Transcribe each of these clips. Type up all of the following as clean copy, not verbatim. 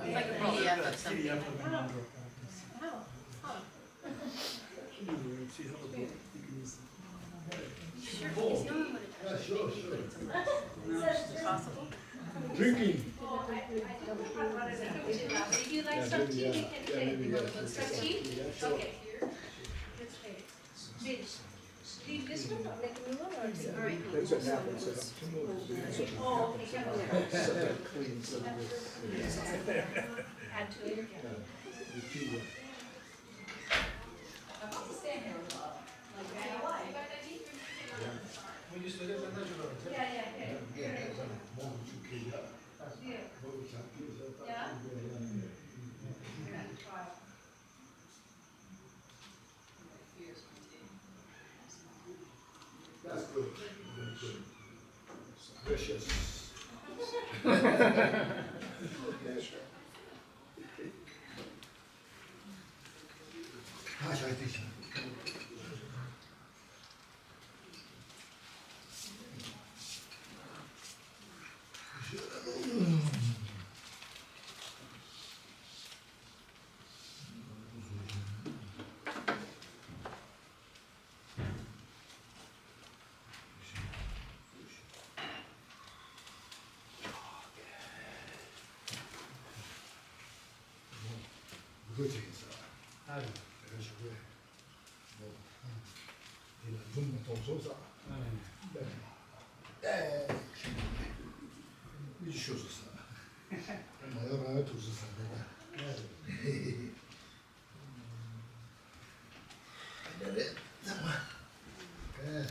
It's like a PDF of something. PDF of the mantra. See how the book, you can use Sure, he's the only one that actually makes me put it somewhere. Is it possible? drinking. If you like some tea, we can take. Some tea? Okay. Leave this one or like a new one or? All right. That's what happens. Oh, okay, Set that clean, so add to it. repeat it. That's good. Vicious. Gosh, I think. 그거 되겠어. 아유, 내가 저거에 뭐, 이런 좀 동소사. 네. 이 쇼스사. 내가 두스사 내가. 네. 잠깐만. 네.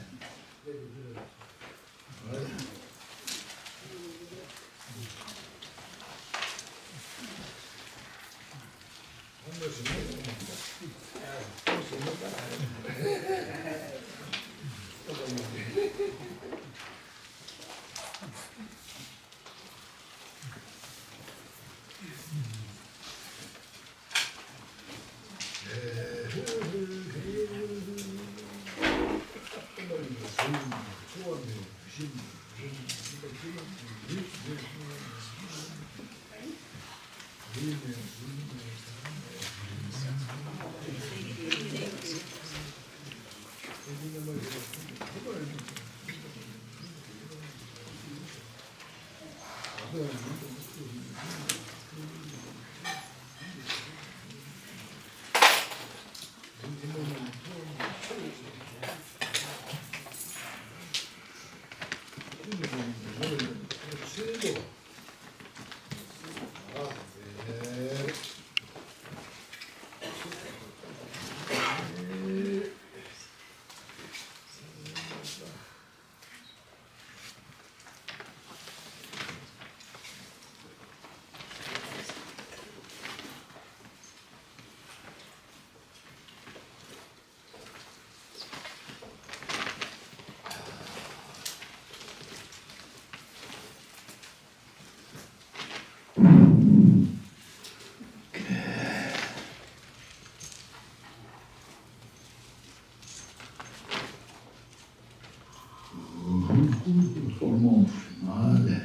Formal finale.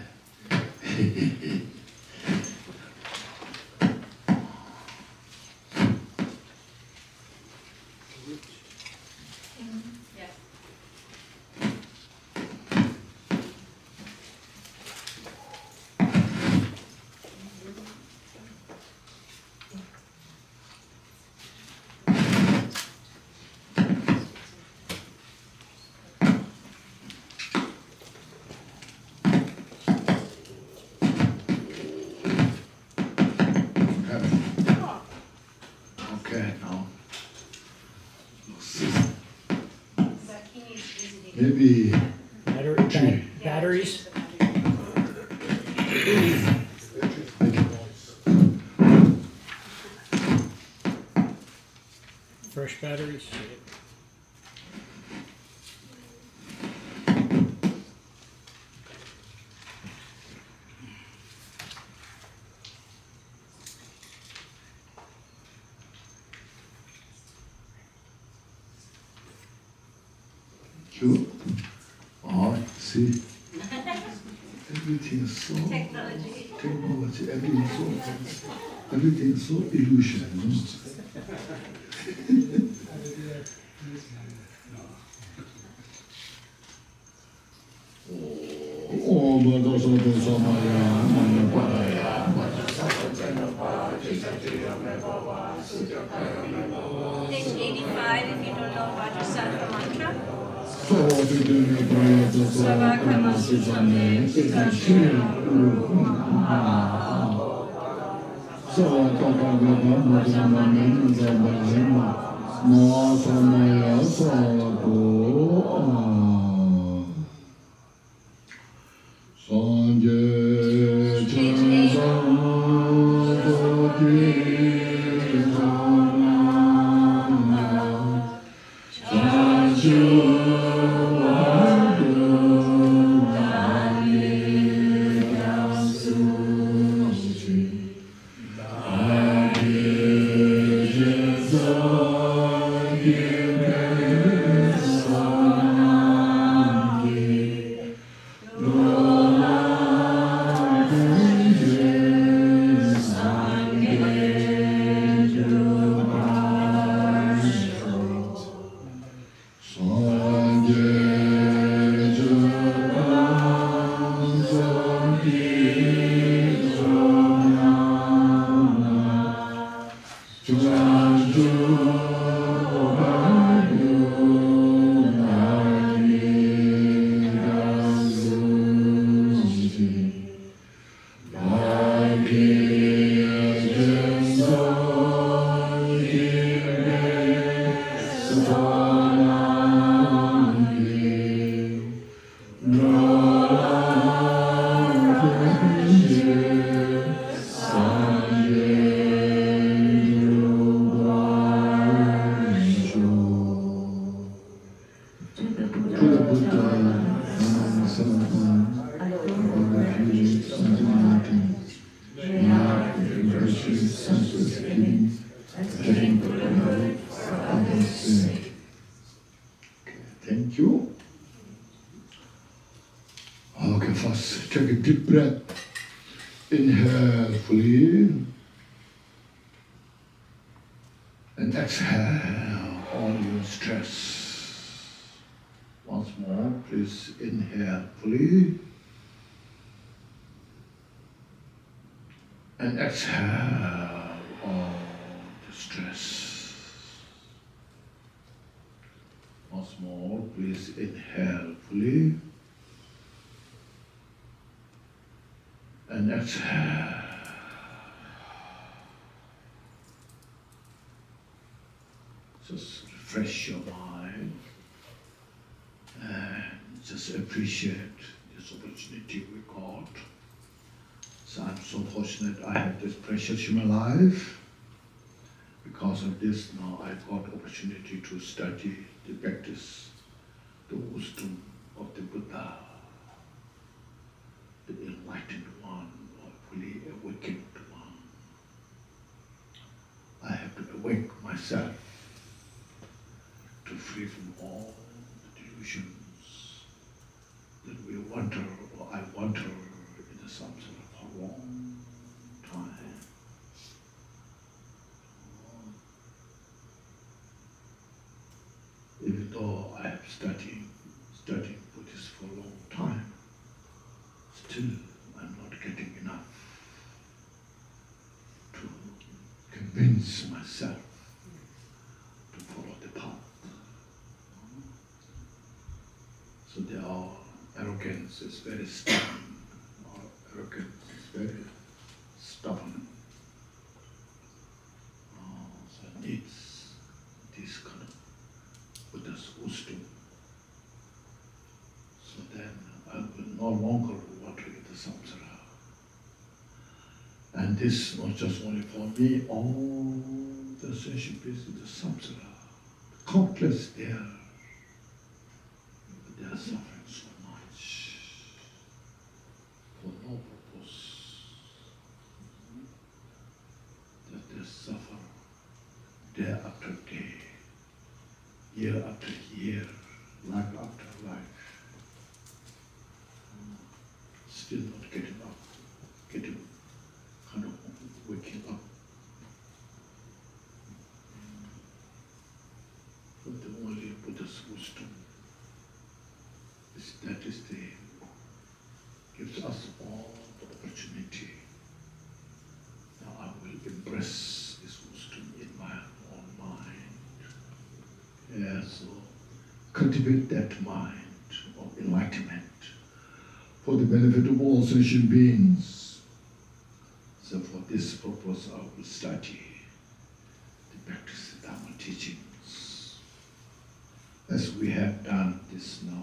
Okay, now. Maybe Batteries? Fresh batteries? Sure. Oh, see. everything is so Technology. technology, everything is so illusion. Oh, but also do samaya, maya paraya, Page 85, if you don't know about yourself, the mantra. so viduni prayata savakama sujane, sikanshira savakama mudramane mudramane ma samaya savako Sanje Thank you. Okay, first take a deep breath. Inhale fully and exhale all your stress. Once more, please inhale fully and exhale all the stress. Once more, please inhale fully and exhale. Just refresh your mind and just appreciate this opportunity we got. So I'm so fortunate I have this precious human life. Because of this, now I've got opportunity to study, to practice the wisdom of the Buddha, the enlightened one, or fully awakened one. I have to awake myself to free from all the delusions that we wander, or I wander in the samsara for a long time. Even though I have studied Buddhist for a long time, still I'm not getting enough to convince myself to follow the path. So arrogance is very stubborn. Arrogance is very stubborn. So it needs this kind of Buddha's wisdom. So then I will no longer wander in the samsara. And this not just only for me, all the association is in the samsara. Countless there. But they are suffering so much for no purpose. That they suffer day after day, year after year, life after life, still not express this wisdom in my own mind. Yeah, so cultivate that mind of enlightenment for the benefit of all sentient beings. So for this purpose I will study to practice the Dharma teachings. As we have done this now,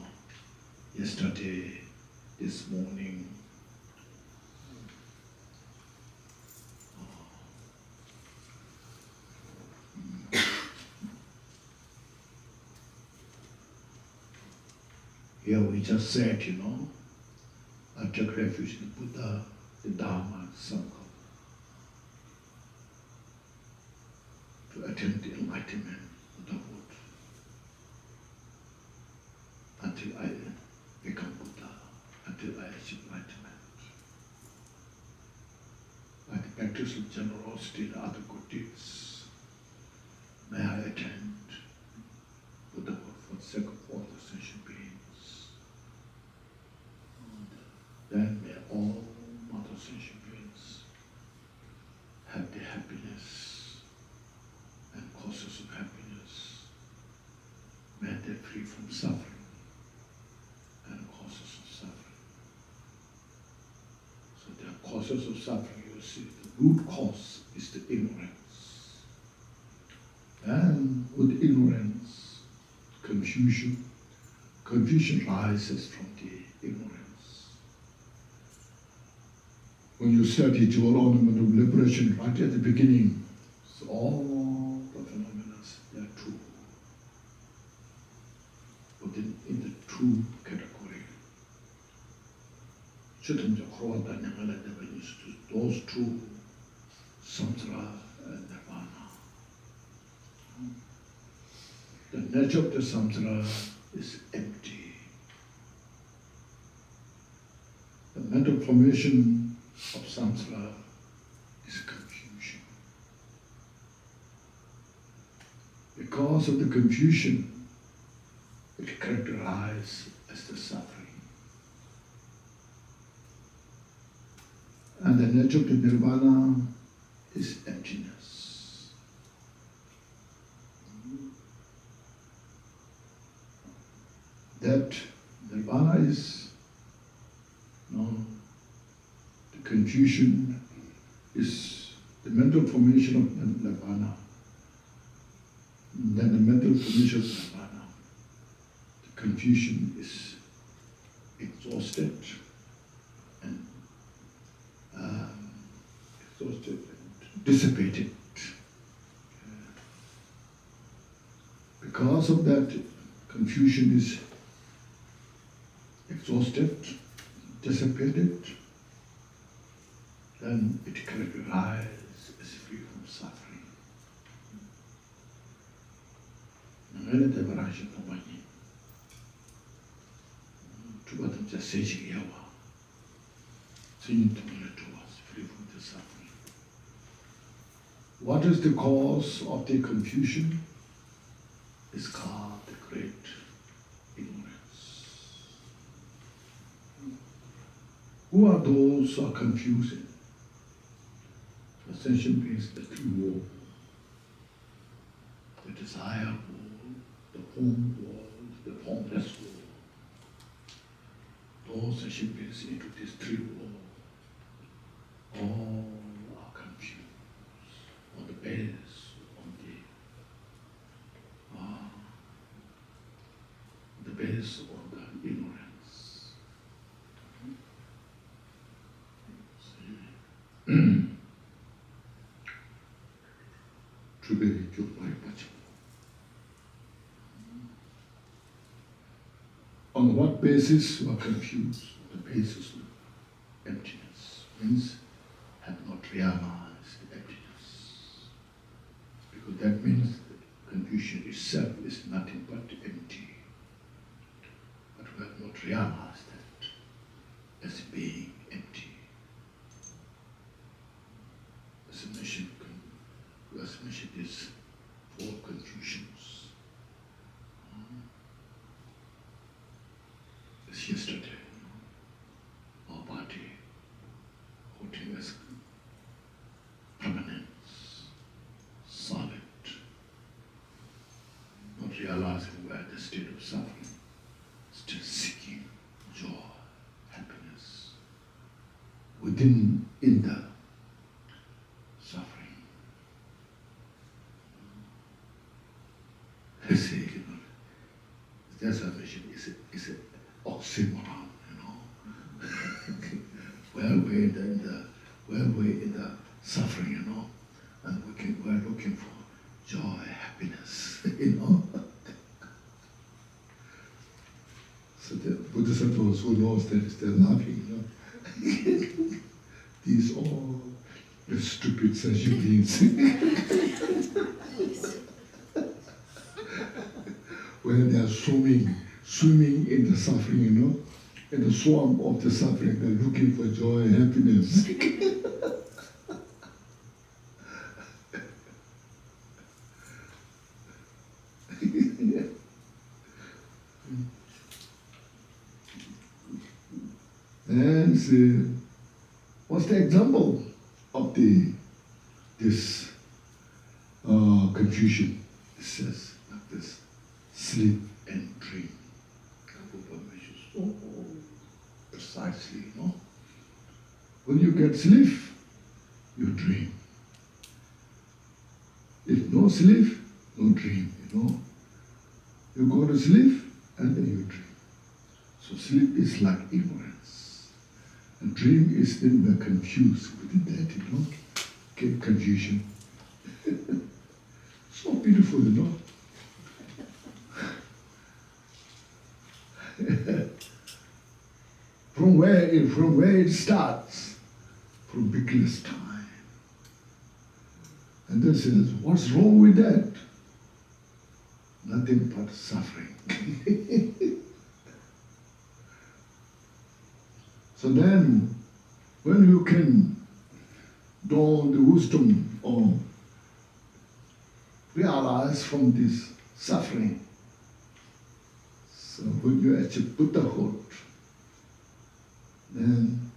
yesterday, this morning. Here we just said, I took refuge in the Buddha, the Dharma, and Sangha to attain the enlightenment, Buddhahood, until I become Buddha, until I achieve enlightenment. By the practice of generosity and other good deeds, may I attain Buddhahood for the sake of all the sentient beings. Then may all mother sentient beings have the happiness and causes of happiness. May they free from suffering and causes of suffering. So there are causes of suffering, you see. The root cause is the ignorance. And with ignorance, confusion rises from the ignorance. When you study Dual Ornament of Liberation right at the beginning, so all the phenomena, they are true. But in the true category, those two, samsara and nirvana. The nature of the samsara is empty. The mental formation of samsara is confusion. Because of the confusion, it characterizes as the suffering. And the nature of the nirvana is emptiness. That nirvana is the confusion is the mental formation of nirvana. Then the mental formation of nirvana, the confusion is exhausted and dissipated. Because of that, confusion is exhausted, dissipated, then it characterizes as free from suffering. Free from the suffering. What is the cause of the confusion? It's called the great ignorance. Who are those who are confusing? The sentient beings, the three worlds. The desire world, the form world, the formless world. Those sentient beings into these three worlds, all are confused on the basis of the ignorance. On what basis you are confused? The basis of emptiness. Means have not realized the emptiness. Because that means that confusion itself is nothing but empty. But we have not realized that as being empty. As mentioned these four confusions. As yesterday, our body holding as permanence, state of suffering, still seeking joy, happiness in the suffering. I say, that's a vision. It's an oxymoron, Well, we're in the suffering, and we're looking for joy, happiness, So the Bodhisattvas who knows that they're laughing, These all the stupid sentient beings. When they are swimming in the suffering, in the swamp of the suffering, they're looking for joy and happiness. And what's the example of this confusion? It says like this: sleep and dream. So precisely, When you get sleep, you dream. If no sleep, no dream, You go to sleep and then you dream. So sleep is like ignorance. And dream is then we're confused within that, Get confusion. So beautiful, From where it starts, from beginner's time. And then says, what's wrong with that? Nothing but suffering. So then, when you can dawn the wisdom or realize from this suffering, so when you achieve Buddhahood, then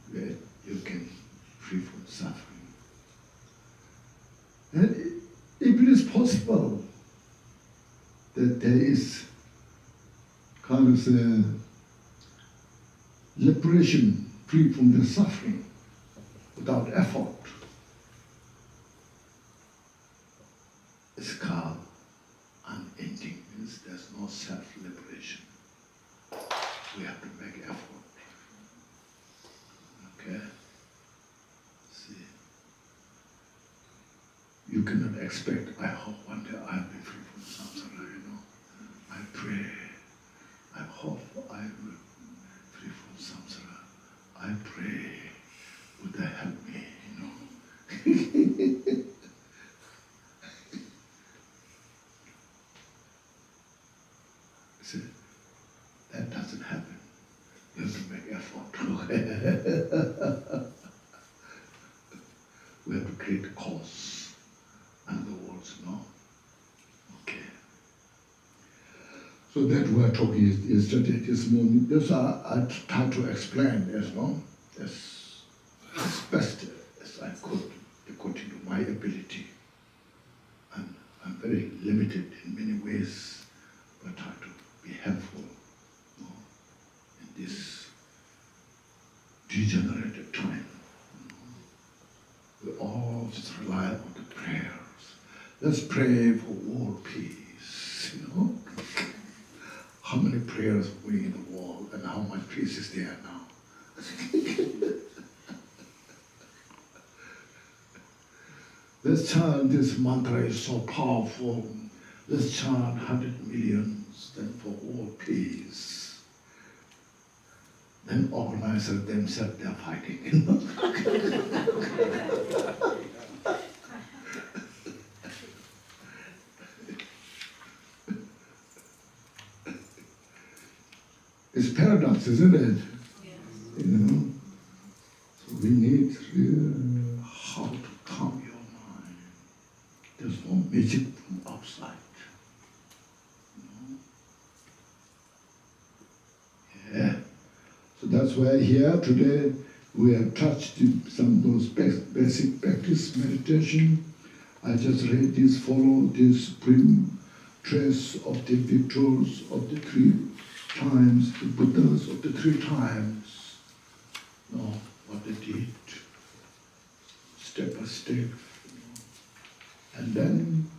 you can free from suffering. And if it is possible that there is kind of a liberation free from the suffering without effort, it's called unending, means there's no self-liberation. We have to make effort. Okay? See, you cannot expect, I hope one day I'll be free from samsara, I pray, I hope I will be free from samsara. I pray, Buddha help me, See, that doesn't happen. You have to make effort. We have to create a cause. And the words, Okay. So that we are talking yesterday, this morning. This I tried to explain as best as I could, according to my ability. And I'm very limited in many ways, but I try to be helpful in this degenerated time. We all just rely on the prayers. Let's pray for world peace, How many prayers are we in the world and how much peace is there now? Let's chant this mantra, is so powerful. Let's chant 100 millions then for world peace. Then organizers themselves, they're fighting. It's paradox, isn't it? Yes. So we need how to calm your mind. There's no magic from outside. Yeah. So that's why here today we have touched some of those basic practice meditation. I just read this, follow this, bring trace of the victors of the 3 times, the Buddhas of the 3 times, what they did, step by step. And then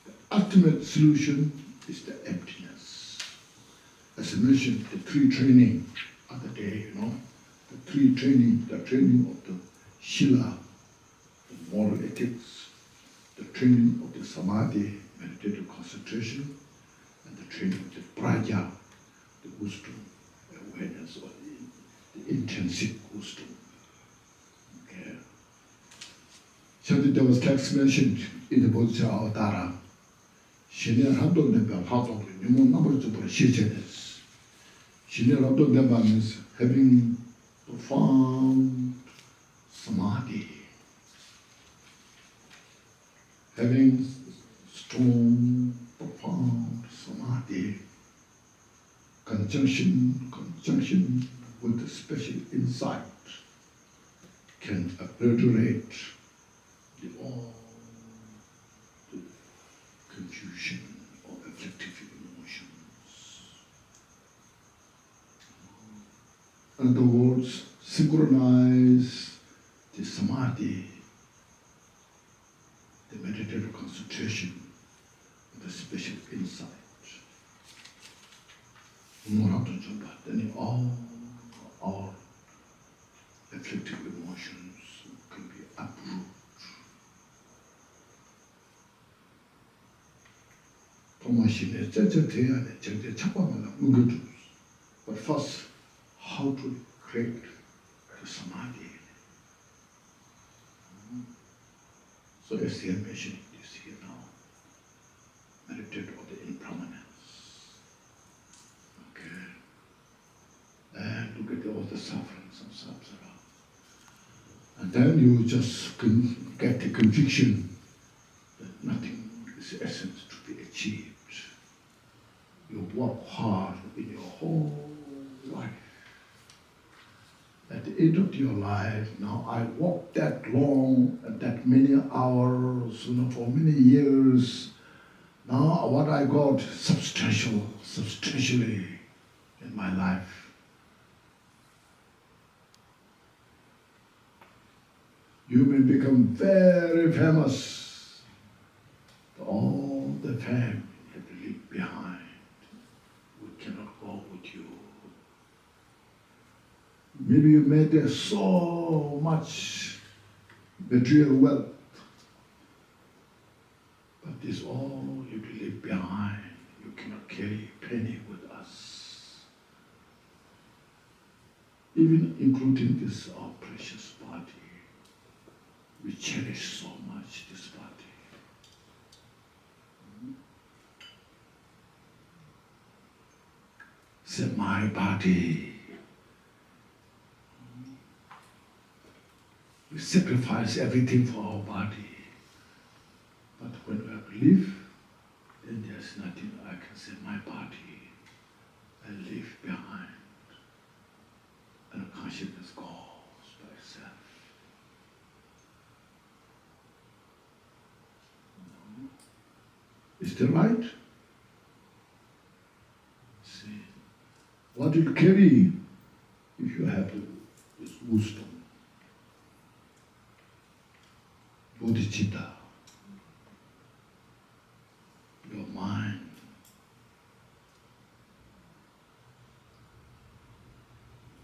the ultimate solution is the emptiness. As I mentioned, the 3 training other day, the 3 training, the training of the Shila, the moral ethics, the training of the Samadhi, meditative concentration, and the training of the Prajna, the wisdom, awareness, or the intrinsic wisdom. Okay. So there was text mentioned in the Bodhisattva Avatara. Shini Rabdo Nemba Hato, Nimo number to Shichenes. Shini Rabdo Nemba means having profound samadhi, having strong, profound samadhi, conjunction with a special insight can obliterate all the confusion or afflictive emotions. In other words, synchronize the samadhi, the meditative concentration with a special insight. Then all afflictive emotions can be uprooted. But first, how to create the samadhi. So as they are mentioning this here now, meditate on the impermanence. Okay. And look at all the sufferings of samsara. And then you just can get the conviction that nothing is essence to be achieved. You work hard in your whole life. At the end of your life, now I walked that long and that many hours, for many years. Now what I got substantially in my life. You may become very famous. All the fame you have to leave behind. We cannot go with you. Maybe you made so much material wealth, but this all you have to leave behind. You cannot carry a penny with us. Even including this our precious body. We cherish so much this body. Say, my body. We sacrifice everything for our body. But when we have to live, then there's nothing I can say, my body, I leave behind. And consciousness goes by itself. Is that right? See, what you carry if you have this wisdom, bodhicitta, your mind.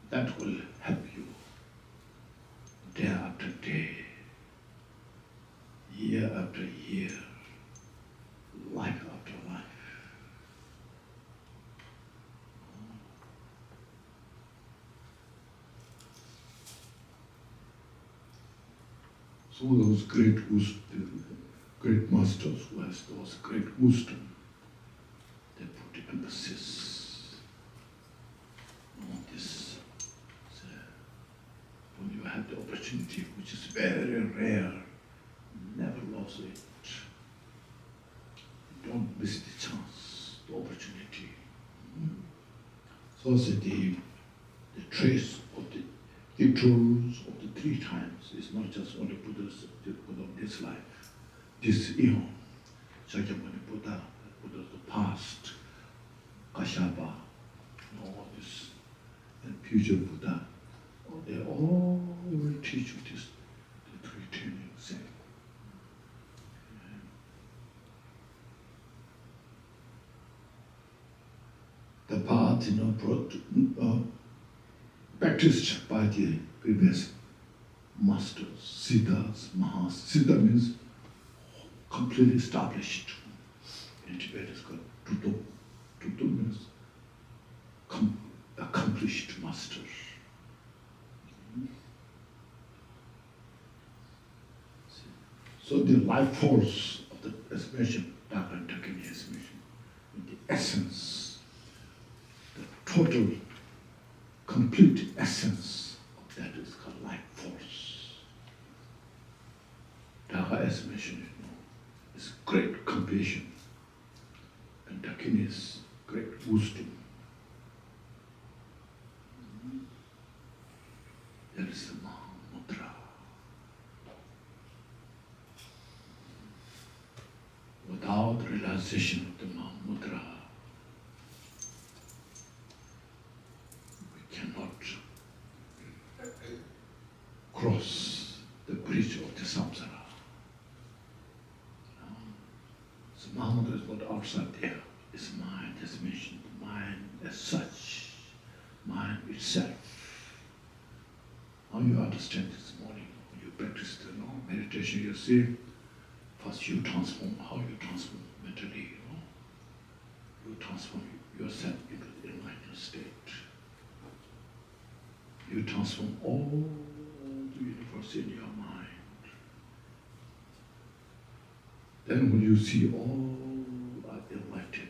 That will help you day after day, year after year, life after life. So those great masters who has those great wisdom, they put emphasis on this. So when you have the opportunity, which is very rare, never lose it. Don't miss the chance, the opportunity. So the trace of the victories of the 3 times is not just only Buddha's of this life, this eon, Shakyamuni Buddha, Buddhas of the past, Kashyapa, all this, and future Buddha, they all will teach you this, the three trainings. Same. The path, practiced by the previous masters, Siddhas, Mahas. Siddha means completely established. In Tibet it's called Tuto. Tuto means accomplished master. So the life force of the expression, Dhaka and Dakini expression, the essence, the total, complete essence of that is called life force. Dhaka expression, is great compassion, and Dakini is great wisdom. That is the Mahamudra. Without realization of the Mahamudra, we cannot cross the bridge of the samsara. So Mahamudra is not outside there. It's mind as mentioned, mind as such, mind itself. How you understand this morning, when you practice the meditation, you see, first you transform, how you transform mentally, you transform yourself into the enlightened state. You transform all the universe in your mind. Then when you see all are enlightened,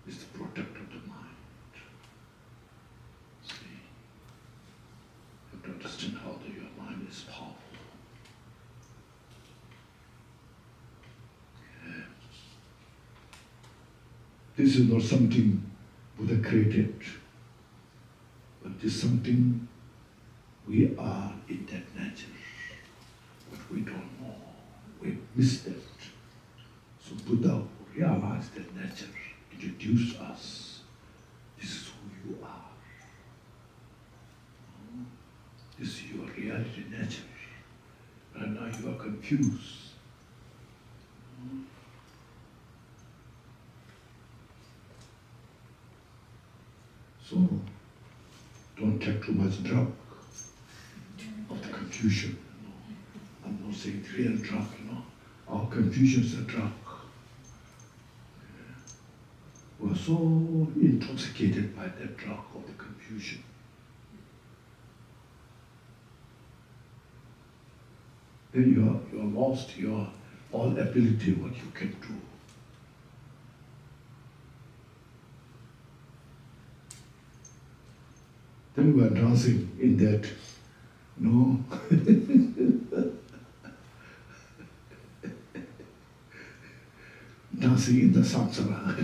it's the product of the mind. See? You have to understand how your mind is powerful. Yeah. This is not something Buddha created, but this is something we are in that nature, but we don't know. We miss that. So Buddha realized that nature, introduced us. This is who you are. This is your reality nature. Right now you are confused. So don't take too much drug of the confusion. I'm not saying real drug, Our confusion is a drug. We're so intoxicated by that drug of the confusion. Then you are lost your all ability what you can do. Then we are dancing in that, dancing in the samsara.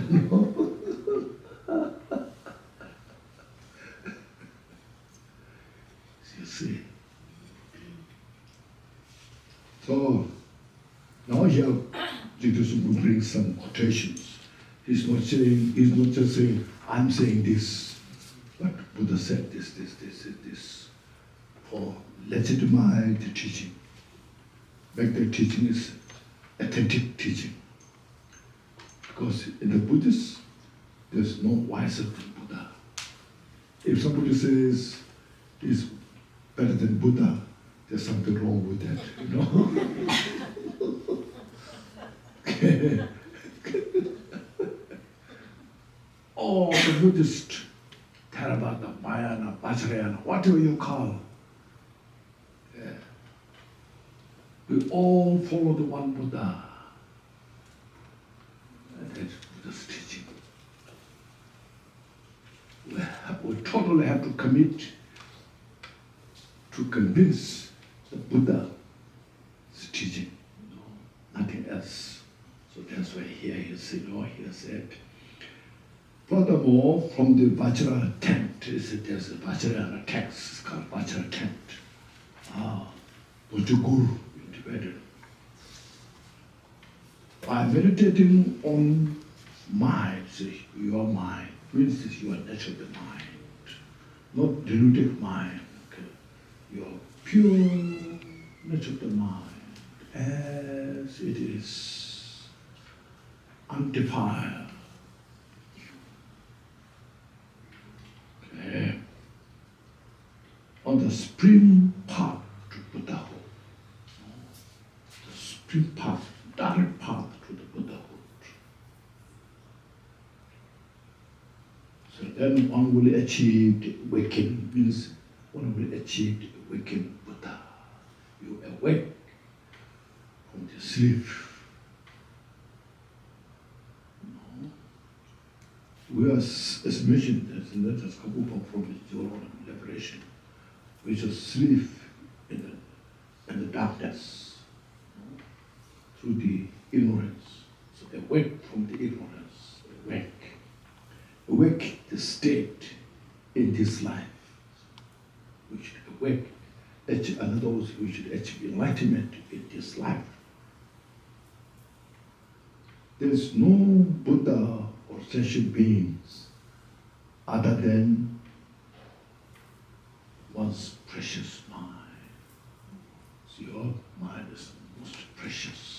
You see. So now here Jesus will bring some quotations. He's not just saying, I'm saying this, but Buddha said this, for legitimize the teaching. Back the teaching is authentic teaching. Because in the Buddhists, there's no wiser than Buddha. If somebody says he's better than Buddha, there's something wrong with that, All the Buddhists, Theravada, Mahayana, Vajrayana, whatever you call, we all follow the one Buddha. And that's Buddha's teaching. We totally have to commit to convince the Buddha's teaching, nothing else. So that's why here you see, he said, furthermore, from the Vajra tent, there's a Vajrayana text, it's called Vajra tent. Vajra Guru in Tibetan. By meditating on mind, your mind, means this your natural mind, not deluded mind, okay? Your pure natural mind, as it is, undefiled. Okay? On the spring path to Buddhahood, the spring path, direct path to the Buddhahood. So then one will achieve the waking, means one will achieve the waking Buddha. You awake from the sleep. We are, as mentioned, as let us come up from the zone of liberation. We just sleep in the darkness, through the ignorance. So awake from the ignorance, awake. Awake the state in this life. We should awake, and those we should achieve enlightenment in this life. There is no Buddha or sentient beings other than one's precious mind. So your mind is most precious.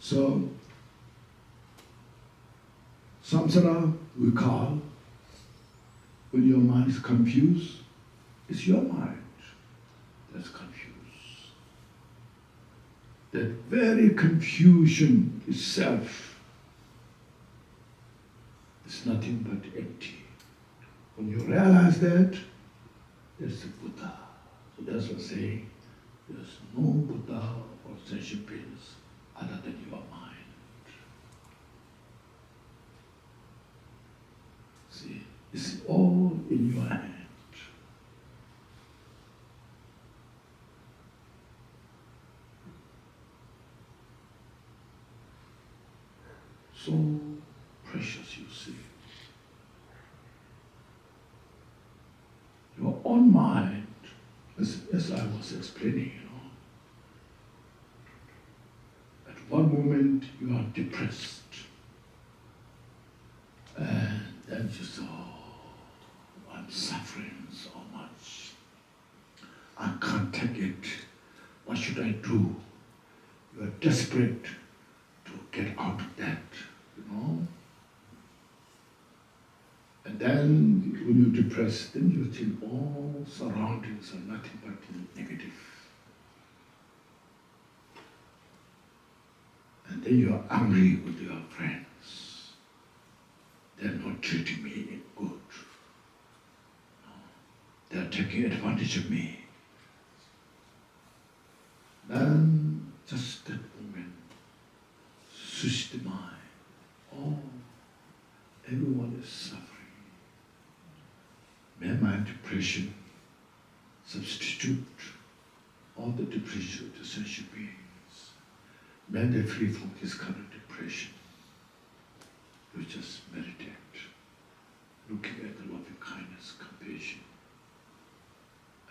So, samsara we call, when your mind is confused, it's your mind that's confused. That very confusion itself is nothing but empty. When you realize that, there's the Buddha. So that's what I'm saying. There's no Buddha or sentient beings other than your mind. See, it's all in your hand. So precious, you see. Your own mind, as I was explaining, at one moment you are depressed, and then you say, oh, I'm suffering so much. I can't take it. What should I do? You are desperate to get out of that, And then when you're depressed, then you think all surroundings are nothing but negative. And then you are angry with your friends. They're not treating me good. They're taking advantage of me. Then just that moment, switch the mind. Oh, everyone is suffering. May my depression substitute all the depression of the sentient beings. May they free from this current depression. You just meditate, looking at the loving kindness, compassion,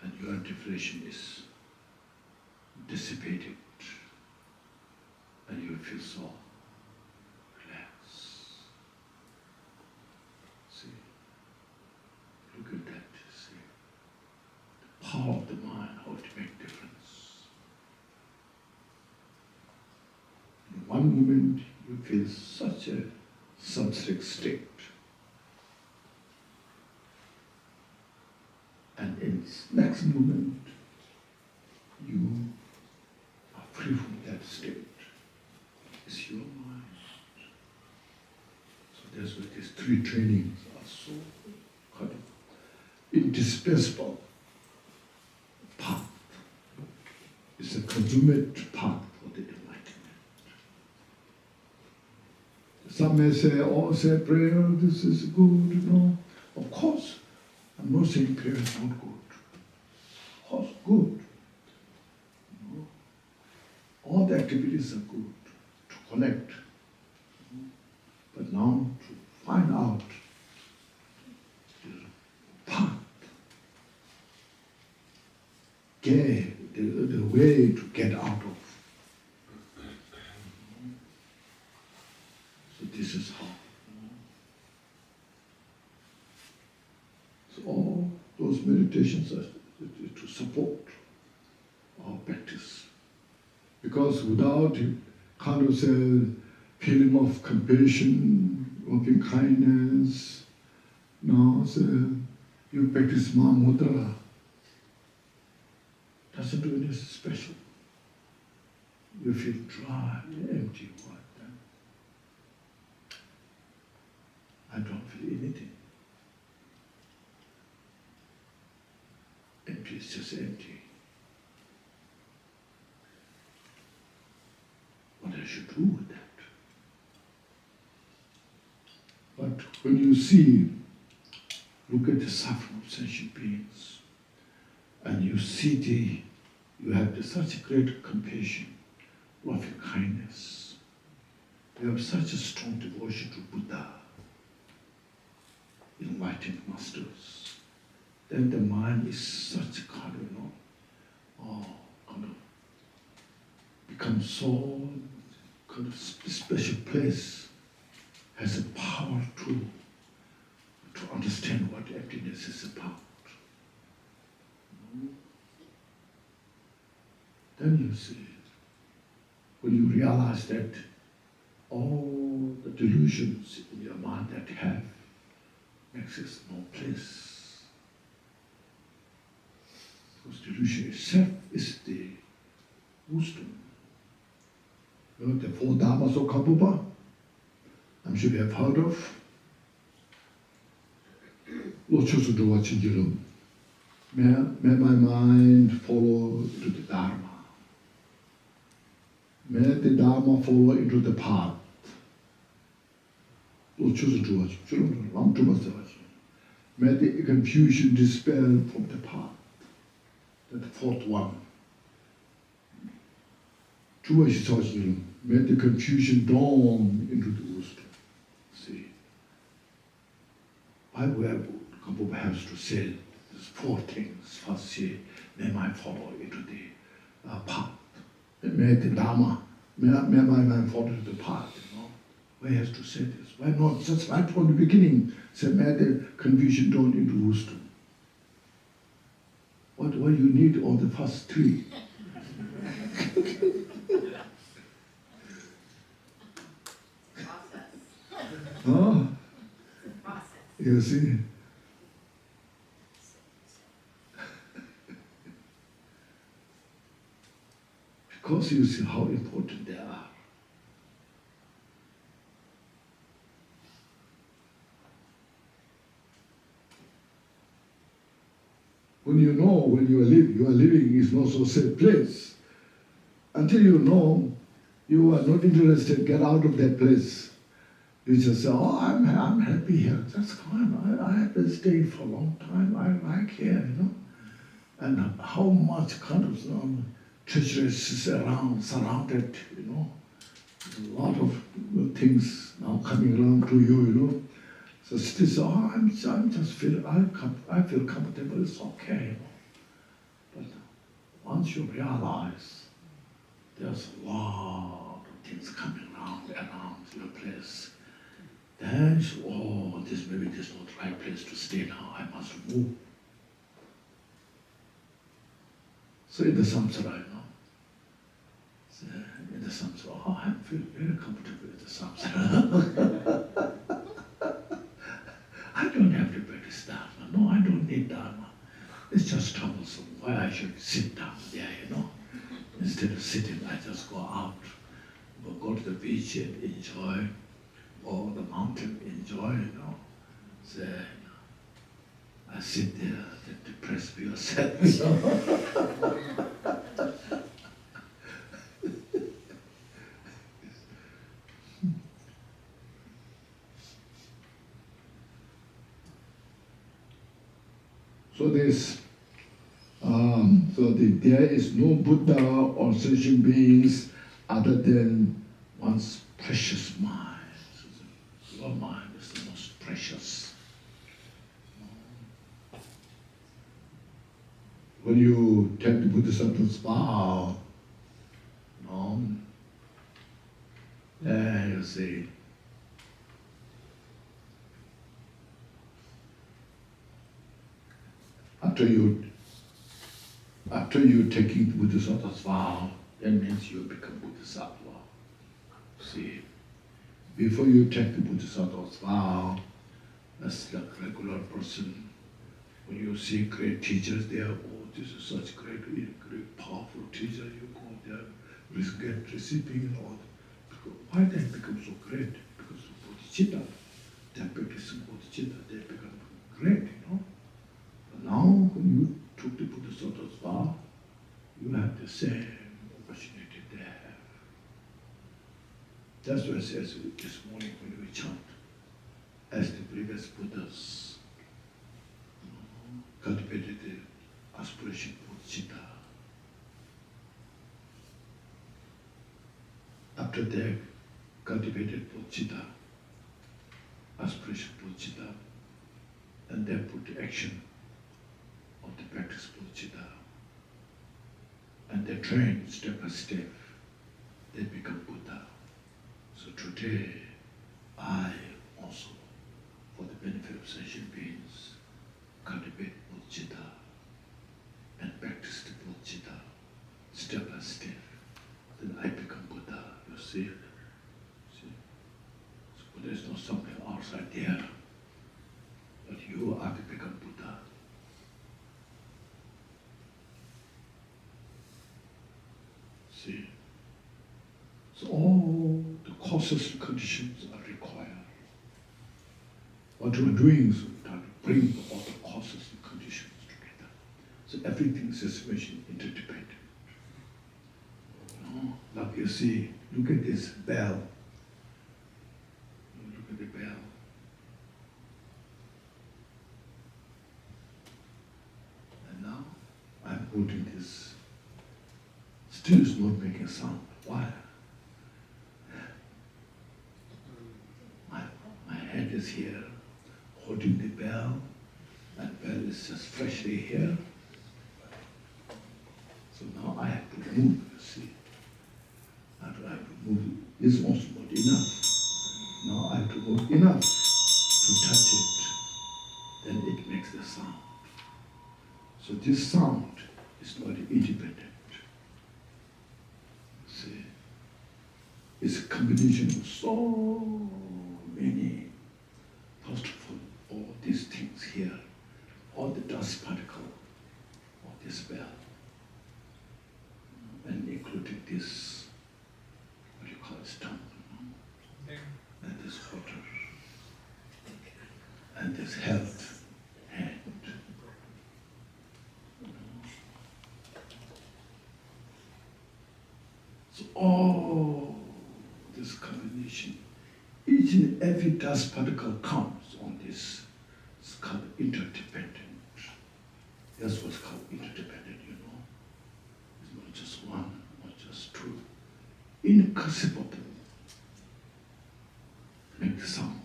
and your depression is dissipated, and you feel so relaxed. See, look at that, see, the power of the mind, how to make difference. In one moment, you feel such a samsaric state, and in the next moment, you are free from that state. It's your mind. So that's why these three trainings are so kind of indispensable path. It's a consummate path for the enlightenment. Some may say, oh, say prayer, this is good, Of course, I'm not saying prayer is not good. Of course, good. All the activities are good to connect. But now to find out the path the way to get out of. So this is how. So all those meditations are to support our practice. Because without kind of say, feeling of compassion, loving kindness, no, so you practice Mahamudra, doesn't do anything special. You feel dry, empty, what then? I don't feel anything. Empty is just empty. What I should do with that? But when you see, look at the suffering of sentient beings, and you see you have such great compassion, loving kindness. You have such a strong devotion to Buddha, enlightened masters. Then the mind is such a kind of, kind of become so kind of special place, has a power to understand what emptiness is about. Then you see, when you realize that all the delusions in your mind that have makes us no place. Because delusion itself is the wisdom. You know the four dharmas of Kabupa? I'm sure you have heard of. May my mind follow into the Dharma. May the Dharma follow into the path. May the confusion dispel from the path. That's the fourth one. May the confusion dawn into the wisdom. See, Bible has to say these four things. First, say, may my follow into the path. May the Dharma, may my mind follow into the path. You know, why has to say this? Why not just right from the beginning? Say, may the confusion dawn into wisdom. What you need all the first three? Oh, you see. Because you see how important they are. When you know when you are living is not so safe place. Until you know you are not interested, get out of that place. You just say, oh, I'm happy here. That's fine. I have been staying for a long time. I like here, you know. And how much kind of treasures is surrounded, you know. There's a lot of things now coming around to you, you know. So still say, oh, I feel comfortable, it's okay. But once you realize there's a lot of things coming around your place, then maybe this is not the right place to stay now, I must move. So in the samsara, you know, so in the samsara, I feel very comfortable in the samsara. I don't have to practice Dharma. No, I don't need Dharma. It's just troublesome. Why I should sit down there, you know? Instead of sitting, I just go out, go to the beach and enjoy, or the mountain, enjoy, you know. So, I sit there, depressed with yourself, you know. So there is no Buddha or sentient beings other than one's precious mind. Your mind is the most precious. When you you take the Bodhisattva's vow, no? And you see, after you taking the Bodhisattva's vow, that means you become Bodhisattva. See, before you take the Bodhisattva's vow, as like regular person, when you see great teachers there, oh, this is such great powerful teacher, you go there, get receiving all. Why they become so great? Because of bodhicitta. They practice bodhicitta, they become great, you know. But now, when you took the Bodhisattva's vow, you have the same opportunity they have. That's why it says this morning when we chant, as the previous Buddhas cultivated the aspiration bodhicitta. After they cultivated bodhicitta, aspiration bodhicitta, and they put the action of the practice bodhicitta, and they train step by step, they become Buddha. So today, I also, for the benefit of sentient beings, cultivate bodhicitta and practice the bodhicitta step by step. Then I become Buddha. You see it? See? So Buddha is not something outside there, but you are to become Buddha. See? So all the causes and conditions are required. What we are doing is we try to bring all the causes and conditions together. So everything is situation interdependent. Like you see, look at this bell. Look at the bell. And now I'm holding this. Still it's not making a sound. Why? My head is here, holding the bell, and bell is just freshly here. So now I have to move, you see. After I have to move, this is also not enough. Now I have to move enough to touch it. Then it makes the sound. So this sound is not independent. See? It's a combination of so many. First of all these things here, all the dust particle of this bell, and including this, what you call stump, and this water, and this health hand. So all this combination, each and every dust particle counts on this. It's called interdependent. That's what's called interdependent, you know. It's not just one, not just two. Inconceivable. Make the sound.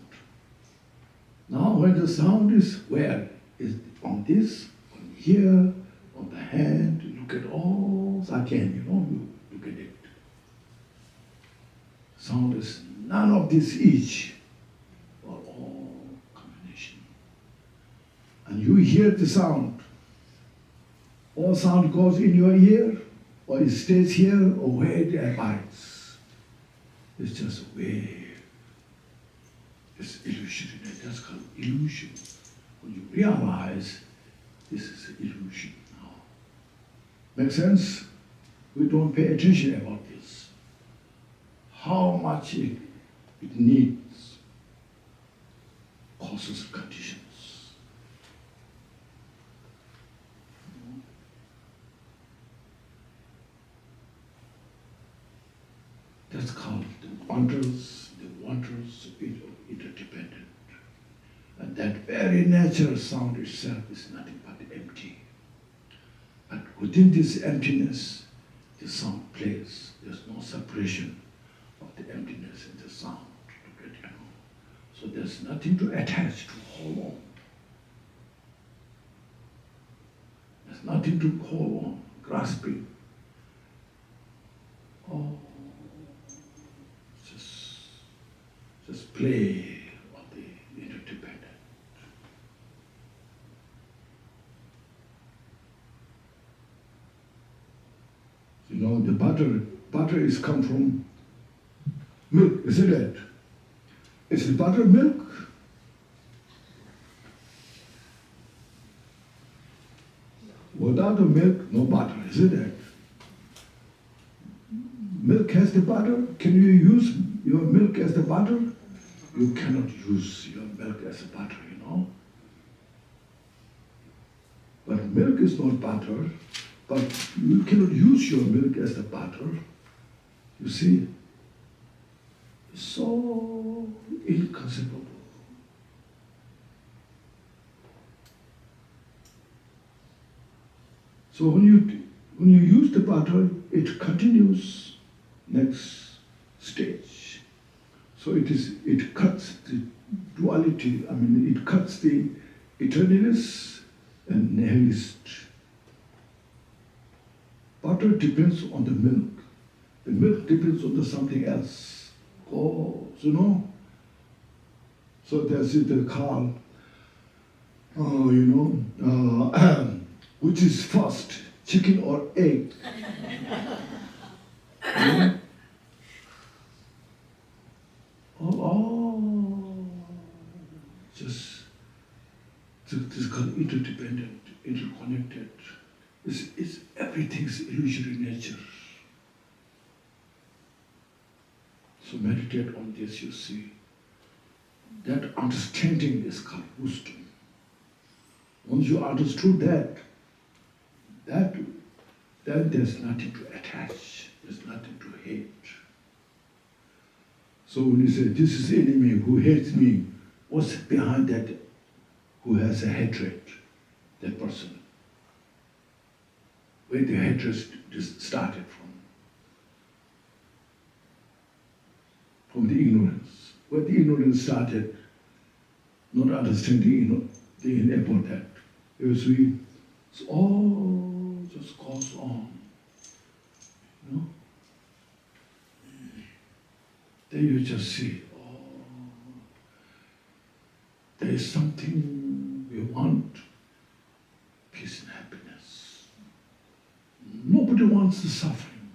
Now when the sound is where? Is on this, on here, on the hand, look at all again, you know, you look at it. Sound is none of this each, or all combination. And you hear the sound. All sound goes in your ear, or it stays here, or where it abides. It's just a wave. It's illusionary. That's called illusion. When you realize this is an illusion now. Make sense? We don't pay attention about this. How much it needs causes and conditions. That's called the wonders of interdependent. And that very natural sound itself is nothing but empty. But within this emptiness, the sound plays. There's no separation of the emptiness and the sound. Look at, you know. So there's nothing to attach, to hold on. There's nothing to hold on. grasping. Oh, just play on the interdependent. You know, the butter is come from milk, isn't it? Is the butter milk? Without the milk, no butter, isn't it? Milk has the butter. Can you use your milk as the butter? You cannot use your milk as a butter, you know. But milk is not butter, but you cannot use your milk as the butter. You see? So inconceivable. So when you use the butter, it continues next stage. So it cuts the duality. I mean, it cuts the eternalist and nihilist. Butter depends on the milk. The milk depends on the something else. Oh, you know. So there's the call. Which is first, chicken or egg? Just called interdependent, interconnected. It's everything's illusory nature. So meditate on this, you see. That understanding is called wisdom. Once you understood that, then there's nothing to attach, there's nothing to hate. So when you say, this is the enemy who hates me, what's behind that who has a hatred, that person? Where the hatred just started from the ignorance. Where the ignorance started, not understanding about that. You see, it's all just goes on. You know? Then you just see, there is something we want, peace and happiness. Nobody wants the suffering.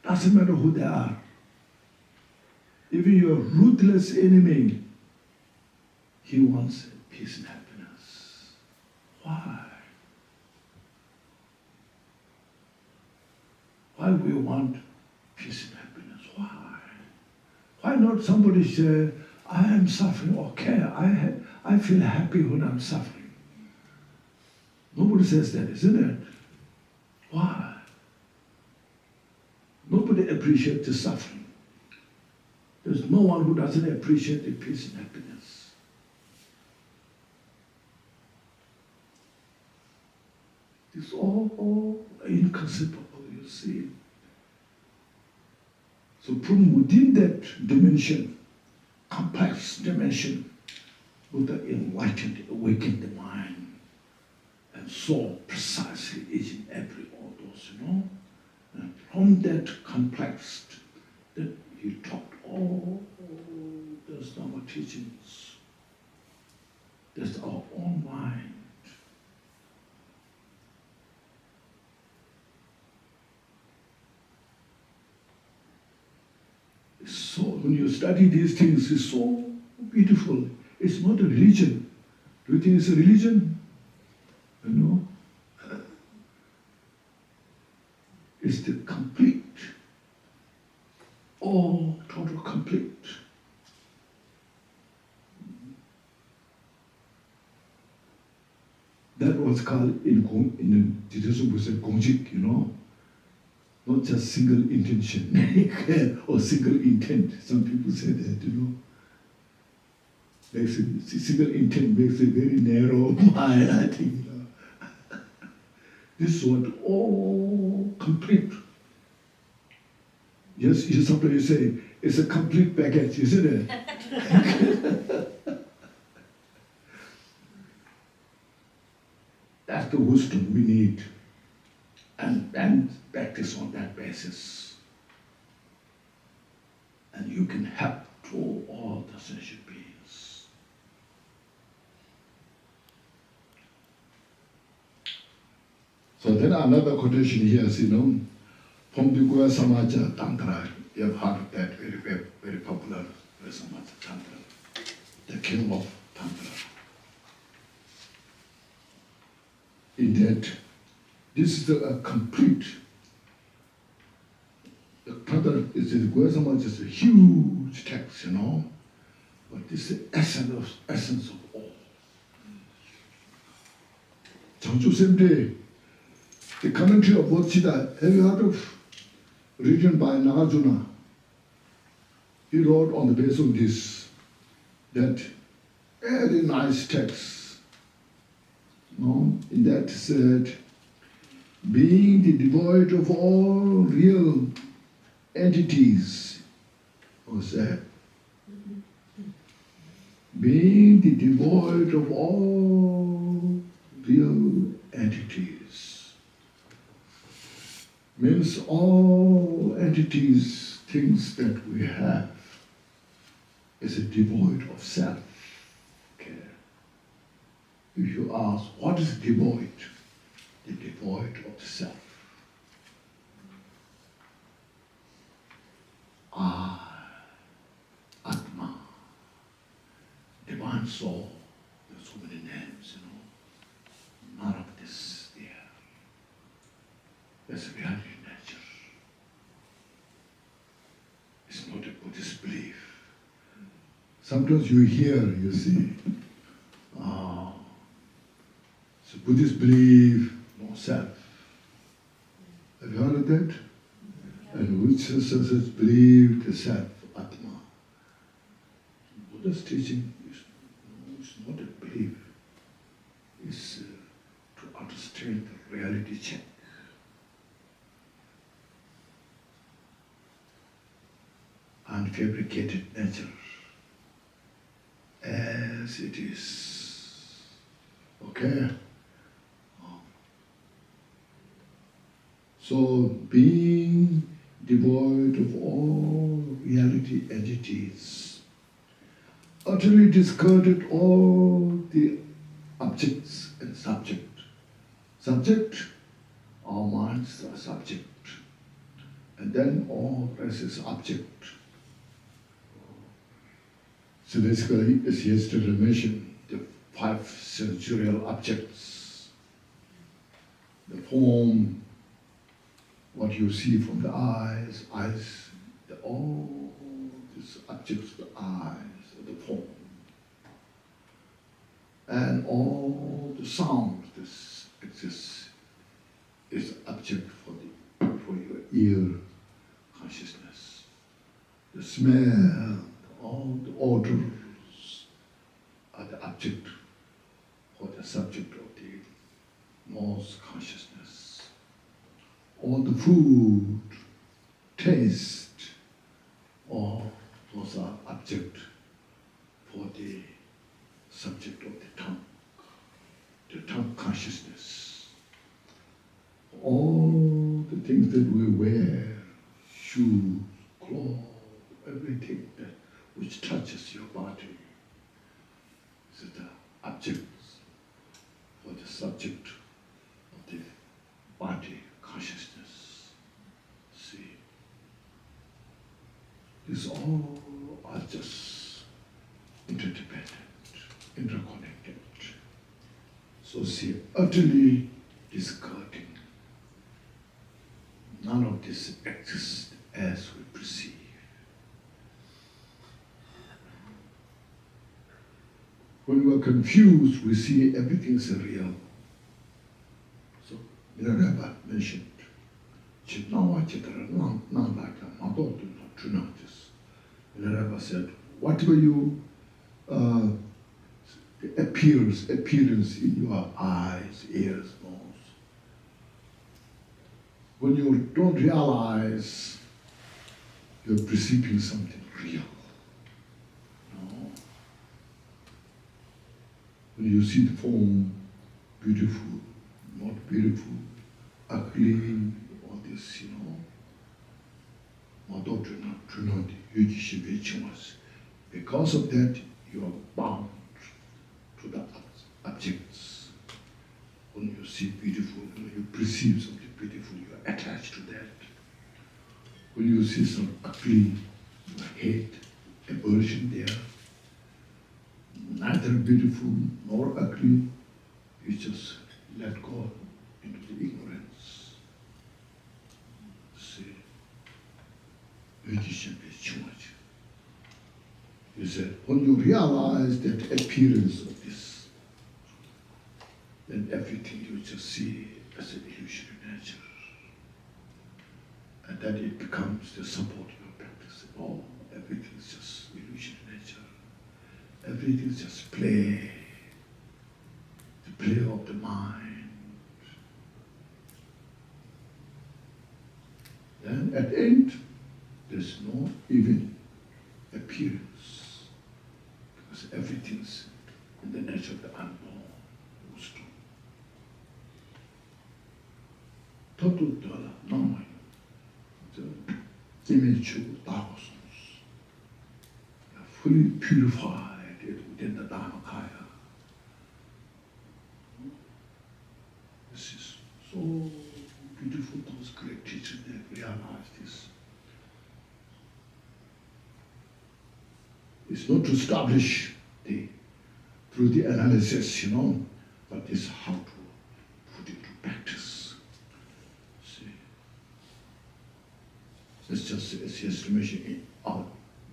Doesn't matter who they are. Even your ruthless enemy, he wants peace and happiness. Why? Why we want peace and happiness? Why? Why not somebody say, I am suffering, okay, I feel happy when I'm suffering. Nobody says that, isn't it? Why? Nobody appreciates the suffering. There's no one who doesn't appreciate the peace and happiness. It's all inconceivable, you see. So from within that dimension, complex dimension, Buddha enlightened, awakened the mind, and saw precisely each and every all those, you know. And from that complex, that he taught there's no more teachings. There's our own mind. So when you study these things, it's so beautiful. It's not a religion. Do you think it's a religion? You know? It's the complete, all total complete. That was called in Buddhism, we said Konchog, you know. Not just single intention or single intent. Some people say that, you know. Single intent makes a very narrow mind, I think. You know. This was all complete. Yes, somebody say, it's a complete package, isn't it? That's the wisdom we need. And practice on that basis. And you can help to all the sentient beings. So then another quotation here is, from the Gua Samaja Tantra. You have heard that very popular Gua Samaja Tantra, the king of Tantra. In that, this is a complete. The Tantra is the Gua Samaja is a huge text, but this is the essence of all. Chanchu Semde, the commentary of Bodhicitta, have you heard of? Written by Nagarjuna. He wrote on the basis of this, that very nice text. In that said, being the devoid of all real entities, what's that? Being the devoid of all real entities. Means all entities, things that we have, is devoid of self. Okay. If you ask, what is devoid? The devoid of the self. Atma, divine soul. There's so many names, None of this there. That's reality nature. It's not a Buddhist belief. Sometimes you hear, you see, it's a Buddhist belief, no self. Have you heard of that? And which says believe the self, Atma. Buddha's teaching is not a belief. It's to understand the reality check. Unfabricated nature as it is. Okay? So, being devoid of all reality entities, utterly discarded all the objects and subject. Subject, our minds are subject. And then all rest is object. So basically, as yesterday mentioned, the 5 sensorial objects, the form, what you see from the eyes, all these objects, the eyes, the form, and all the sound, this exists, is object for your ear consciousness. The smell, all the odors are the object or the subject of the nose consciousness. All the food, taste, all those are object for the subject of the tongue consciousness. All the things that we wear, shoes, clothes, everything that which touches your body is the objects for the subject of the body consciousness. See, these all are just interdependent, interconnected. So see, utterly discarding. None of this exists as we perceive. When we are confused, we see everything is real. So, Minerva mentioned, Minerva said, whatever you appearance in your eyes, ears, nose, when you don't realize you're perceiving something real. No. When you see the form beautiful, not beautiful, ugly, all this, because of that, you are bound to the objects. When you see beautiful, when you perceive something beautiful, you are attached to that. When you see some ugly, you hate, aversion there. Neither beautiful nor ugly, you just let go into the ignorance. See, Gyaltshen is too much. He said, when you realize that appearance of this, then everything you just see as an illusory nature. And then it becomes the support of your practice. Oh, everything is just illusory nature. Everything is just play. The play of the mind. Then at the end, there's no even appearance. Because everything's in the nature of the unknown. Total dollar, no. The image of thousands. Fully purified within the Dharmakaya. This is so beautiful, those great teachers, they realize this. It's not to establish through the analysis, but it's how to put it to practice. See? It's just as estimation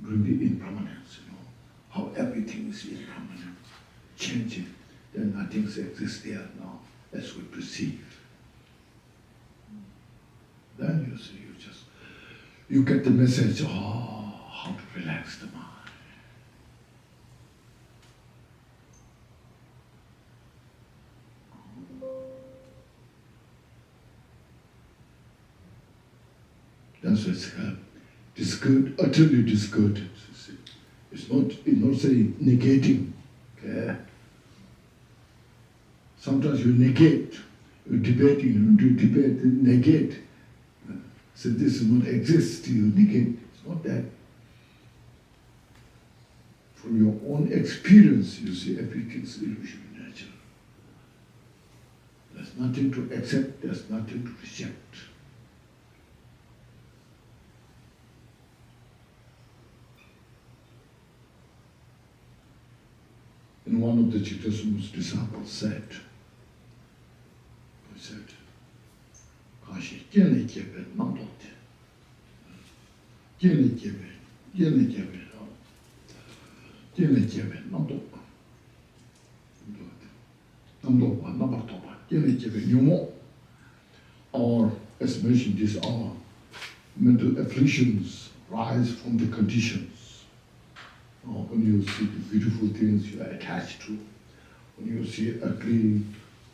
during the impermanence, how everything is impermanent, changing, then nothing exists there now as we perceive. Then you see, you get the message, how to relax the mind. That's why it's good, utterly discordant. It's not saying negating. Okay? Sometimes you negate, you're debating, you debate, negate. So this does not exist, you negate. It's not that. From your own experience, you see everything's illusion in nature. There's nothing to accept, there's nothing to reject. And one of the Chittasam's disciples said, Kashi, Gyaltshen Gyebe, Namdote. Gyaltshen Gyebe, Namdote. Namdote, Nabartoba, Gyaltshen Gyebe, Nyumo. Or, as mentioned, these are mental afflictions rise from the conditions. When you see the beautiful things you are attached to, when you see ugly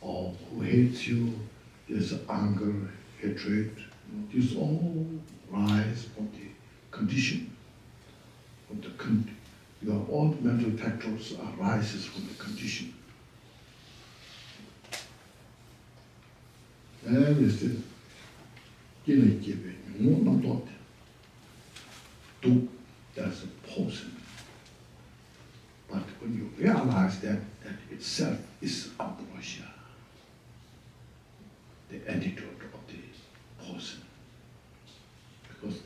or who hates you, there's anger, hatred. These all rise from the condition. Your own mental factors arises from the condition. And it's the that's a poison. But when you realize that itself is ambrosia, the antidote of the poison, because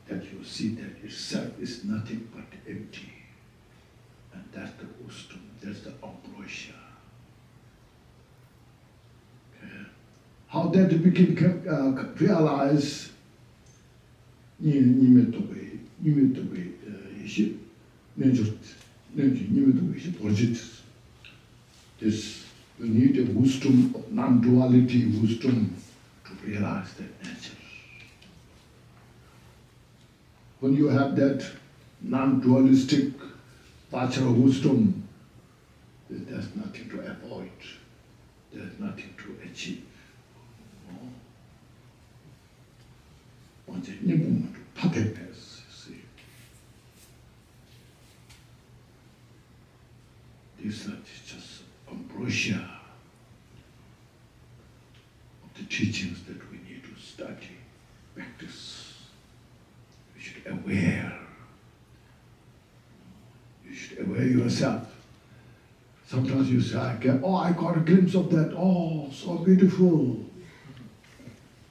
that you see that itself is nothing but empty, and that's the wisdom, that's the ambrosia. Okay. How that we can realize this, you need a wisdom of non-duality, wisdom to realize that nature. When you have that non-dualistic Vajra wisdom, there's nothing to avoid, there's nothing to achieve. Once you see. This is just ambrosia. teachings that we need to study, practice. You should aware. You should aware yourself. Sometimes you say, I got a glimpse of that. Oh, so beautiful.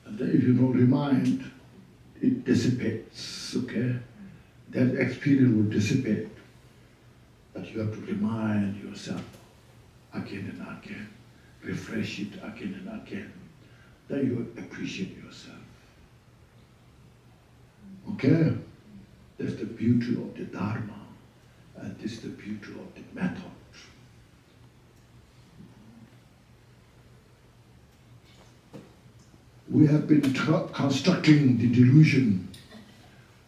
And then if you don't remind, it dissipates, okay? That experience will dissipate. But you have to remind yourself again and again. Refresh it again and again. Then you appreciate yourself. Okay? That's the beauty of the Dharma. And this is the beauty of the method. We have been constructing the delusion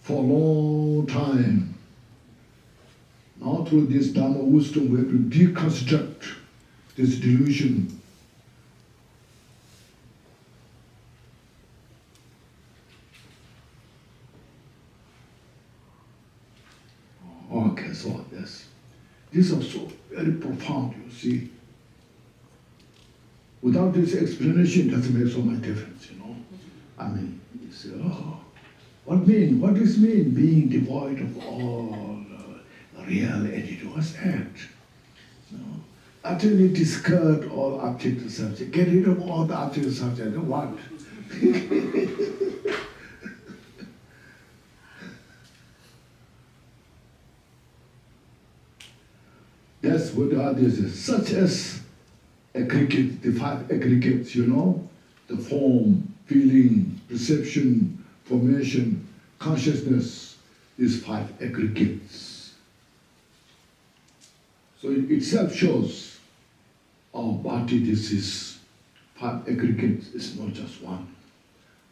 for a long time. Now through this Dharma wisdom, we have to deconstruct this delusion. Okay, so yes. These are so very profound, you see. Without this explanation, it doesn't make so much difference, you know. I mean, you say, oh, what does it mean, being devoid of all real attitude? What's that? You know, utterly discard all objective subject. Get rid of all the objective subject. What? That's what the others is, such as aggregate, the 5 aggregates, you know, the form, feeling, perception, formation, consciousness, these 5 aggregates. So it itself shows, oh, Bhakti, this is 5 aggregates, it's not just one.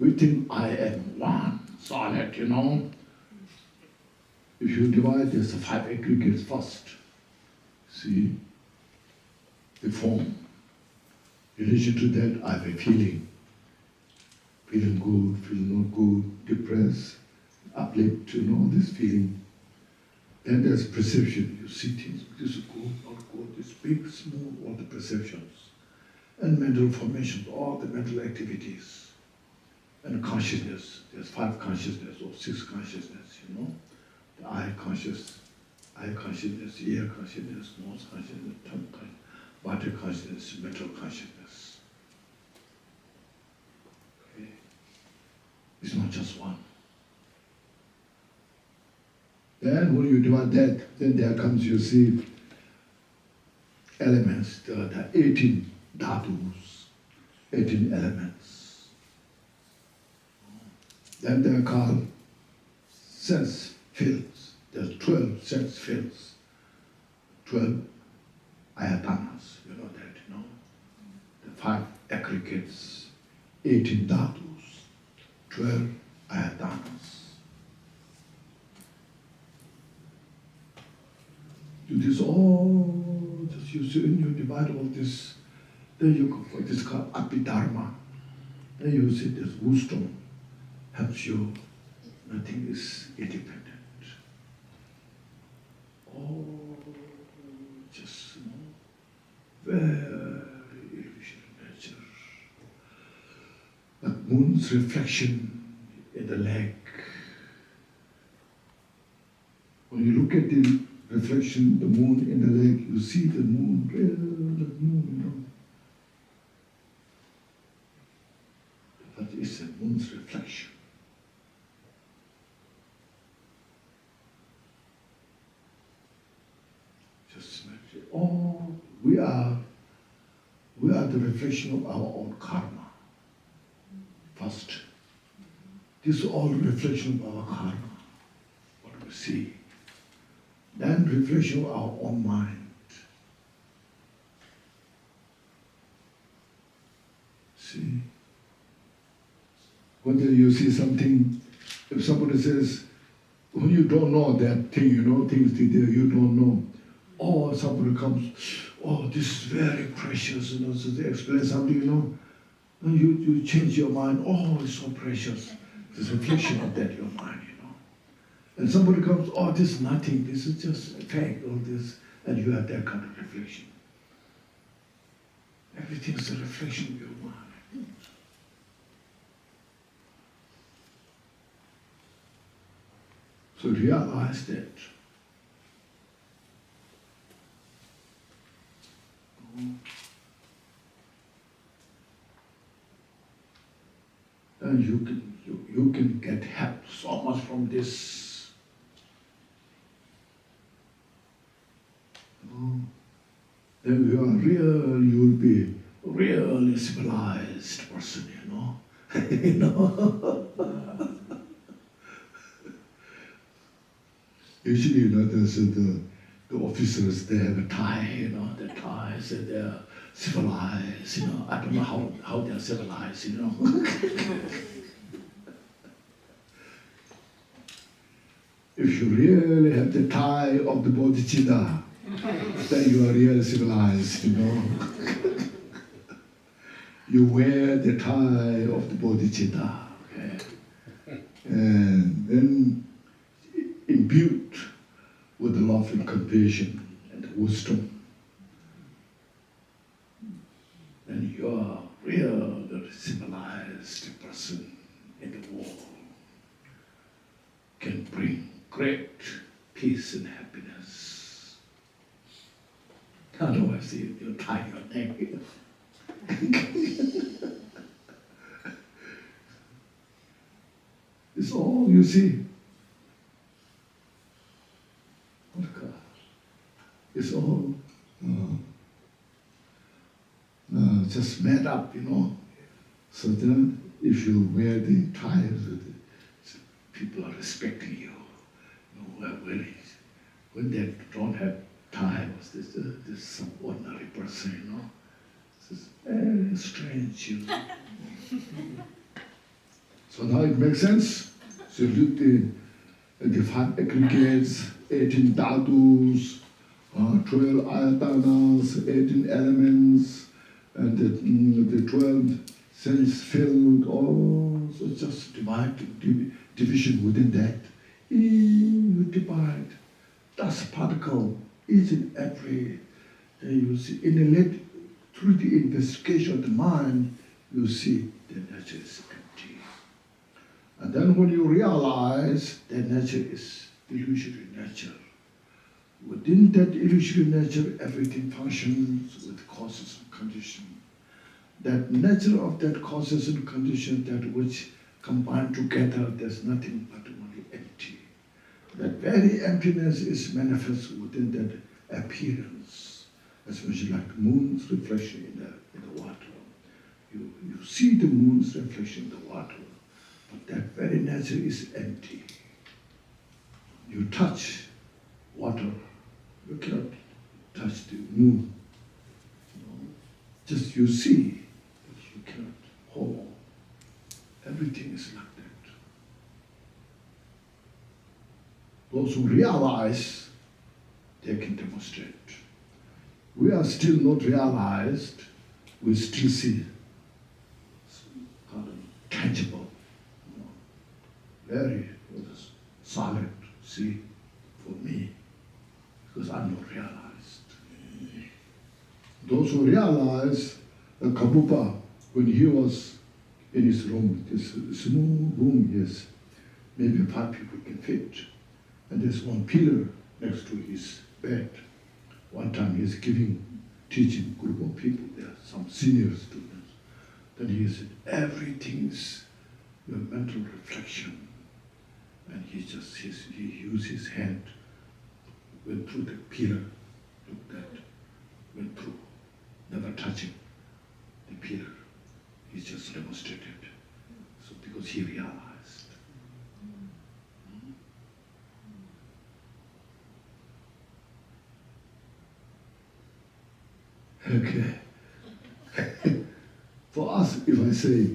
We think I am one, solid, you know. If you divide this 5 aggregates first, see, the form. In relation to that, I have a feeling. Feeling good, feeling not good, depressed, uplift, you know, this feeling. Then there's perception. You see things, this is good, not good, this big, small, all the perceptions. And mental formations, all the mental activities. And consciousness, there's 5 consciousness or 6 consciousness, you know. The eye consciousness, ear consciousness, nose consciousness, tongue consciousness, body consciousness, mental consciousness. Okay. It's not just one. Then when you divide that, then there comes, you see, elements, the 18 dhatus, 18 elements. Then they are called sense fields. There's 12 sense fields, 12 ayatanas, you know that, you know. The 5 aggregates, 18 dhatus, 12 ayatanas. You this all, just you see, when you divide all this, then you go for this called abhidharma. Then you see this wisdom helps you, nothing is independent. Oh, just, you know, very illusionary nature. But moon's reflection in the lake. When you look at the reflection, the moon in the lake, you see the moon, real moon, you know. But it's a moon's reflection. Just imagine, oh, we are the reflection of our own karma. First, this is all reflection of our karma, what we see. Then reflection of our own mind. See? Whether you see something, if somebody says, when you don't know that thing, you know, things there you don't know. Or somebody comes, oh, this is very precious, you know, so they explain something, you know. And you change your mind, oh, it's so precious. There's a reflection of that in your mind, you know. And somebody comes, oh, this is nothing, this is just a fact, all this, and you have that kind of reflection. Everything is a reflection of your mind. So realize that. And you can get help so much from this. Then you will be really civilized person, you know. You know. Usually, you know, there's the officers, they have a tie, you know, the ties, and they're civilized, you know. I don't know how they're civilized, you know. If you really have the tie of the bodhicitta, then you are really civilized, you know. You wear the tie of the bodhicitta, okay? And then imbued with the love and compassion and wisdom, then you are really civilized person in the world, can bring great peace and happiness. Otherwise, you tie your neck. It's all you see. It's all just made up, you know. So then, if you wear the ties, people are respecting you. When they don't have ties, this some ordinary person, you know. It's very strange, you know. So now it makes sense. So look the 5 aggregates, 18 dhatus, 12 ayatanas, 18 elements, and the 12 sense filled, all so just division within that. You divide dust particle, each and every, you see, through the investigation of the mind, you see the nature is empty. And then when you realize that nature is illusory nature, within that illusory nature, everything functions with causes and conditions. That nature of that causes and conditions, that which combine together, there's nothing but only empty. That very emptiness is manifest within that appearance, especially like the moon's reflection in the water. You see the moon's reflection in the water, but that very nature is empty. You touch water, you cannot touch the moon. Just you see, but you cannot hold. Everything is like that. Those who realize, they can demonstrate. We are still not realized, we still see kind of tangible, very solid, see, for me, because I'm not realized. Those who realize, Kabupa, when he was in his room, this small room, yes, maybe 5 people can fit, and there's one pillar next to his bed. One time he's teaching a group of people there, some senior students. Then he said, everything's your mental reflection. And he used his hand, went through the pillar, looked at, went through, never touching the pillar. He just demonstrated. So because he realized. Okay. For us, if I say,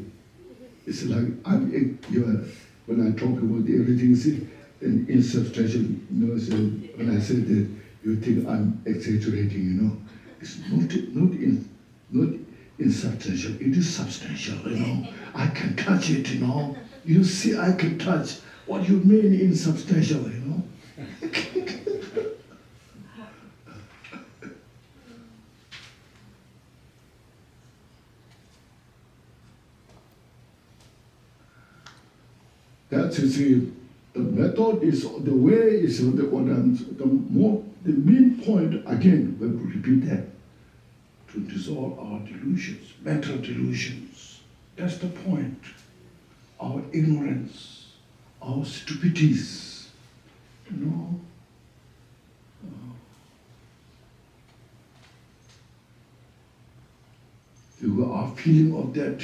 it's like when I talk about everything, see, insubstantial, you know, so when I say that, you think I'm exaggerating, you know. It's not insubstantial, it is substantial, you know. I can touch it, you know. You see, I can touch. What you mean insubstantial, you know? That's, you see, The method is, the way is the main point, again, we will repeat that, to dissolve our delusions, mental delusions. That's the point. Our ignorance, our stupidities, you know. Our feeling of that,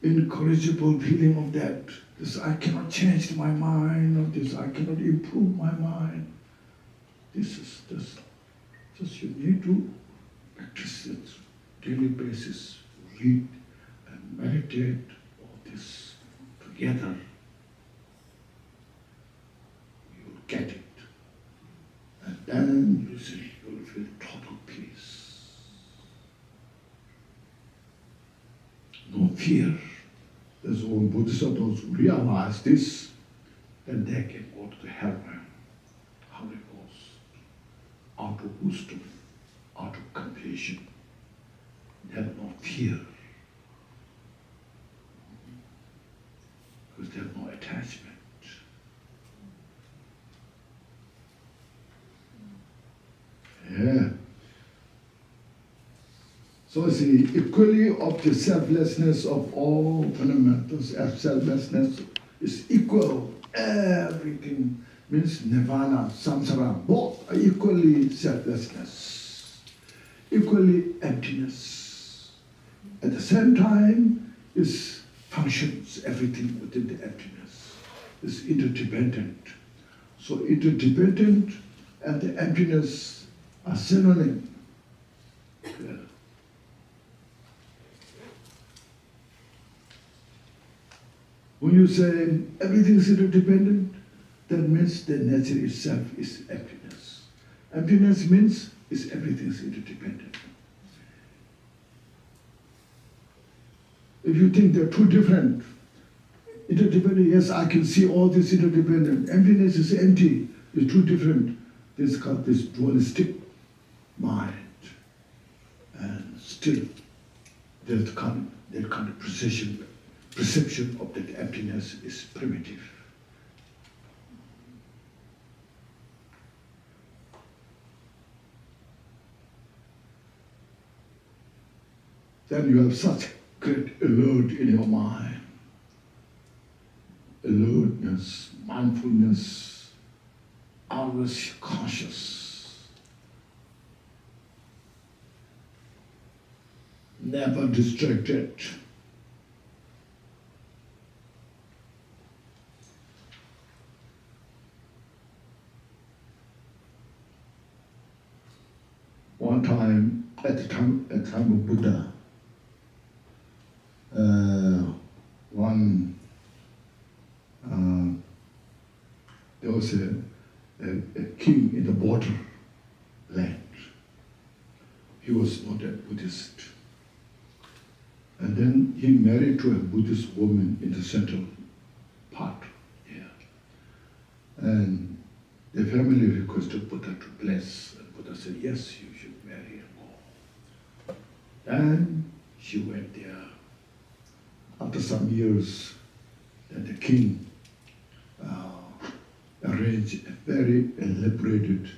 incorrigible feeling of that. This, I cannot change my mind, or this, I cannot improve my mind. This, you need to practice it daily basis, read and meditate all this together. You'll get it. And then you see, you'll feel total peace. No fear. That's all Bodhisattvas realize this, then they can go to the heaven. Holy Ghost, out of wisdom, out of compassion. They have no fear. Because they have no attachment. Yeah. So see, equally of the selflessness of all fundamentals, selflessness is equal. Everything means nirvana, samsara, both are equally selflessness, equally emptiness. At the same time, is functions, everything within the emptiness is interdependent. So interdependent and the emptiness are synonym. Yeah. When you say everything is interdependent, that means the nature itself is emptiness. Emptiness means is everything is interdependent. If you think they're two different, interdependent, yes, I can see all this interdependent. Emptiness is empty, it's two different. This is called this dualistic mind. And still, that kind of perception of that emptiness is primitive. Then you have such great alert in your mind. Alertness, mindfulness, always conscious. Never distracted. One time, at the time of Buddha, there was a king in the borderland. He was not a Buddhist. And then he married to a Buddhist woman in the central part here. And the family requested Buddha to bless. And Buddha said, yes, you should marry and go. And she went there. After some years, then the king arranged a very elaborated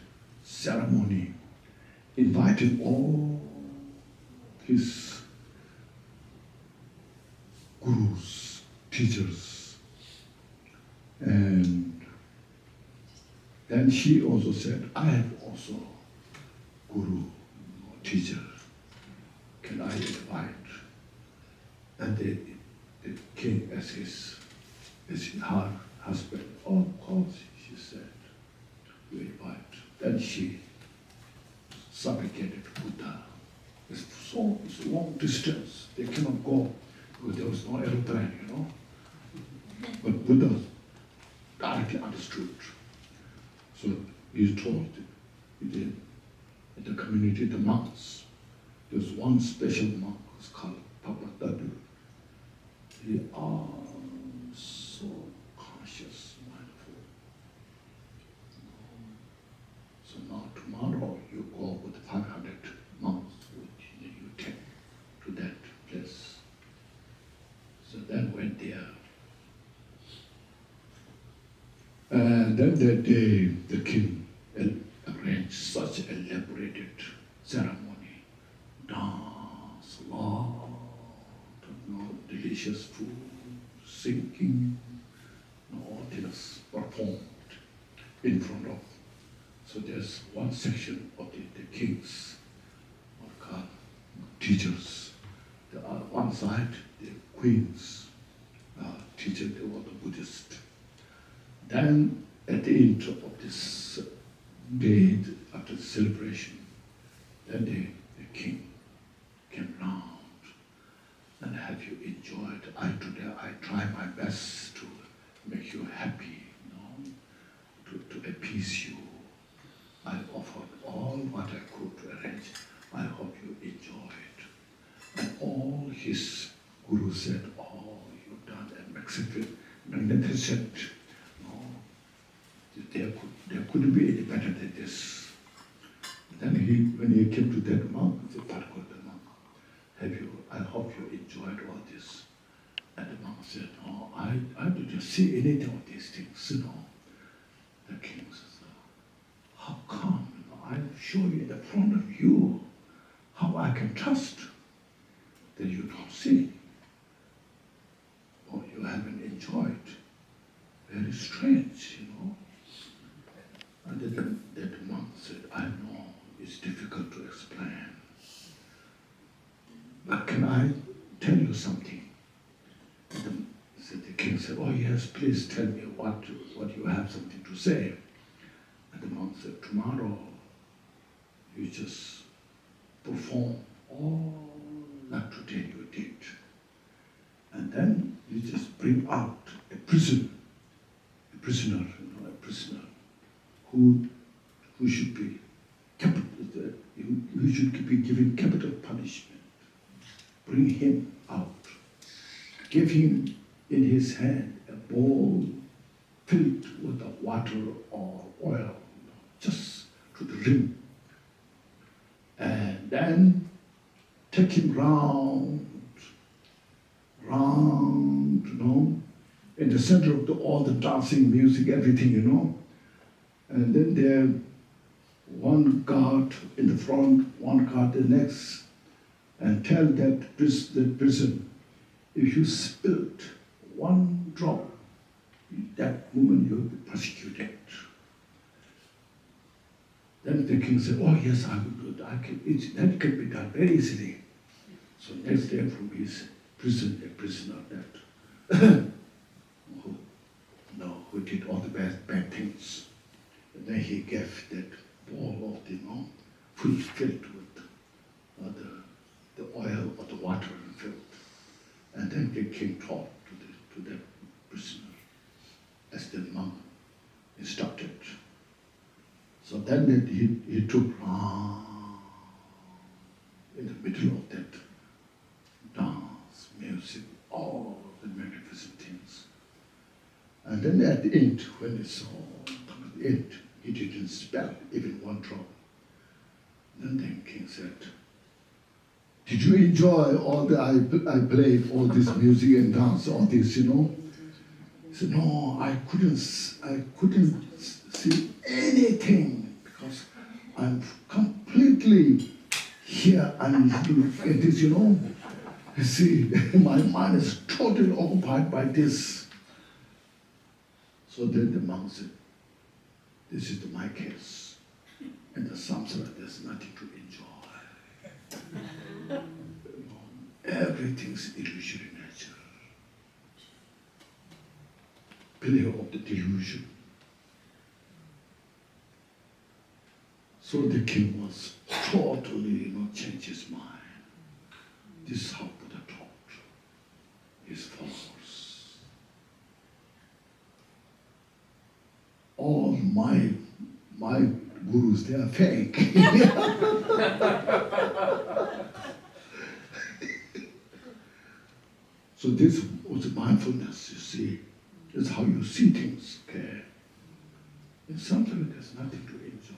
ceremony, inviting all his gurus, teachers. And then she also said, I have also guru or teacher. Can I invite? And the king as her husband, oh, of course, she said, you invite. Then she supplicated Buddha. It's a long distance, they cannot go, because there was no aeroplane, But Buddha directly understood. So he told the community, the monks, there's one special monk who's called Papa Dadu. They are so conscious, mindful. So now tomorrow you go with 500 monks, which you take to that place. So then went there. And then that day, the king arranged such elaborated ceremony, dance, lot of delicious food, singing, all things performed in front of. So there's one section of the kings, or called teachers. The one side, the queens, teachers, they were the Buddhists. Then at the end of this day, after the celebration, then the king came round and have you enjoyed? Today I try my best to make you happy, to appease you. I offered all what I could to arrange. I hope you enjoy it. And all his gurus said, oh, you've done a magnificent. There couldn't be any better than this. Then when he came to that monk, he said, the monk, I hope you enjoyed all this. And the monk said, no, I didn't see anything of these things, The king says, how come? I'm showing in front of you how I can trust that you don't see or you haven't enjoyed. Very strange, And then that monk said, I know it's difficult to explain, but can I tell you something? The king said, oh yes, please tell me what you have something to say. And the monk said, tomorrow you just perform all that today you did. And then you just bring out a prisoner who should be given capital punishment. Bring him out. Give him in his hand a bowl filled with the water or oil, just to the rim. And then take him round, in the center of all the dancing, music, everything, And then there, one guard in the front, one guard the next, and tell that prison, if you spilt one drop, that woman you will be persecuted. Then the king said, oh yes, I will do it. That can be done very easily. So next day from his prison, a prisoner that who did all the bad things. And then he gave that bowl of food filled with the oil or the water filled. And then the king talked to the prisoner as the monk instructed. So then he took in the middle of that dance, music, all the magnificent things. And then at the end, when he saw the end, he didn't spell even one drop. Then the king said, did you enjoy all that I played, all this music and dance, all this, He said, no, I couldn't see anything because I'm completely here and it is, You see, my mind is totally occupied by this. So then the monk said, this is my case. In the samsara, there's nothing to enjoy. Everything's illusory nature. Play of the delusion. So the king was totally, changed his mind. This is how Buddha taught his followers. All my gurus, they are fake. So this was mindfulness, you see. It's how you see things, okay? In something there's nothing to enjoy.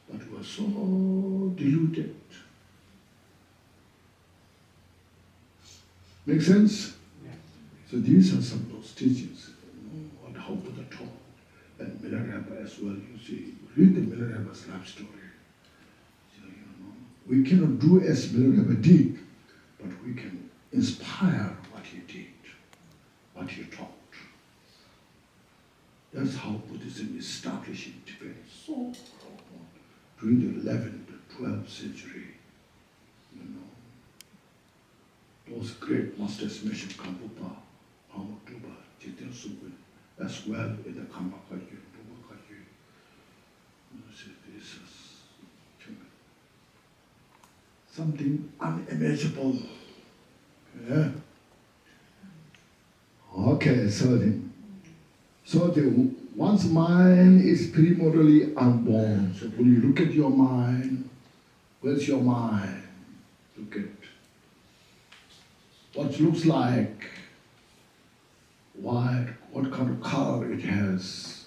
But we're so deluded. Make sense? Yeah. So these are some of those teachings. and Milarepa as well, you see. Read the Milarepa's life story. So, we cannot do as Milarepa did, but we can inspire what he did, what he taught. That's how Buddhism is established in Tibet. So profound. During the 11th, 12th century, those great masters mentioned Kambupa, Pamutuba, Jiten Sugun, as well in the Kamakaji, Bubakaji. This is something unimaginable. Yeah. Okay, so one's mind is primordially unborn. So when you look at your mind, where's your mind? Look at what it looks like, what kind of color it has,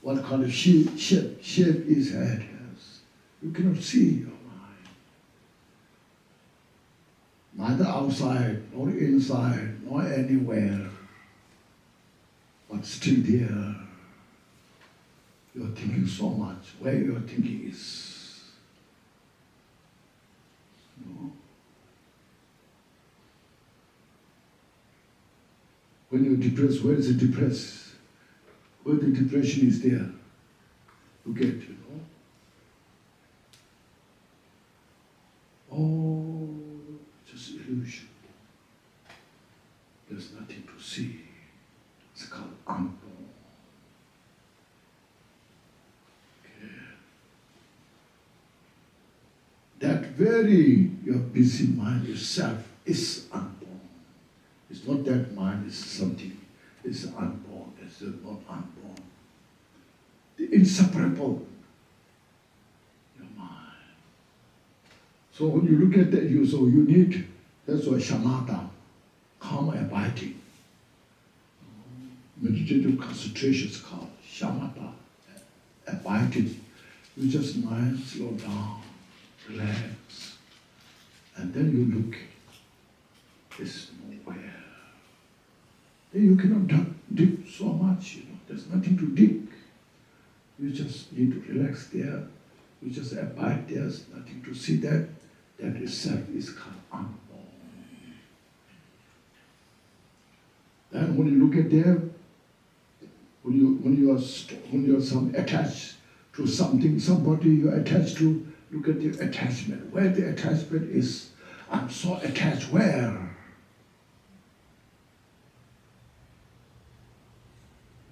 what kind of shape its head has. You cannot see your mind. Neither outside, nor inside, nor anywhere, but still there. You're thinking so much. Where your thinking is. When you're depressed, where is it depressed? Where the depression is there. You get, Oh, just illusion. There's nothing to see. It's called unborn. Okay. That very your busy mind itself is unborn. It's not that mind is something. It's unborn. It's not unborn. The inseparable. Your mind. So when you look at that, you need. That's why shamatha, calm abiding. Meditative concentration is called shamatha, abiding. You just mind slow down, relax, and then you look. It's nowhere. Then you cannot dig so much. There's nothing to dig. You just need to relax there. You just abide there. There's nothing to see that. That itself is called unborn. Then when you look at there, when you are attached to something, somebody you're attached to, look at the attachment. Where the attachment is, I'm so attached. Where?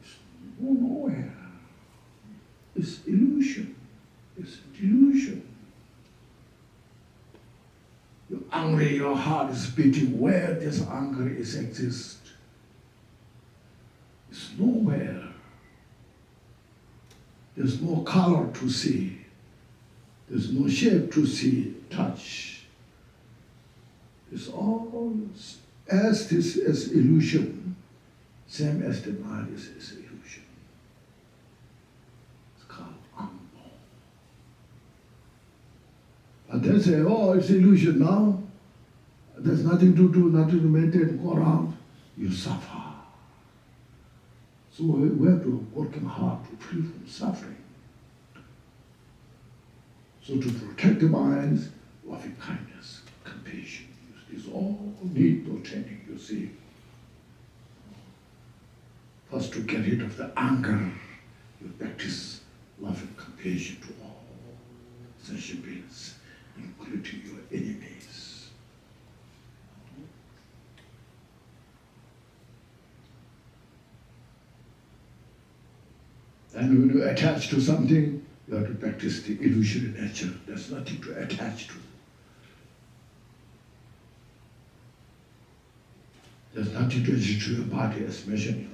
It's nowhere. It's illusion. It's delusion. You're angry, your heart is beating. Where this anger exists? It's nowhere. There's no color to see. There's no shape to see, touch. It's all as this is illusion, same as the mind is illusion. It's called unborn. But they say, oh, it's illusion now. There's nothing to do, nothing to maintain, go around. You suffer. So we have to work hard to free from suffering. So to protect the minds, loving kindness, compassion, these all need no training, you see. First to get rid of the anger, you practice love and compassion to all sentient beings, including your enemies. And when you attach to something, you have to practice the illusory nature. There's nothing to attach to. There's nothing to attach to your body as mentioned,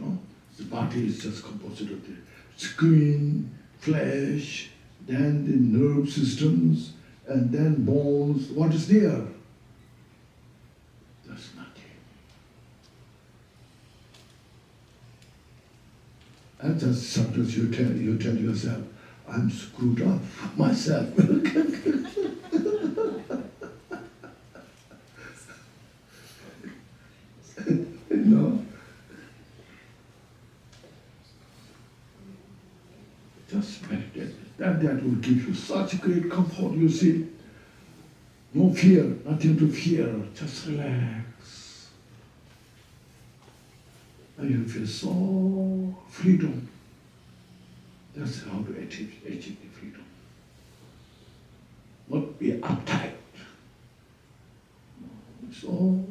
The body is just composed of the skin, flesh, then the nerve systems, and then bones. What is there? There's nothing. And just sometimes you tell yourself, I'm screwed up myself. will give you such great comfort, you see. No fear, nothing to fear, just relax. And you feel so freedom. That's how to achieve the freedom. Not be uptight. So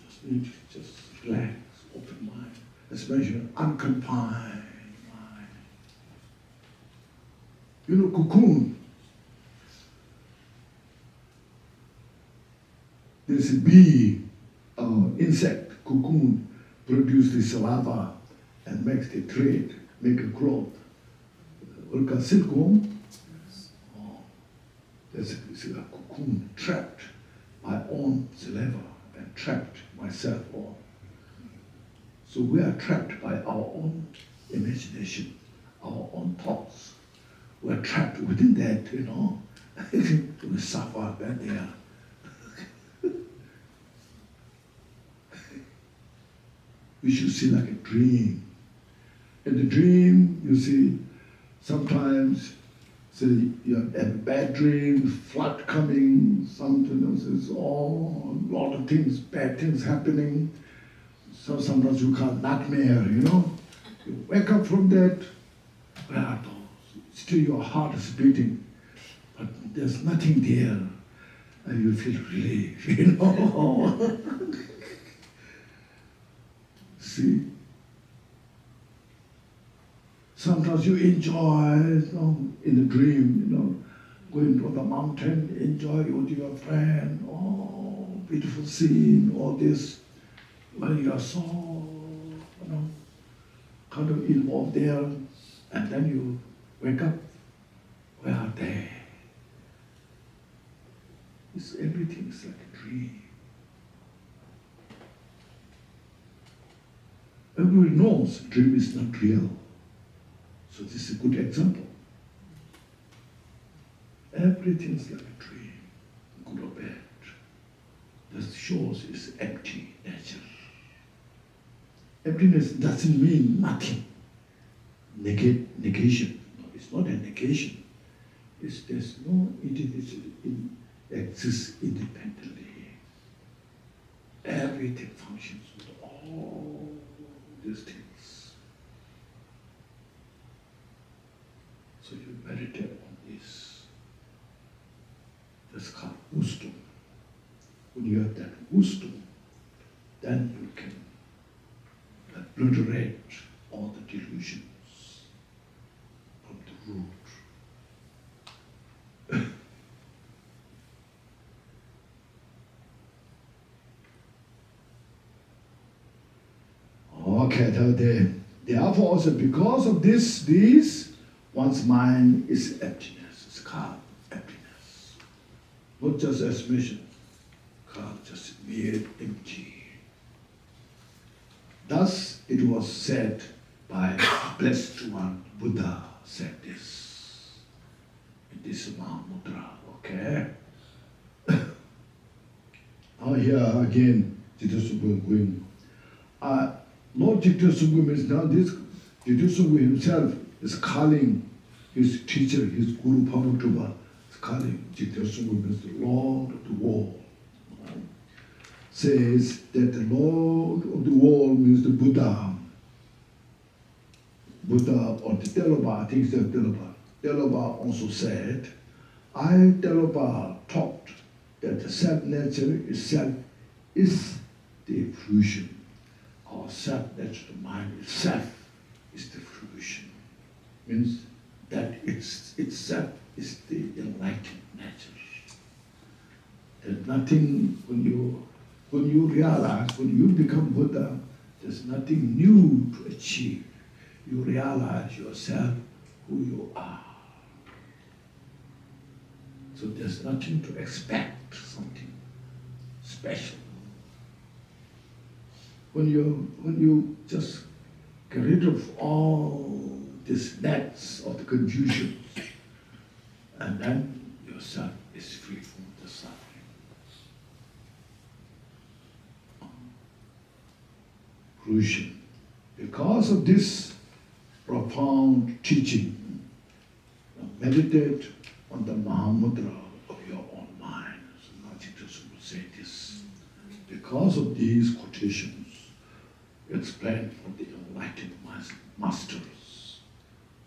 just need to just relax, open mind, especially unconfined mind. You know, cocoon. There's a bee, insect, cocoon, produce the saliva and makes the thread, make a cloth. Like a silkworm, there's a cocoon trapped my own saliva and trapped myself on. So we are trapped by our own imagination, our own thoughts. We are trapped within that, you know. We suffer that there. We should see like a dream. In the dream, you see, sometimes say you have a bad dream, flood coming, something else is all, a lot of things, bad things happening. So sometimes you call nightmare, you know. You wake up from that, well, still your heart is beating, but there's nothing there, and you feel relief, you know. See? Sometimes you enjoy, you know, in the dream, you know, going to the mountain, enjoy with your friend, oh, beautiful scene, all this, when you are so, you know, kind of involved there, and then you wake up, where are they? Everything's like a dream. Everybody knows dream is not real. So this is a good example. Everything's like a dream, good or bad. That shows it's empty nature. Emptiness doesn't mean nothing. Negation. No, it's not a negation. There's no it exists independently. Everything functions with all these things. So you meditate on this. That's called wisdom. When you have that wisdom, then you can obliterate all the delusions from the root. Okay, therefore also because of these, one's mind is emptiness. It's called emptiness. Not just as mentioned, called just mere empty. Thus it was said by blessed one, Buddha said this in this Mahamudra, okay? Now here again, Jittasugwa going. Lord Jittasugwa means now this Jittasugwa himself is calling his teacher, his Guru Pamutuba, is calling Jittasugwa means the Lord of the world. Says that the Lord of the world means the Buddha. Buddha or the Delaba, I think it's the Delaba. Delaba also said, Delaba taught that the self-nature itself is the fruition. Our self-natural mind itself is the fruition. Means that itself is the enlightened nature. There's nothing, when you realize, when you become Buddha, there's nothing new to achieve. You realize yourself who you are. So there's nothing to expect, something special. When you just get rid of all these nets of the confusion, and then yourself is free from the suffering. Fruition. Because of this profound teaching, meditate on the Mahamudra of your own mind. So Nachi will say this. Because of these quotations, explained from the enlightened masters.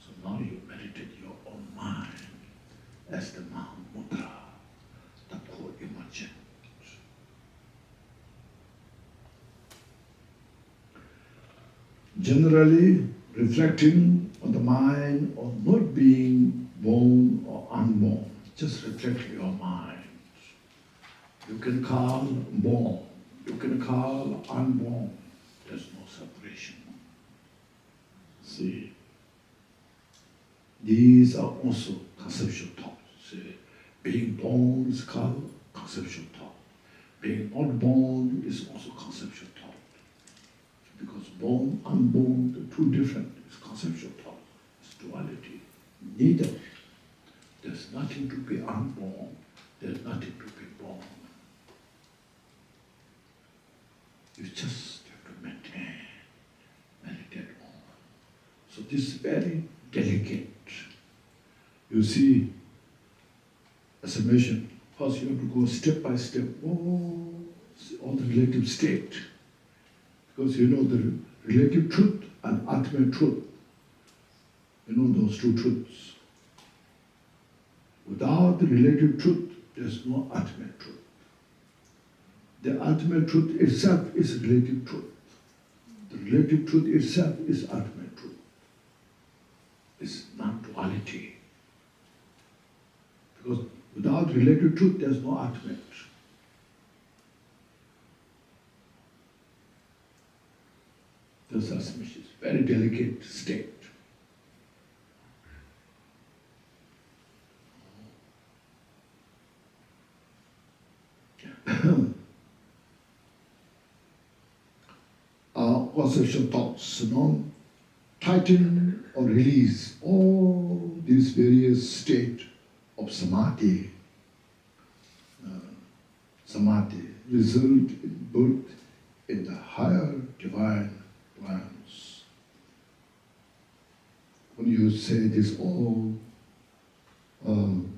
So now you meditate your own mind as the Mahamudra, the co-emergent. Generally, reflecting on the mind of not being born or unborn, just reflect your mind. You can call born, you can call unborn. There's no separation. See, these are also conceptual thoughts. See, being born is called conceptual thought. Being unborn is also conceptual thought. Because born, unborn, the two different. It's conceptual thought. It's duality. Neither. There's nothing to be unborn. There's nothing to be born. You just have to maintain, meditate on. So this is very delicate. You see, as I mentioned, first you have to go step by step, on the relative state. Because you know the relative truth and ultimate truth. You know those two truths. Without the relative truth, there's no ultimate truth. The ultimate truth itself is relative truth. The relative truth itself is ultimate truth. It's non-duality. Because without relative truth, there's no ultimate. This is very delicate state. Our conceptual thoughts, tighten or release all these various states of samadhi. Samadhi result in birth in the higher divine plans. When you say this all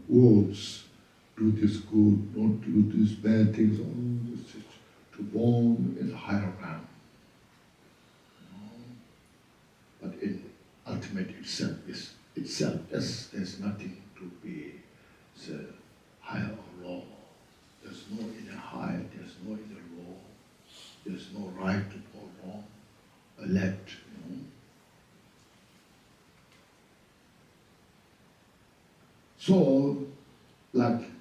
words, do this good, don't do these bad things, all this is to born in the higher realm. But in ultimate itself, there's nothing to be higher or low. There's no inner high, there's no inner low. There's no right or wrong, or left.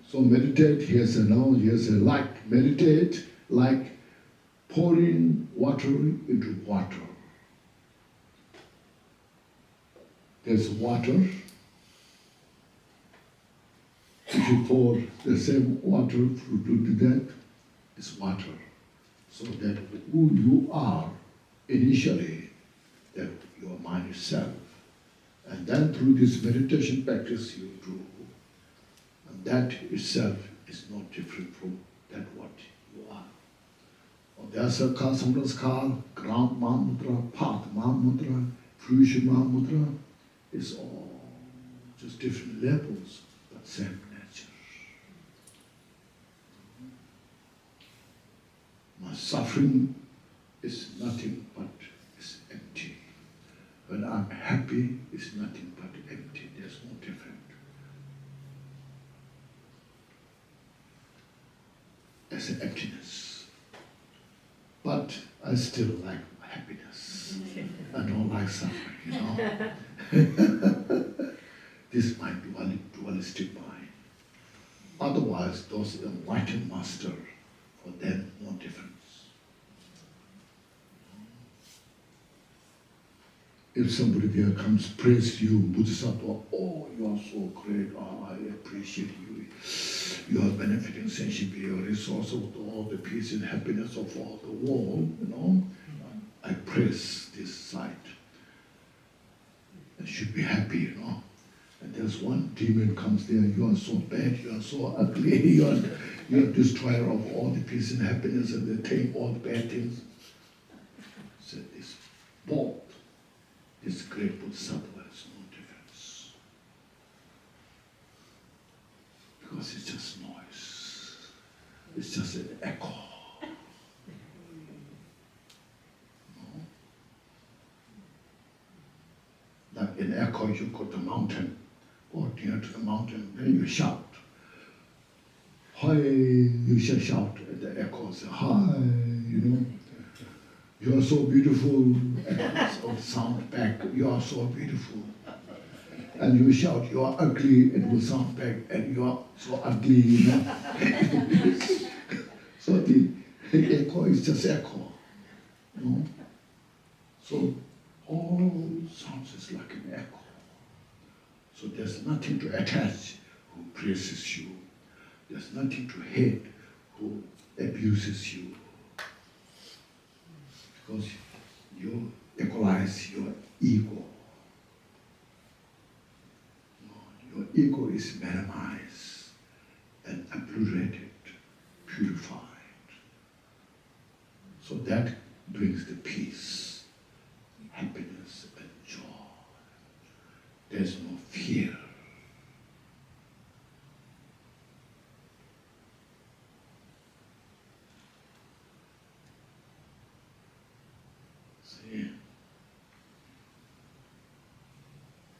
So meditate, here's a noun, here's a like. Meditate like pouring water into water. There's water. If you pour the same water to that, it's water. So that who you are initially, that your mind itself. And then through this meditation practice you do, and that itself is no different from that what you are. There's sometimes called ground Mahamudra, path Mahamudra, fruition Mahamudra. It's all just different levels, but same nature. My suffering is nothing but is empty. When I'm happy, it's nothing but empty. There's no different. There's an emptiness. But I still like happiness. I don't like suffering, This is my dualistic mind. Otherwise, those enlightened masters, for them, no difference. If somebody there comes, praise you, Bodhisattva, oh, you are so great, oh, I appreciate you. You are benefiting sensibly, you are a source of all the peace and happiness of all the world, I praise this sight. I should be happy, And there's one demon comes there, you are so bad, you are so ugly, you are destroyer of all the peace and happiness, and they take all the bad things. So this both, this great Bodhisattva has no difference. Because it's just noise. It's just an echo. No? Like an echo, you go to the mountain, go near to the mountain, then you shout. Hi, you shall shout, and the echo says, hi, you know. You are so beautiful, echoes sound back, you are so beautiful. And you shout, you are ugly, it will sound back, and you are so ugly, you know. So the echo is just echo, you know. So all sounds is like an echo. So there's nothing to attach who praises you. There's nothing to hate who abuses you. Because you equalize your ego. Your ego is minimized and obliterated, purified. So that brings the peace, happiness, and joy. There's no fear. See?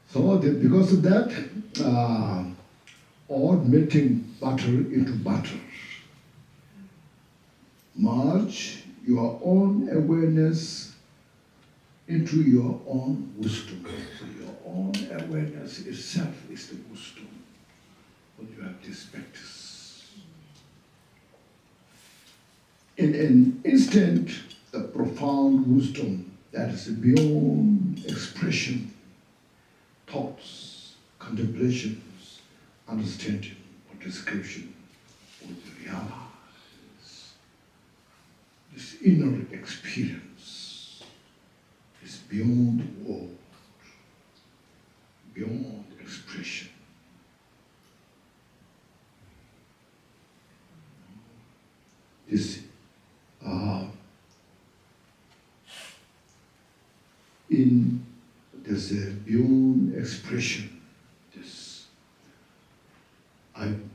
So because of that, all melting butter into butter. Merge your own awareness into your own wisdom. So your own awareness itself is the wisdom. When you have this practice. In an instant, the profound wisdom that is beyond expression, thoughts, contemplations, understanding, or description, or the realize. This inner experience is beyond word, beyond expression. This there's a beyond expression.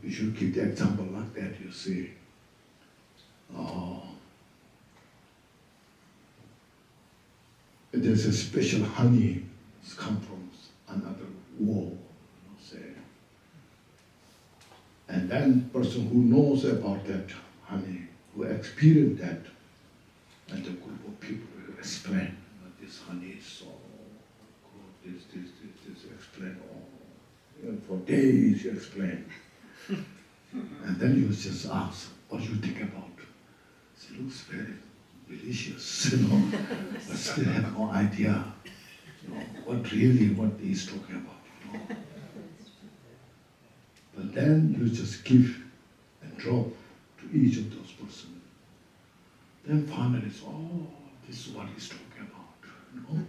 You should give the example like that, you see. There's a special honey that's come from another world, say. And then person who knows about that honey, who experienced that, and the group of people will explain this honey is so good, this explain all. For days you explain. And then you just ask, what do you think about? It looks very delicious, you know, but still have no idea, you know, what he's talking about, you know. But then you just give and drop to each of those persons. Then finally it's, this is what he's talking about, you know.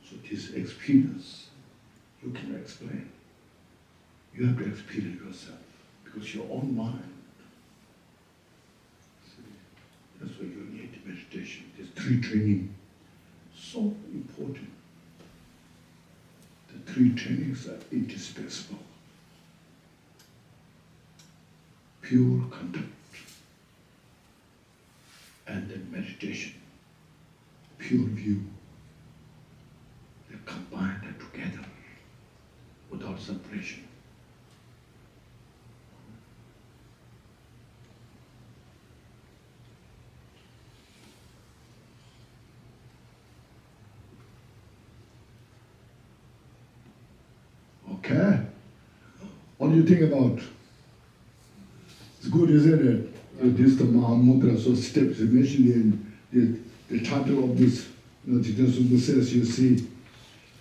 So this experience, you can explain. You have to experience yourself, because your own mind. See, that's why you need meditation. There's 3 training, so important. The 3 trainings are indispensable. Pure contact, and then meditation, pure view. They combine that together without separation. Okay? What do you think about? It's good, isn't it? This is the Mahamudra, so steps mentioned in the title of this, Chitta Sutta says, you see,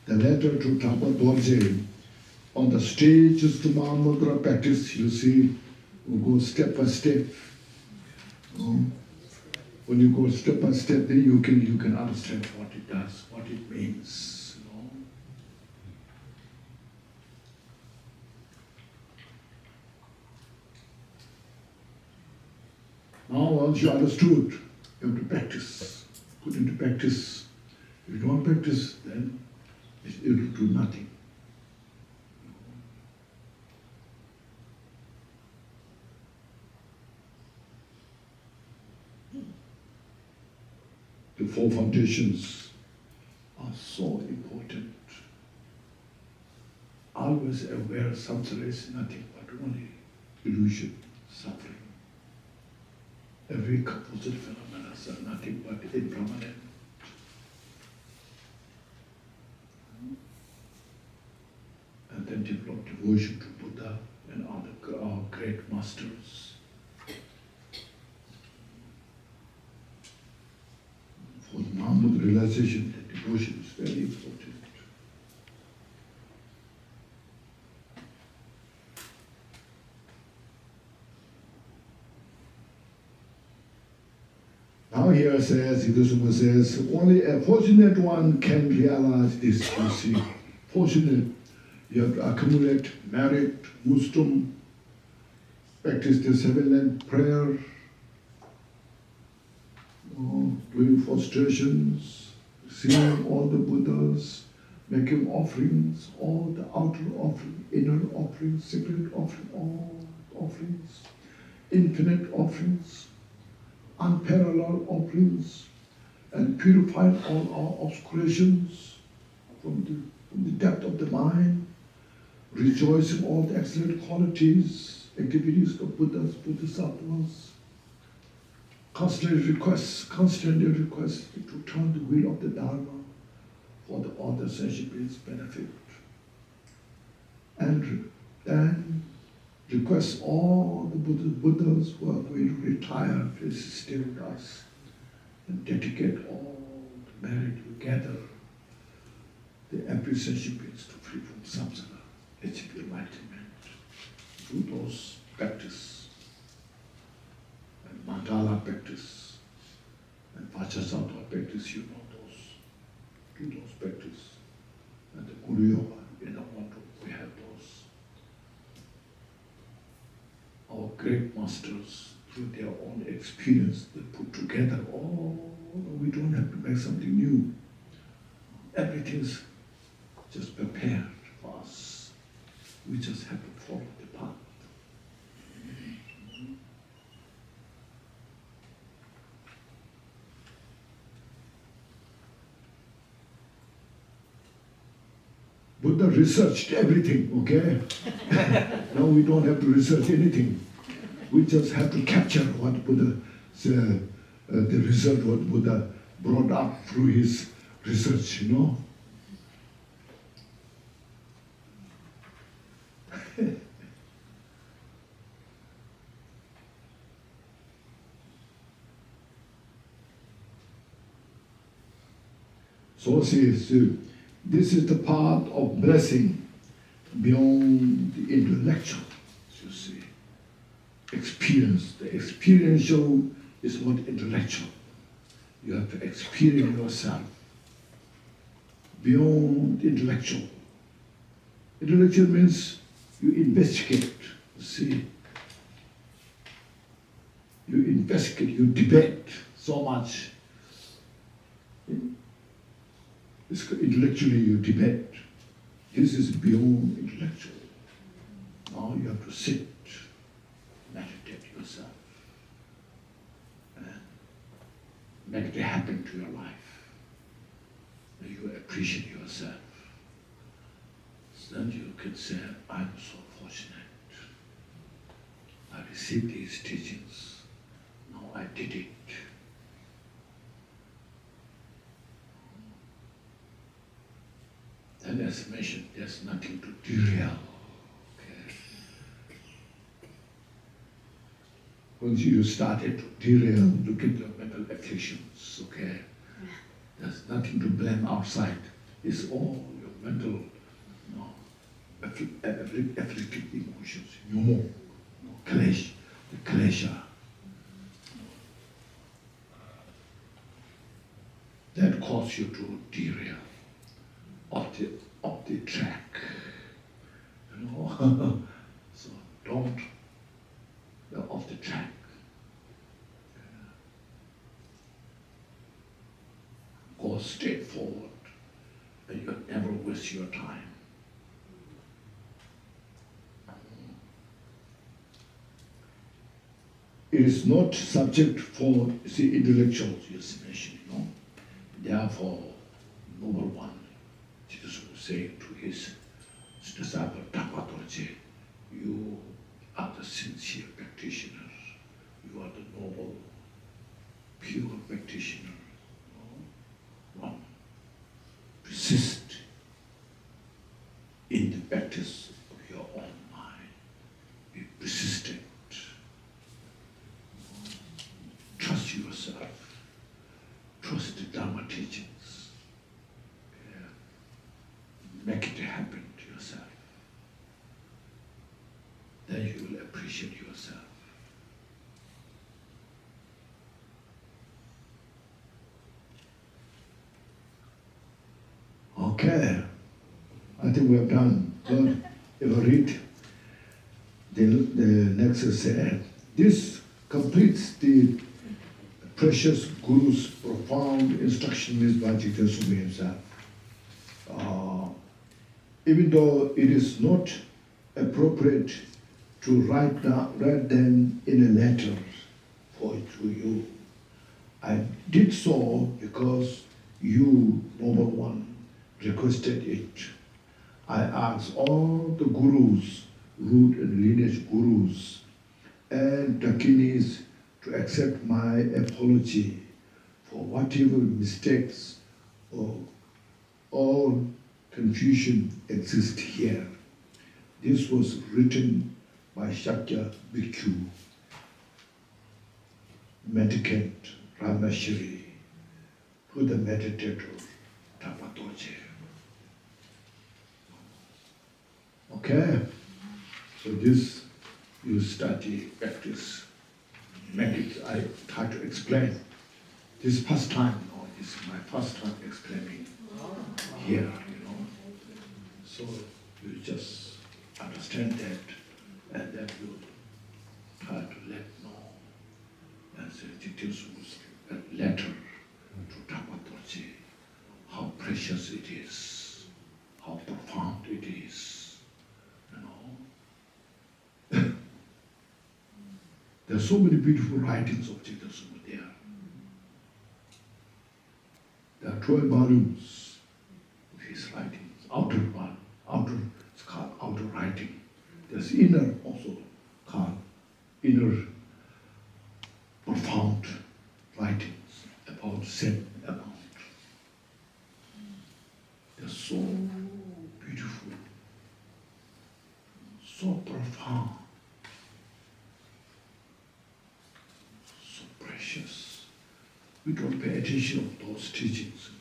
the letter to Tapa Dorje, on the stages to Mahamudra practice, you see, we go step by step. When you go step by step, then you can understand what it does, what it means. Now, once you understood, you have to practice, put into practice. If you don't practice, then it will do nothing. The four foundations are so important. Always aware samsara is nothing but only illusion, suffering. Every composite phenomena are nothing but impermanent. And then develop devotion to Buddha and other our great masters. For the non-Buddha realization, the devotion is very important. Now here says, Hidusuma says, only a fortunate one can realize this, you see. Fortunate, you have to accumulate merit, wisdom, practice the seven-length prayer, doing prostrations, seeing all the Buddhas, making offerings, all the outer offering, inner offerings, secret offering, all offerings, infinite offerings, unparalleled offerings, and purifying all our obscurations from the depth of the mind, rejoicing all the excellent qualities, activities of Buddhas, Bodhisattvas, constantly request to turn the wheel of the Dharma for the other sentient beings' benefit. And then request all the Buddhas who are going to retire to stay with us and dedicate all the merit you gather, the every sentient beings to free from samsara, achieve enlightenment. Do those practice, and mandala practice, and vajrasattva practice, you know those. Do those practice. And the Guru Yoga, in the motto, we have those. Our great masters, through their own experience, they put together, we don't have to make something new. Everything's just prepared for us. We just have to follow the path. Buddha researched everything, okay? Now we don't have to research anything. We just have to capture what Buddha said, the result what Buddha brought up through his research, you know? So see, this is the path of blessing beyond the intellectual, you see. Experience. The experiential is not intellectual. You have to experience yourself beyond intellectual. Intellectual means you investigate, you see. You investigate, you debate so much. Intellectually you debate. This is beyond intellectual. Now you have to sit, meditate yourself, and make it happen to your life. And you appreciate yourself. Then you can say, I'm so fortunate. I received these teachings. Now I did it. And as mentioned, there's nothing to derail. Okay. Once you started to derail, look at your mental afflictions, okay? There's nothing to blame outside. It's all your mental, afflicted emotions, clash, the klesha. That cause you to derail off the track. So don't go off the track. Go straight forward, and you'll never waste your time. It is not subject for intellectuals, you mentioned, Therefore, Noble One, Jesus was saying to his disciple Tapatorje, you are the sincere practitioners. You are the noble, pure practitioner. One, persist in the practice of your own mind. Be persistent. Trust yourself. Trust the Dharma teachings. Yeah. Make it happen to yourself. Then you will appreciate yourself. Okay, I think we have done. Lord, if I read the next say, this completes the precious Guru's profound instruction by Jigten Sumi himself. Even though it is not appropriate to write them in a letter to you, I did so because you, Noble One, requested it. I asked all the gurus, root and lineage gurus, and Dakinis to accept my apology for whatever mistakes or confusion exist here. This was written by Shakya Bhikkhu, mendicant Rameshwari, to the meditator Tapatorje. Okay, so this you study, practice, make it. I try to explain. This first time, this is my first time explaining here, So you just understand that, and then you try to let know. And so it is a letter to Tapatorje, how precious it is, how profound it is. There are so many beautiful writings of Jigten Sumi there. There are 12 volumes of his writings, outer it's called outer writing. There's inner also called inner profound writings about same amount. They're so beautiful, so profound, so precious. We don't pay attention to those teachings.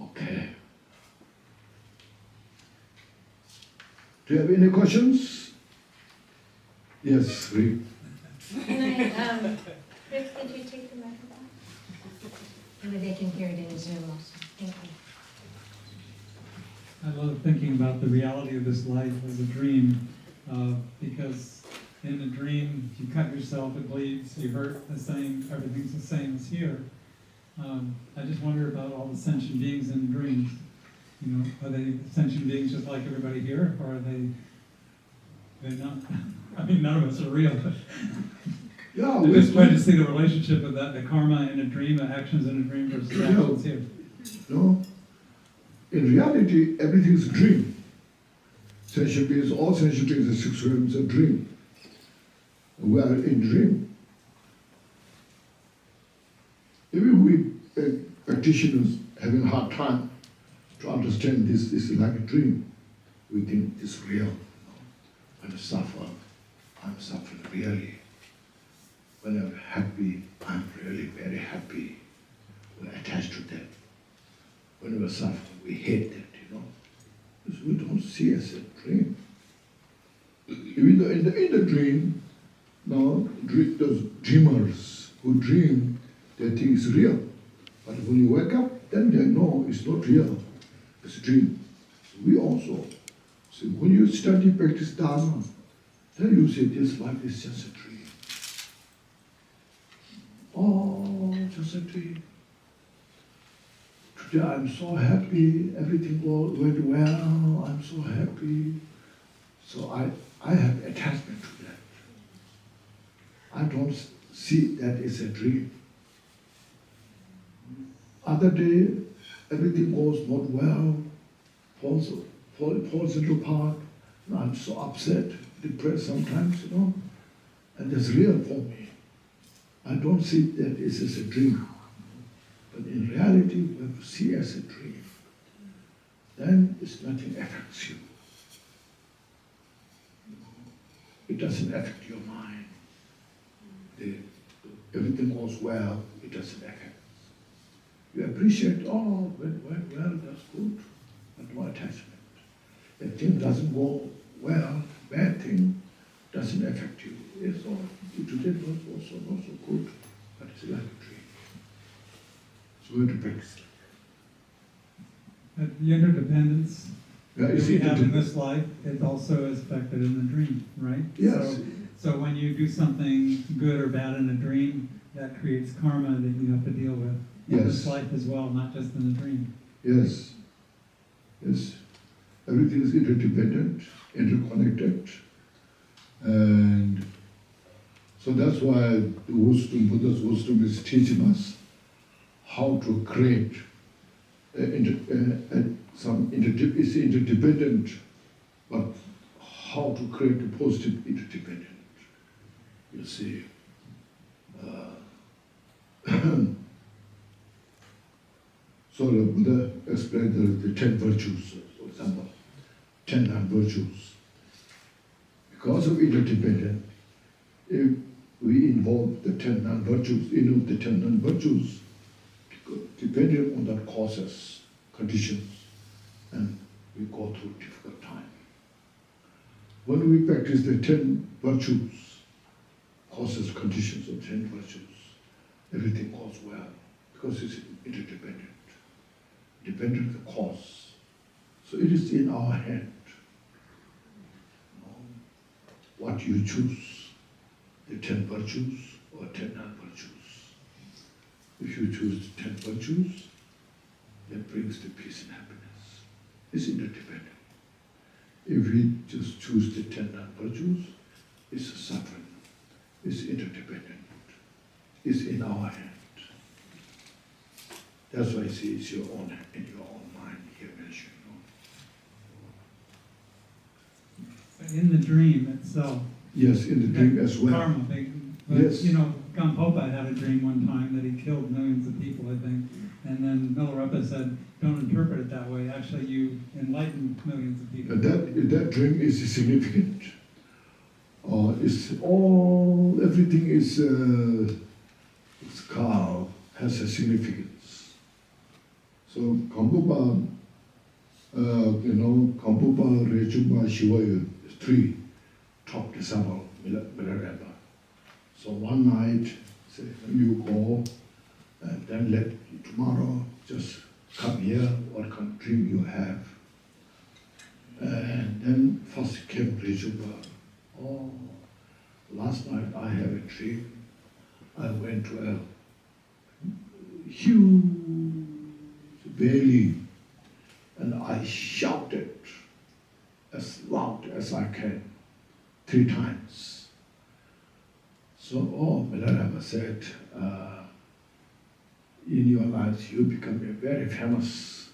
Okay. Do you have any questions? Yes, Rick. Rick, could you take the microphone? Maybe they can hear it in Zoom also. Thank you. I love thinking about the reality of this life as a dream, because in a dream, if you cut yourself, it bleeds, you hurt, the same, everything's the same as here. I just wonder about all the sentient beings in dreams. Are they sentient beings just like everybody here, or are they're not? I mean, none of us are real. Yeah, I'm just trying to see the relationship of that, the karma in a dream, the actions in a dream versus the actions here. No. In reality, everything is a dream. Sentient beings, all sentient beings, the six realms are a dream. We are in dream. Even we practitioners having a hard time to understand this is like a dream. We think it's real. When I suffer, I'm suffering really. When I'm happy, I'm really very happy. We're attached to that. When we're suffering, we hate that, because we don't see it as a dream. Even though in the dream, those dreamers who dream, they think it's real. But when you wake up, then they know it's not real. It's a dream. So we also, so when you study, practice Dharma, then you say this life is just a dream. Oh, just a dream. Today I'm so happy, everything went well, I'm so happy. So I have attachment to that. I don't see that is a dream. Other day, everything goes not well, falls into apart, and I'm so upset, depressed sometimes, and it's real for me. I don't see that this is a dream. But in reality, when you see as a dream, then it's nothing affects you. It doesn't affect your mind. Everything goes well, it doesn't affect. You appreciate, oh, went well, that's good, but no attachment. If thing doesn't go well, bad thing doesn't affect you. It's all, today was also not so good, but it's like a dream. So we have to practice. The interdependence Yeah, that it's we have in interdependent. this life, it also is affected in the dream, right? Yes. So when you do something good or bad in a dream, that creates karma that you have to deal with in Yes. this life as well, not just in the dream. Yes. Yes. Everything is interdependent, interconnected. And so that's why the wisdom, Buddha's wisdom is teaching us how to create it's interdependent, but how to create a positive interdependent. You see, so the Buddha explained the 10 virtues, for example, 10 non-virtues. Because of interdependence, if we involve the 10 non-virtues, the 10 non-virtues, depending on the causes, conditions, and we go through difficult time. When we practice the 10 virtues, causes, conditions of 10 virtues, everything goes well because it's interdependent, dependent on the cause. So it is in our hand. What you choose, the 10 virtues or 10 non-virtues. If you choose the 10 virtues, that brings the peace and happiness. It's interdependent. If we just choose the 10 non-virtues, it's a suffering. It's interdependent. It's in our hand. That's why I say it's in your own mind here mentioned. In the dream itself. Yes, in the dream as well. Karma. But, Yes. Gampopa had a dream one time that he killed millions of people, I think. And then Milarepa said, don't interpret it that way. Actually, you enlightened millions of people. That dream is significant. Everything is skull has a significance. So Kampupa, Kampupa, Rechupa, Shivayu, 3 top disciple Milarepa. So one night, say you go, and then let tomorrow just come here, what kind of dream you have. And then first came Rechupa. Oh, last night I have a dream. I went to a huge valley and I shouted as loud as I can 3 times. So, Milarepa said, in your life you become a very famous,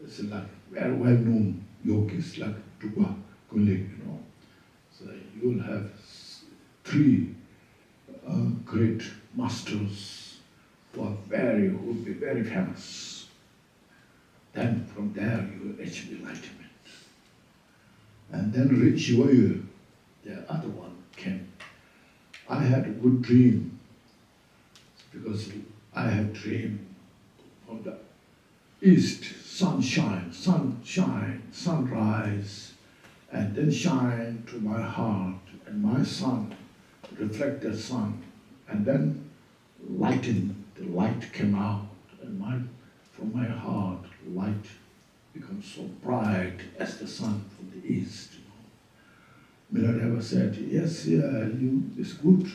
it's like very well-known yogis like Dupa Kunli, So you'll have 3 great masters who will be very famous. Then from there you achieve enlightenment. And then Shivayu, the other one, came. I had a good dream because I had dreamed of the east, sunshine, sunrise, and then shine to my heart, and my sun, reflected sun, and then the light came out, and from my heart, light becomes so bright as the sun from the east. Milarepa said, yes, it's good.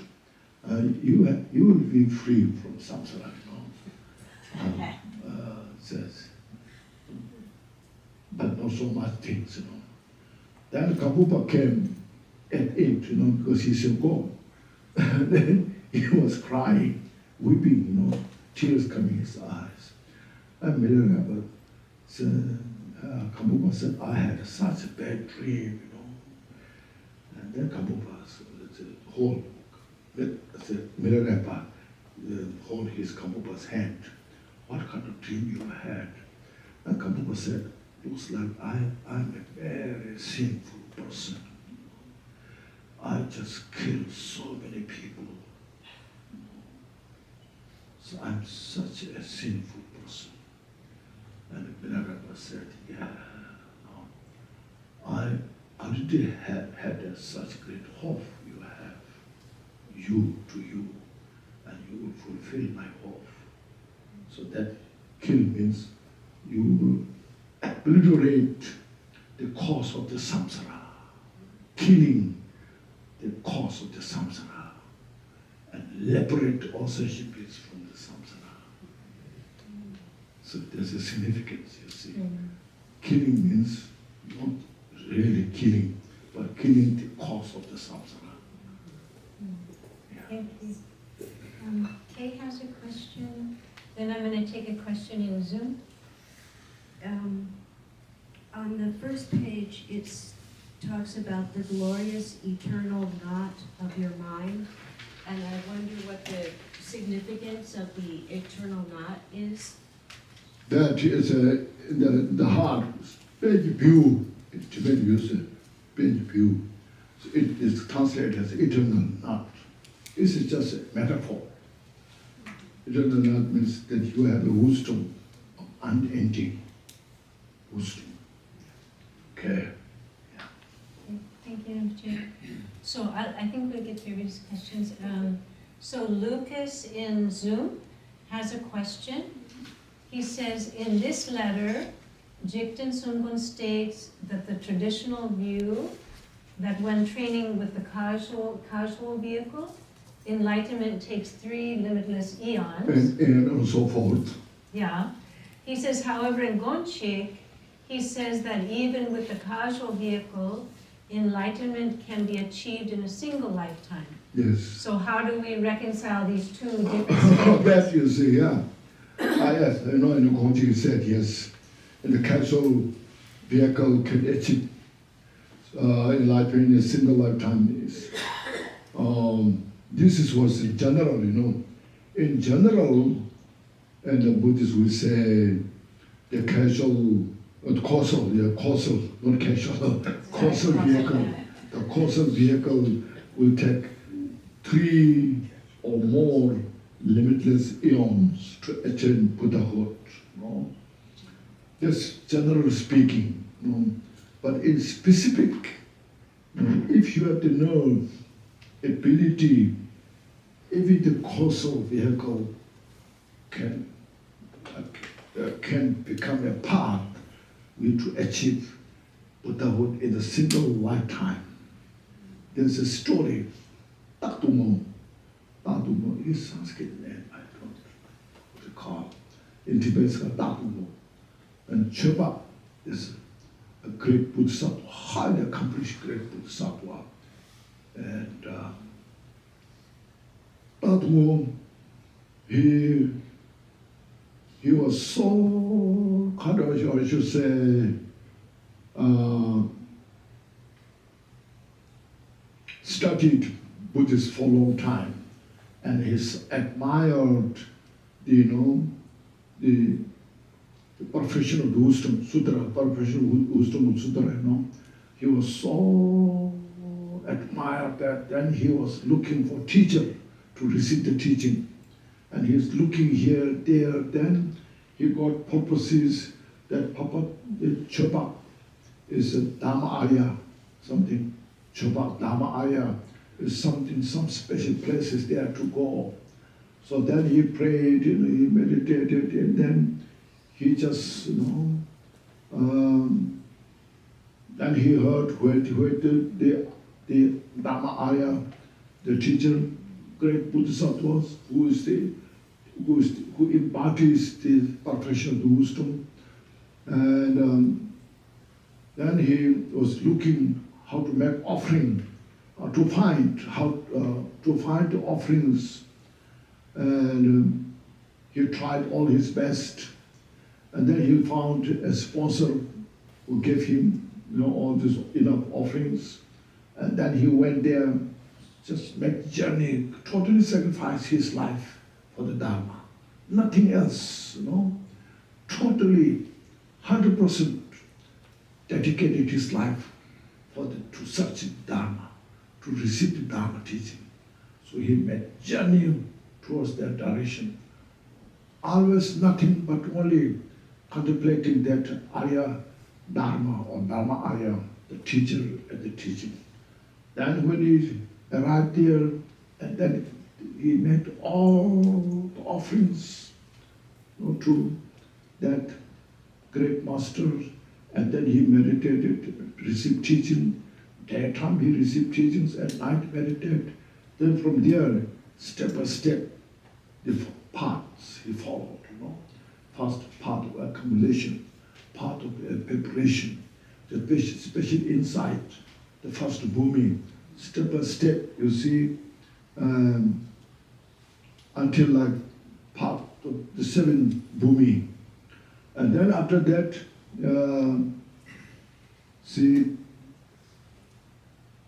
You will be free from samsara, says, but not so much things, Then Kampupa came at 8, because he said, go. Then he was crying, weeping, tears coming in his eyes. And Milarepa said, Karmapa said, I had such a bad dream, And then Karmapa hold Milarepa hold his Karmapa's hand. What kind of dream you had? And Karmapa said, looks like I'm a very sinful person. I just killed so many people. So I'm such a sinful person. And Milarepa said, yeah, I already had such great hope you have, you, and you will fulfill my hope. So that kill means you will obliterate the cause of the samsara, killing the cause of the samsara, and liberate all sentient beings from the samsara. So there's a significance, you see. Killing means not really killing, but killing the cause of the samsara. Yeah. Thank you. Kay has a question. Then I'm going to take a question in Zoom. On the first page, it talks about the glorious eternal knot of your mind, and I wonder what the significance of the eternal knot is. That is the heart, page view, in Tibetan use page view. So it is translated as eternal knot. This is just a metaphor. Eternal knot means that you have a wisdom of unending wisdom. Okay. Thank you, Rinpoche. So I think we'll get to everybody's questions. So Lucas in Zoom has a question. He says, in this letter, Jigten Sungun states that the traditional view that when training with the causal vehicle, enlightenment takes 3 limitless eons. And so forth. Yeah. He says, however, in Konchog, he says that even with the causal vehicle, enlightenment can be achieved in a single lifetime. Yes. So how do we reconcile these two different statements? That you see, yeah. Yes, I know in Konchog said yes. And the causal vehicle can achieve enlightenment in a single lifetime. This was in general, In general, and the Buddhists will say the causal, not causal vehicle. The causal vehicle will take 3 or more limitless eons to attain Buddhahood. Just generally speaking. But in specific, if you have the nerve, ability, even the causal vehicle can become a path to achieve Buddhahood in a single lifetime. There's a story, Taktumo is Sanskrit name, I don't know what to call. In Tibet it's called Taktumo. And Choba is a great Bodhisattva, highly accomplished great Bodhisattva. And Taktumo, he was so, I should say, studied Buddhist for a long time, and he's admired, the professional wisdom sutra, He was so admired that then he was looking for teacher to receive the teaching. And he's looking here, there, then he got purposes that the Choba is a Dhamma Arya, something. Choba, Dhamma Arya is something, some special places there to go. So then he prayed, he meditated, and then he just, then he heard where the Dhamma Arya, the teacher, great Bodhisattvas, who embodies the perfection of wisdom. And then he was looking how to make offering to find the offerings, and he tried all his best, and then he found a sponsor who gave him, all these enough offerings, and then he went there, just make journey, totally sacrifice his life for the Dharma, nothing else, totally 100% dedicated his life to search the Dharma, to receive the Dharma teaching. So he made journey towards that direction. Always nothing but only contemplating that Arya Dharma or Dharma Arya, the teacher and the teaching. Then when he arrived there, and then he made all the offerings to that great master, and then he meditated, received teaching. Daytime he received teachings, at night meditated. Then from there, step by step, the paths he followed, First part of accumulation, part of preparation, the special insight, the first booming, step by step, you see, until like part of the 7th booming. And then after that, see,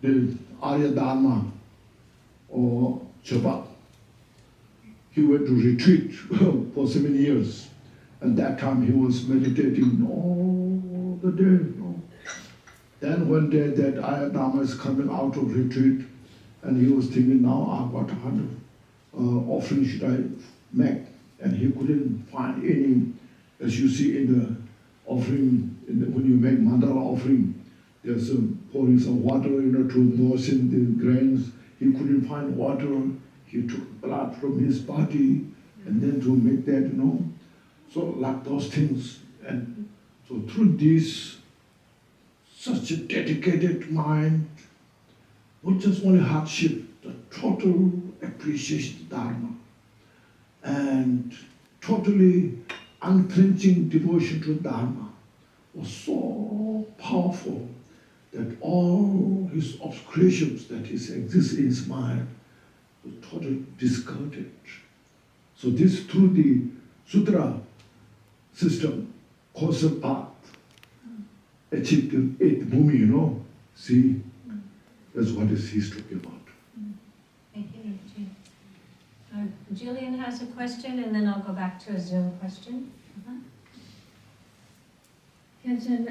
the Arya Dharma or Choba, he went to retreat for 7 years. And that time he was meditating all the day. Then one day that Arya Dharma is coming out of retreat, and he was thinking, now what kind of offering should I make? And he couldn't find any, as you see in the offering, when you make mandala offering, there's pouring some water to moisten the grains. He couldn't find water. He took blood from his body, and then to make that, So like those things. And so through this, such a dedicated mind, not just only hardship, the total appreciation of Dharma, and totally unflinching devotion to Dharma was so powerful that all his obscurations that exist in his mind were totally discarded. So this through the sutra system, causal path, achieved the 8th bhumi, See, that's what he's talking about. Thank you, Rinpoche. Jillian has a question, and then I'll go back to a Zoom question. Kenchen,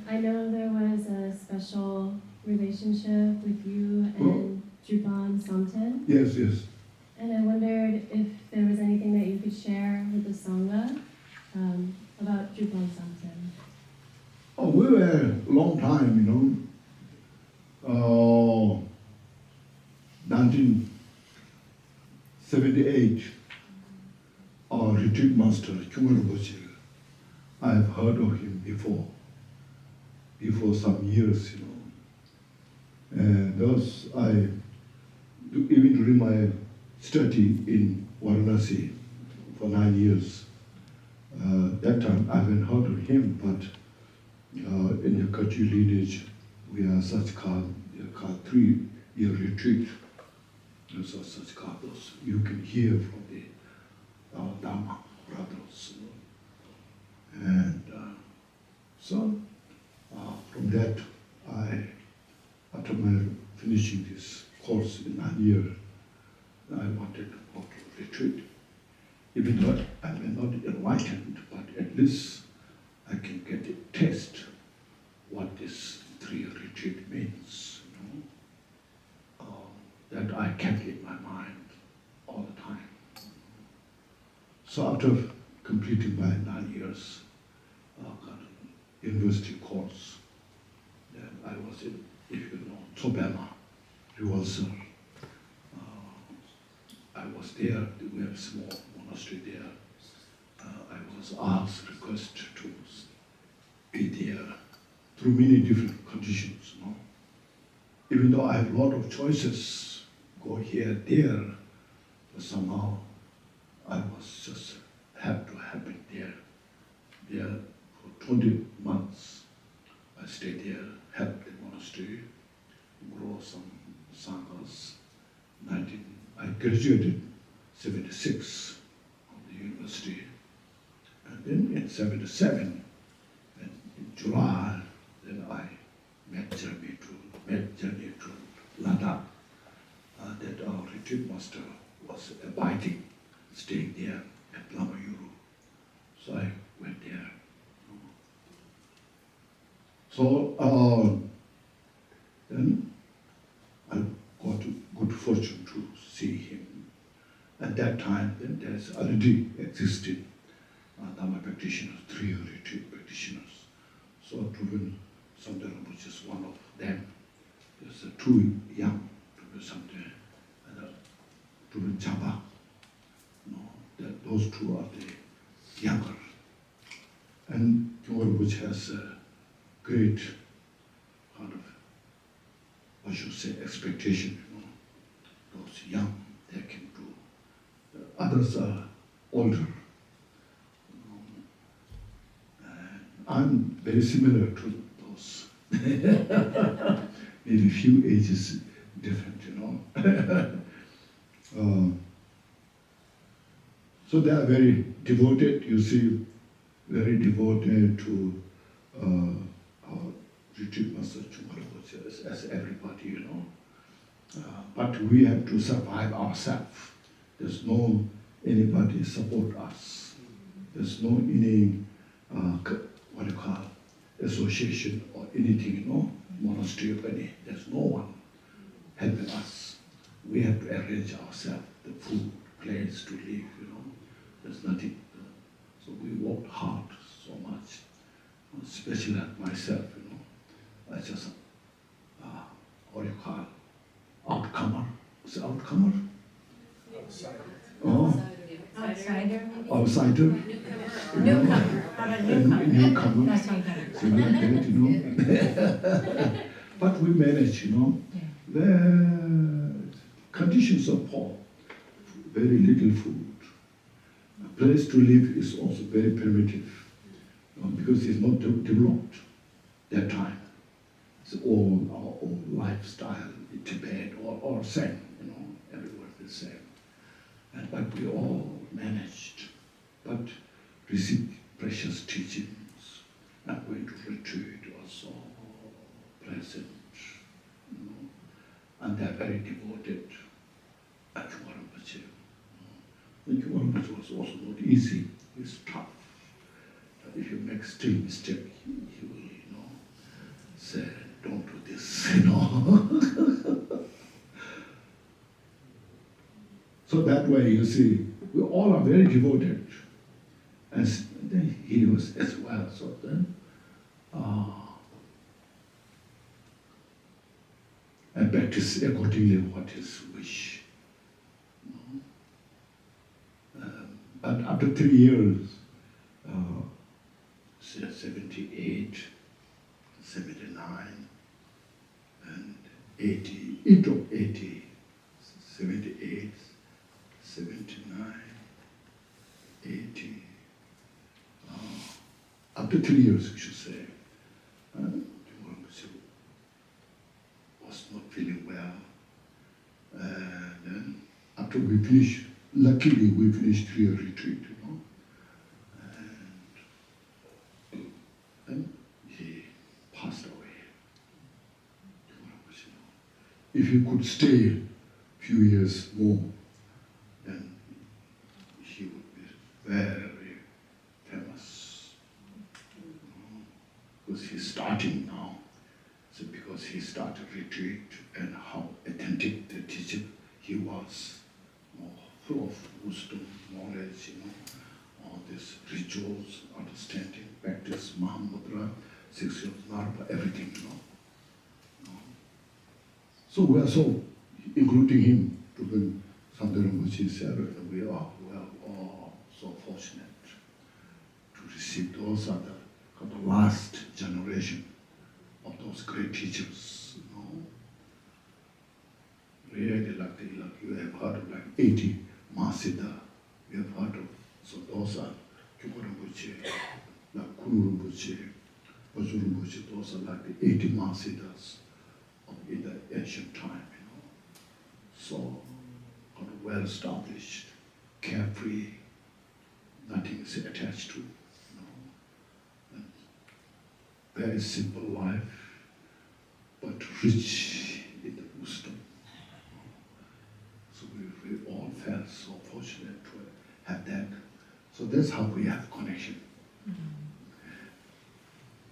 I know there was a special relationship with you and Drupal Samten, Yes, yes. and I wondered if there was anything that you could share with the Sangha about Drupal Samten. Oh, we were a long time, 1978, our retreat master, Rinpoche, I have heard of him before some years, And thus even during my study in Varanasi for 9 years, that time I haven't heard of him, but in the Kachyu lineage, we are such called 3-year retreat. Those are such called those. You can hear from the Dhamma brothers. And so from that, after my finishing this course in 9 years, I wanted to go to retreat. Even though I may not be enlightened, but at least I can get a taste what this 3-year retreat means, that I kept in my mind all the time. So after completing my 9 years university course, then I was in, if you know, Tsobema, Riwalsar. I was there, we have a small monastery there. I was asked, requested to be there through many different conditions, Even though I have a lot of choices, go here, there, but somehow I was just have to happen there. There for 20 months, I stayed there, helped the monastery, grow some Sanghas. I graduated 76 from the university. And then in 77, and in July, then I made journey to Ladakh. That our retreat master was abiding, staying there at Lamayuru. So I went there. So then I got good fortune to see him. At that time, then there's already existed Dhamma practitioners, 3 retreat practitioners. So Trubin Samdara, which is one of them, there's 2 young Trubin Samdara and Trubin Chaba. No, those 2 are the younger. And Kyogor, which has a great kind of, what should say, expectation, those young, they can do. The others are older. And I'm very similar to those. Maybe few ages different, So they are very devoted, you see, very devoted to our retreat master Chumaravach, as everybody, But we have to survive ourselves. There's no anybody support us. There's no any association or anything, monastery or any. There's no one helping us. We have to arrange ourselves, the food, place to live, There's nothing. So we worked hard so much, especially like myself, I just, outcomer. Is it outcomer? Oh, Outsider? outsider. Newcomer. How about newcomer? Newcomer. That's not better. So we did, But we managed, Yeah. The conditions are poor, very little food. A place to live is also very primitive, because it's not developed that time. It's all our own lifestyle in Tibet or same, everywhere the same. But we all managed, but received precious teachings. And going to retreat was so pleasant, and they're very devoted. And Rinpoche. Rinpoche was also not easy, it's tough. If you make still mistake, he will, say, don't do this, So that way, you see, we all are very devoted. And then he was as well. So then, and practice accordingly what his wish. But after 3 years, 78, 79, and 80, into 80, 78, 79, 80, after 3 years, we should say, was not feeling well. And then after we finished, luckily we finished 3-year retreat, and then he passed away. If he could stay a few years more, then he would be very famous. Because he's starting now. So because he started retreat and how authentic the teacher he was, full of wisdom, knowledge, all these rituals, understanding, practice, Mahamudra, 6 years, Narva, everything, So we are so, including him, to bring Samdara said, we are all so fortunate to receive those are the last generation of those great teachers, Really like you have heard of like 80 Mahasiddha, you have heard of, so those are Kyoko Rinpoche, like Kuru Rinpoche, Bajuru Rinpoche, those are like the 80 Mahasiddhas in the ancient time, so well established, carefree, nothing is attached to, and very simple life, but rich in the wisdom. So we all felt so fortunate to have that. So that's how we have connection.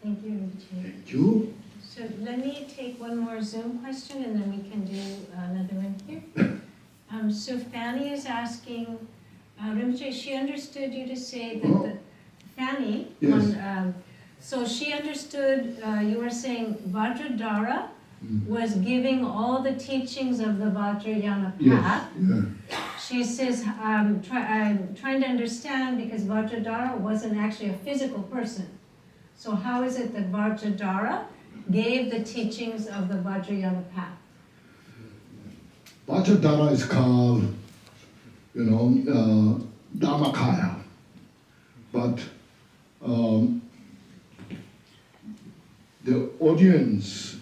Thank you, Rinpoche. Thank you. So let me take one more Zoom question and then we can do another one here. So Fanny is asking, Rinpoche, she understood you to say that the, Fanny, Yes. so she understood you were saying Vajradhara was giving all the teachings of the Vajrayana path. Yes. Yeah. She says, I'm trying to understand because Vajradhara wasn't actually a physical person. So how is it that Vajradhara gave the teachings of the Vajrayana path? Vajradhara is called, Dharmakaya. But the audience,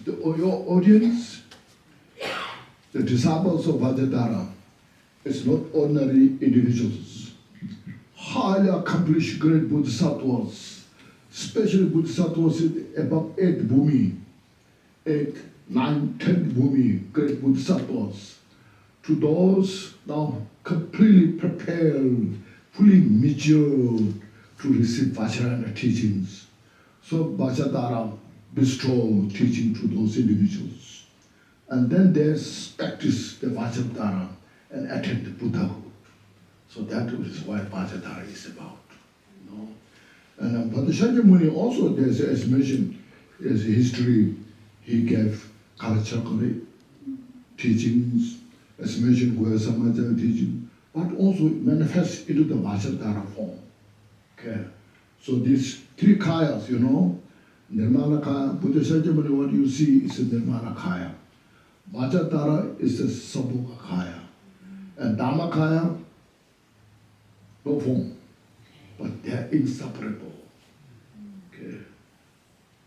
the disciples of Vajradhara, is not ordinary individuals. Highly accomplished great bodhisattvas, especially bodhisattvas above 8 bhumi, 8, 9, 10 bhumi, great bodhisattvas. To those now completely prepared, fully matured to receive Vajrayana teachings. So Vajradhara bestow teaching to those individuals. And then they practice the Vajradhara and attain the Buddhahood. So that is what Vajradhara is about. And Padma Muni also, there's, as mentioned, as history, he gave Kalachakra teachings, as mentioned, Goya Samaja teaching, but also manifests into the Vajradhara form. Okay. So these 3 kayas, Nirmala Kaya, Buddha Shakyamuni, what you see is the Nirmala Kaya. Vajradhara is the Sabhuka Kaya. And Dhammakaya, no form, but they are inseparable. Okay.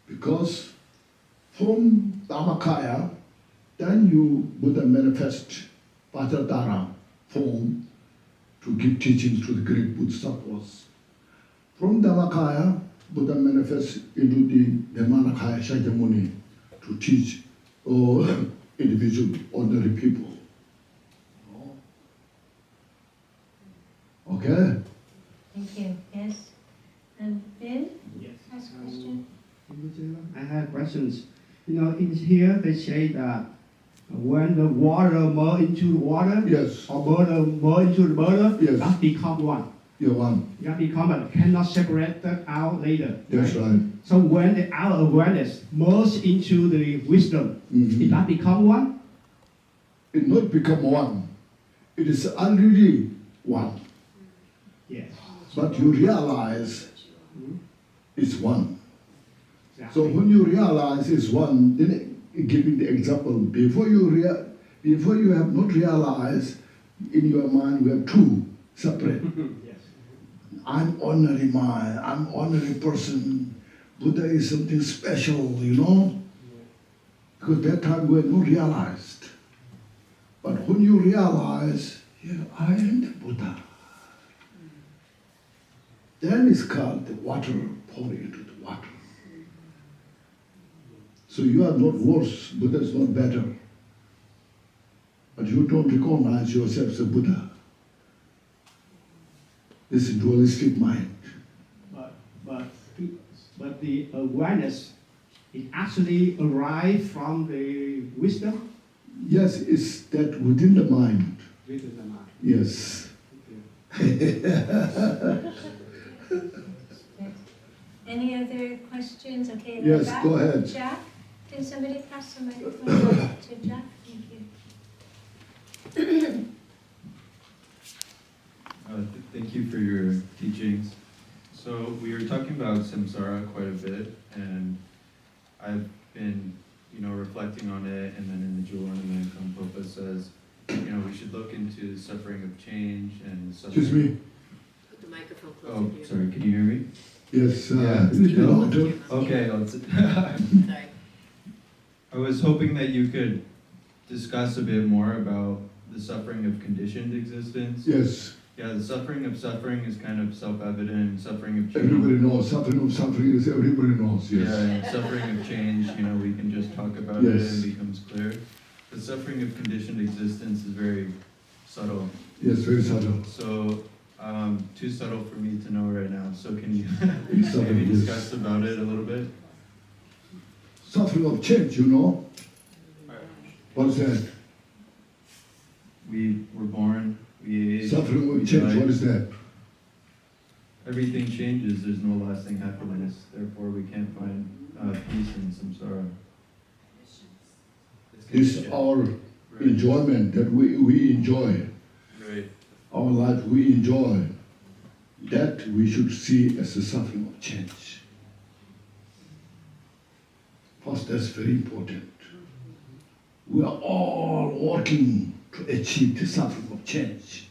Because from Dhammakaya, then you Buddha manifest Vajradhara form to give teachings to the great Bodhisattvas. From Dhammakaya, Buddha manifests into the Nirmanakaya Shakyamuni to teach individual, ordinary people. Okay? Thank you. Yes. And Ben, Yes. ask a question. I have questions. In here they say that when the water merge into the water, Yes. or water merge into the water, Yes. that become one. You're one. That become one. Cannot separate that out later. That's right. So when the our awareness merge into the wisdom, it that become one? It not become one. It is already one. Yes. But you realize it's one. So Exactly. when you realize it's one, then giving the example, before you have not realized, in your mind you have 2 separate. Yes. I'm ordinary mind, I'm ordinary person. Buddha is something special, Because that time we had not realized. But when you realize, yeah, I am the Buddha, then it's called the water pouring into the water. So you are not worse, Buddha is not better. But you don't recognize yourself as a Buddha. This is dualistic mind. But the awareness it actually arrive from the wisdom Yes, it's that within the mind. within the mind. Yes. Any other questions? Okay, in the Yes, back. go ahead. Jack, can somebody pass the microphone to Jack? Thank you. Thank you for your teachings. So we were talking about samsara quite a bit, and I've been, reflecting on it, and then in the jewel ornament, Konchog says, we should look into the suffering of change and suffering. Excuse me. Put the microphone closer Oh, to you. sorry, can you hear me? Yes. Yeah. No. Okay, Sorry. I was hoping that you could discuss a bit more about the suffering of conditioned existence. Yes. Yeah, the suffering of suffering is kind of self-evident. Suffering of change. Everybody knows. Suffering of suffering is everybody knows. Yes. Yeah, and suffering of change, we can just talk about Yes. it and it becomes clear. The suffering of conditioned existence is very subtle. Yes, very subtle. So, too subtle for me to know right now. So can you It's subtle, maybe yes. discuss about it a little bit? Suffering of change, What is that? We were born, we age. Suffering we of change, die. what is that? Everything changes, there's no lasting happiness. Therefore, we can't find peace in samsara. It's This conditioned. our Right. enjoyment that we enjoy. Right. Our life we enjoy. That we should see as a suffering of change. First, that's very important. We are all working to achieve the suffering of change.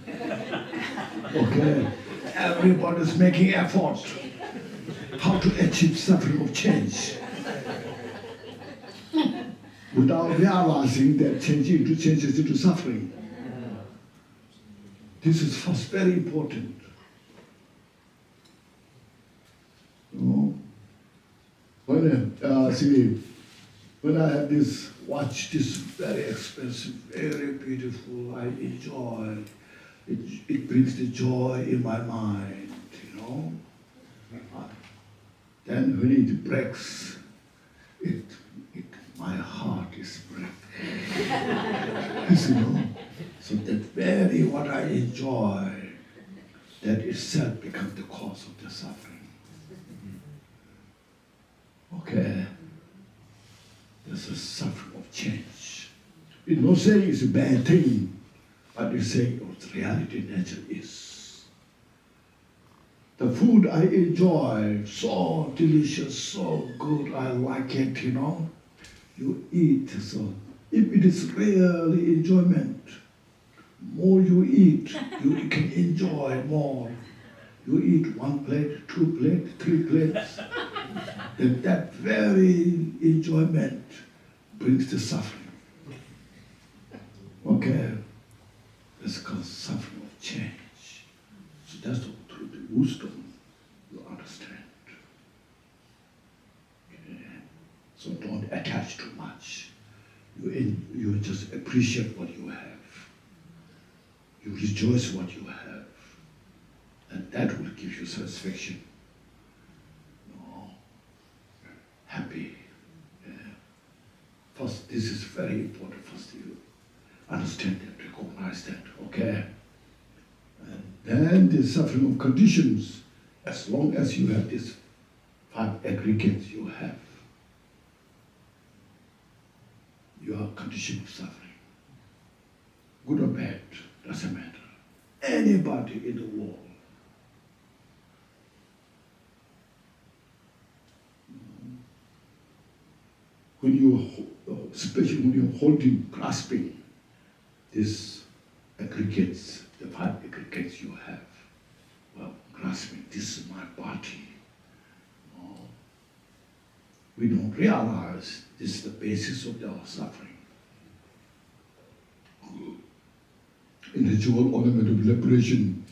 Okay? Everybody's making effort how to achieve suffering of change. Without realizing that changes into suffering. This is first very important. When I have this watch, this very expensive, very beautiful, I enjoy. It brings the joy in my mind, Then when it breaks, my heart is breaking. So that very what I enjoy, that itself becomes the cause of the suffering. Okay. There's a suffering of change. It's not saying it's a bad thing, but it's saying what reality nature is. The food I enjoy, so delicious, so good, I like it, You eat, so if it is really enjoyment, more you eat, you can enjoy more. You eat 1 plate, 2 plates, 3 plates, then that very enjoyment brings the suffering. Okay? That's called suffering of change. So that's through the wisdom you understand. Okay? So don't attach too much. You just appreciate what you have. You rejoice what you have. And that will give you satisfaction. Happy. Yeah. First, this is very important. First, you understand that, recognize that, okay? And then the suffering of conditions, as long as you have these 5 aggregates you have, you are conditioned of suffering. Good or bad, doesn't matter. Anybody in the world. When you, especially when you're holding, grasping these aggregates, the 5 aggregates you have, well, grasping, this is my body. We don't realize this is the basis of our suffering. In the jewel ornament of liberation,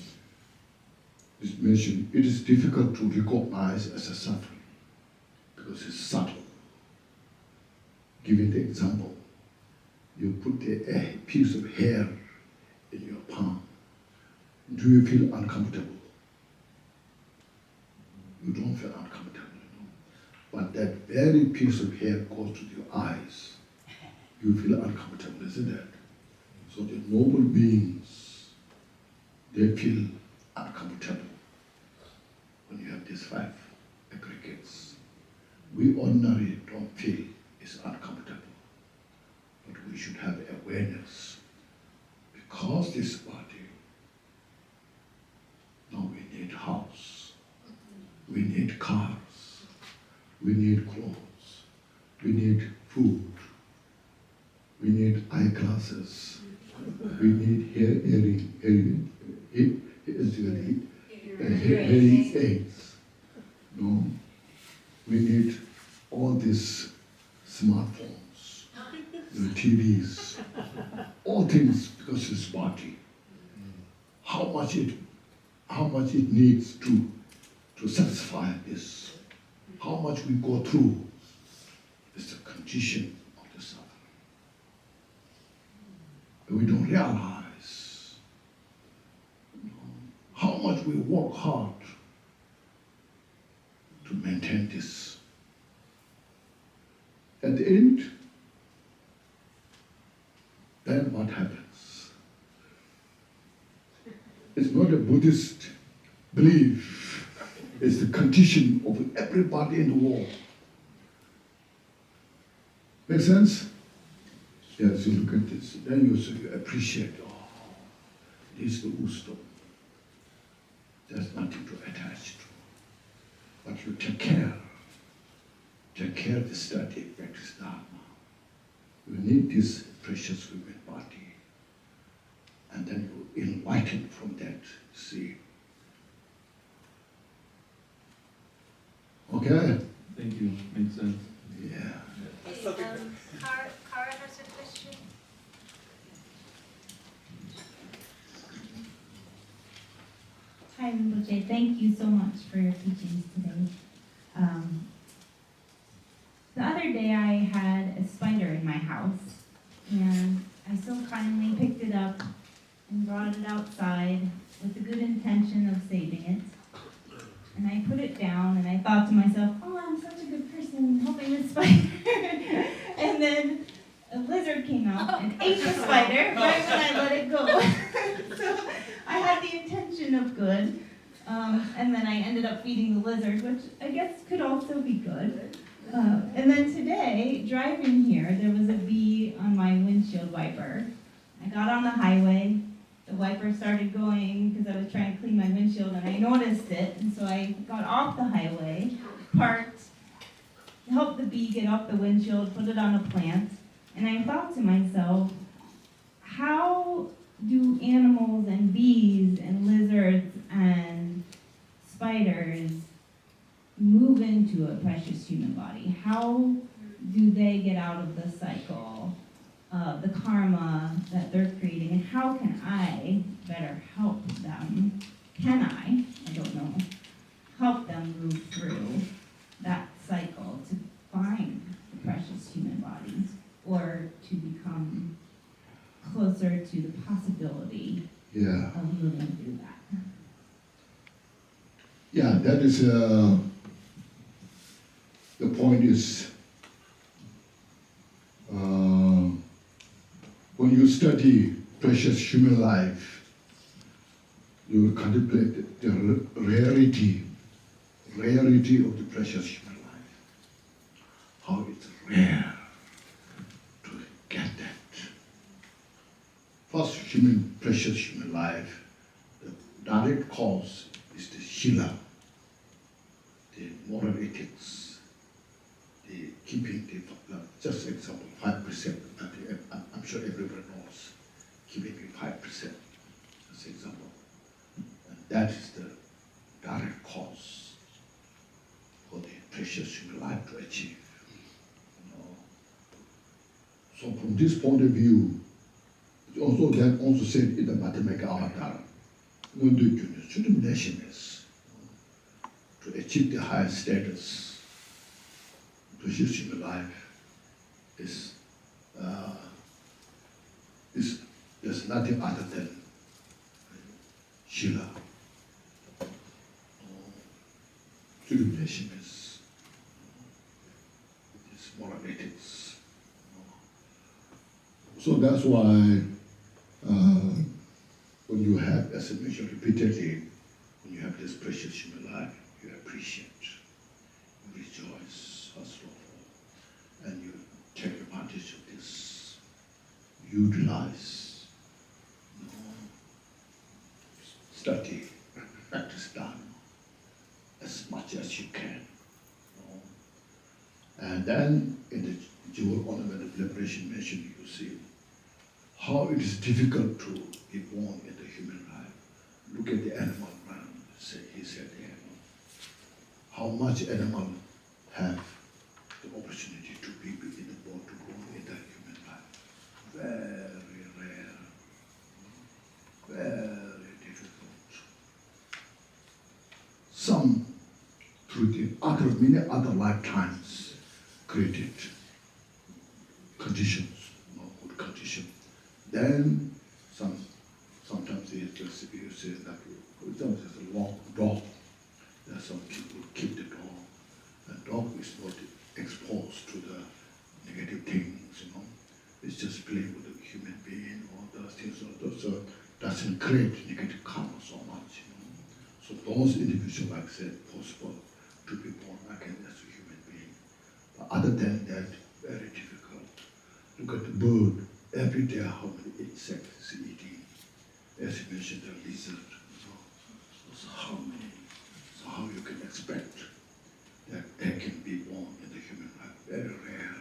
it's mentioned, it is difficult to recognize as a suffering because it's subtle. Giving the example, you put a piece of hair in your palm. Do you feel uncomfortable? You don't feel uncomfortable, But that very piece of hair goes to your eyes. You feel uncomfortable, isn't it? So the noble beings, they feel uncomfortable when you have these 5 aggregates. We ordinarily don't feel it's uncomfortable, but we should have awareness because this body, now we need house, we need cars, we need clothes, we need food, we need eyeglasses, we need hearing aids. No, we need all these smartphones, TVs, all all things because it's body. How much it needs to satisfy this. How much we go through is the condition of the suffering. And we don't realize how much we work hard to maintain this. At the end, then what happens? It's not a Buddhist belief, it's the condition of everybody in the world. Make sense? Yes, you look at this, then you appreciate, oh, this is the wisdom. There's nothing to attach to. But you take care of the study, practice Dharma. You need this precious human body. And then you enlighten from that, see. Okay? Thank you, makes sense. Yeah. Kara has a question. Hi, Rinpoche. Thank you so much for your teachings today. The other day I had a spider in my house, and I so kindly picked it up and brought it outside with the good intention of saving it. And I put it down, and I thought to myself, oh, I'm such a good person helping this spider. And then a lizard came out and ate the spider right when I let it go. So I had the intention of good, and then I ended up feeding the lizard, which I guess could also be good. And then today, driving here, there was a bee on my windshield wiper. I got on the highway, the wiper started going because I was trying to clean my windshield, and I noticed it, and so I got off the highway, parked, helped the bee get off the windshield, put it on a plant, and I thought to myself, how do animals and bees and lizards and spiders move into a precious human body? How do they get out of the cycle of the karma that they're creating? And how can I better help them? Can I don't know, help them move through that cycle to find the precious human bodies, or to become closer to the possibility Yeah. of moving through that? Yeah, that is, the point is, when you study precious human life, you will contemplate the rarity of the precious human life. How it's rare to get that. First, precious human life, the direct cause is the Shila, the moral ethics, the keeping the, just example, 5%, I'm sure everyone knows, keeping it 5%, as example. And that is the direct cause for the precious human life to achieve. So from this point of view, it's also then also said in the Mathematical Avatar, determinations to achieve the highest status, precious human life is there's nothing other than Shila. Determination is moral ethics. So that's why when you have, as I mentioned repeatedly, when you have this precious human life, you appreciate, you rejoice, first of all, and you take advantage of this, utilize, study, practice Dharma as much as you can. And then in the Jewel Ornament of Liberation mentioned, you see how it is difficult to be born in the human life. Look at the animal around. He said the animal. How much animal have the opportunity to be in the born to born in the human life? Very rare. many other lifetimes created conditions, good condition. Then sometimes you say that, for example, there's a long dog. There are some people keep the dog. And dog is not exposed to the negative things, It's just playing with a human being or those things. So doesn't create negative karma so much, So those individuals, like I said, possible to be born again as a human being. But other than that, very difficult. Look at the bird. Every day, how many insects is eating? As you mentioned, the lizard. So how many? So how you can expect that they can be born in the human life? Very rare.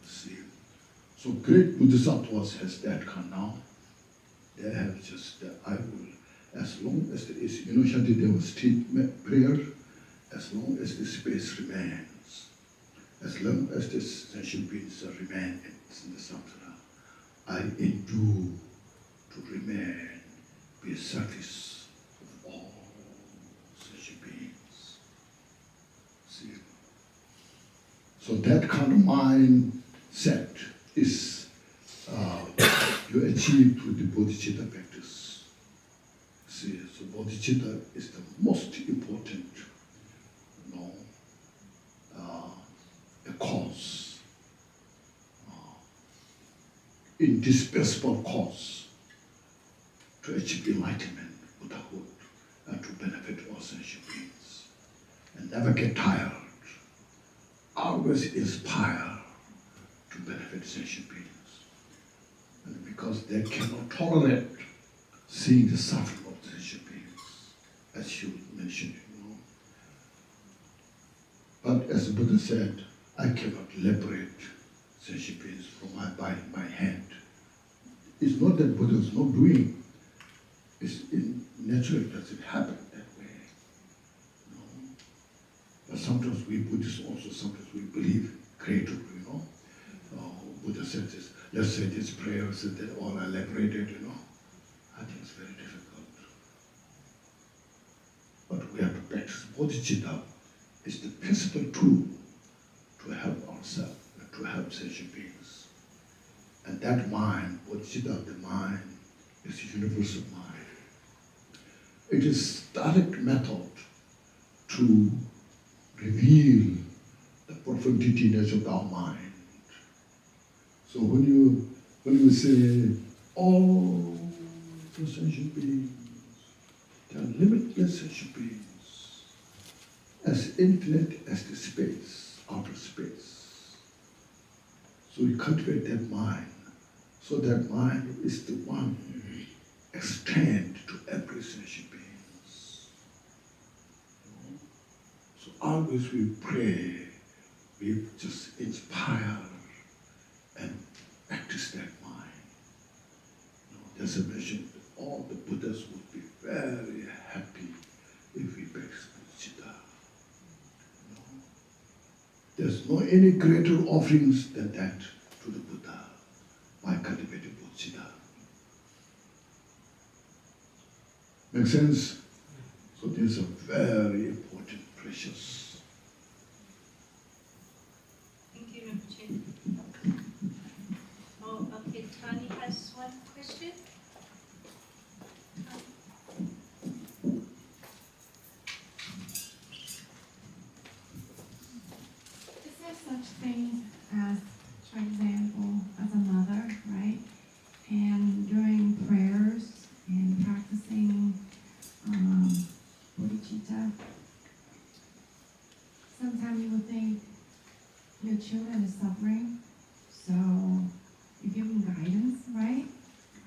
See. So great Bodhisattvas has that kind now. They have just I will, as long as there is, Shantideva teach prayer, as long as the space remains, as long as the sentient beings remain in the samsara, I endure to remain, be a service of all sentient beings. See? So that kind of mindset is you achieve with the bodhicitta practice. See, so bodhicitta is the most important, a cause, indispensable cause to achieve enlightenment, Buddhahood, and to benefit all sentient beings. And never get tired. Always inspire to benefit sentient beings. And because they cannot tolerate seeing the suffering of sentient beings, as you mentioned, But as the Buddha said, I cannot liberate sentient beings from my hand. It's not that Buddha is not doing. It's naturally doesn't happen that way. But sometimes we Buddhists also, sometimes we believe creatively, Buddha said this, let's say these prayers and then all are liberated, I think it's very difficult. But we have to practice bodhicitta. It's the principal tool to help ourselves, to help sentient beings. And that mind, bodhicitta, the mind, is a universal mind. It is direct method to reveal the profundity of our mind. So when you say, all the sentient beings, they are limitless sentient beings, as infinite as the space, outer space. So we cultivate that mind. So that mind is the one extend to every sentient beings. So always we pray, we just inspire and practice that mind. There's a mention that all the Buddhas would be very happy if we practice bodhicitta. There's no any greater offerings than that to the Buddha by cultivating bodhicitta. Make sense? So these are very important, precious. Thank you, Rinpoche. Oh, okay, Tani has one question. Is there such thing as, for example, as a mother, right? And during prayers and practicing bodhicitta, sometimes you would think your children is suffering, so you give them guidance, right?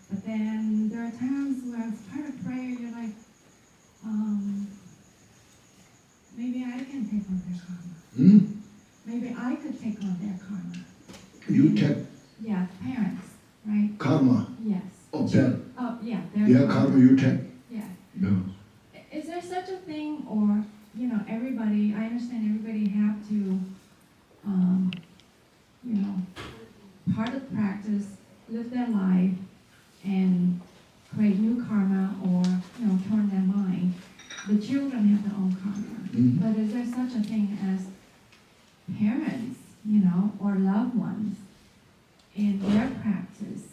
But then there are times where as part of prayer, you're like, maybe I can take on their karma. Maybe I could take on their karma. You take Yeah, parents, right? karma Yes. of them. Oh, yeah. Their karma you take? Yeah. No. Is there such a thing, or, everybody, I understand everybody have to, part of practice, live their life, and create new karma, or, turn their mind. The children have their own karma. But is there such a thing loved ones in their practice,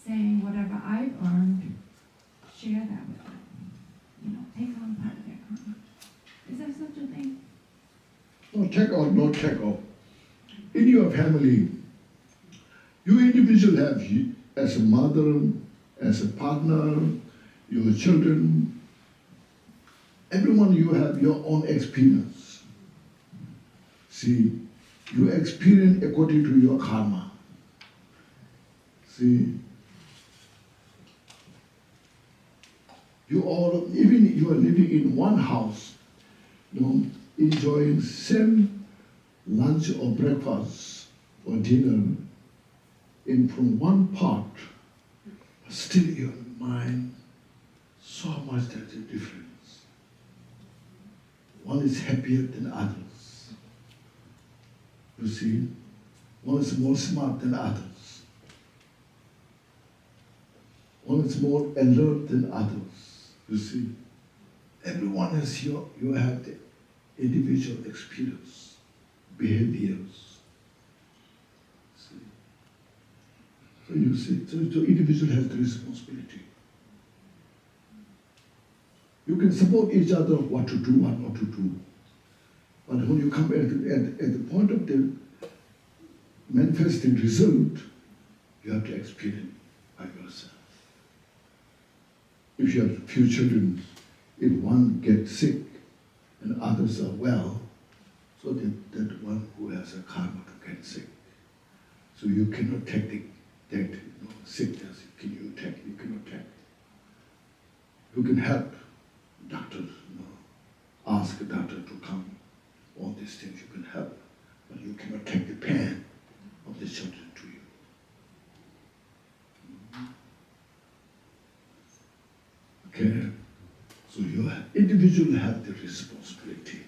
saying whatever I've earned, share that with them. You know, take on part of their karma. Is there such a thing? No, check out, no check out. In your family, you individual have as a mother, as a partner, your children, everyone you have your own experience. See, you experience according to your karma. See, you all, even you are living in one house, you know, enjoying same lunch or breakfast or dinner in from one part, but still your mind, so much there's a difference. One is happier than others. You see, one is more smart than others. One is more alert than others. You see, everyone has you have the individual experience, behaviors. See? So you see, so individual has the responsibility. You can support each other what to do, what not to do. But when you come at the point of the manifesting result, you have to experience by yourself. If you have few children, if one gets sick and others are well, so that one who has a karma to get sick. So you cannot take that sickness, you cannot take. You can help doctor, ask a doctor to come. All these things you can help, but you cannot take the pain of the children to you. Okay, so you individually have the responsibility.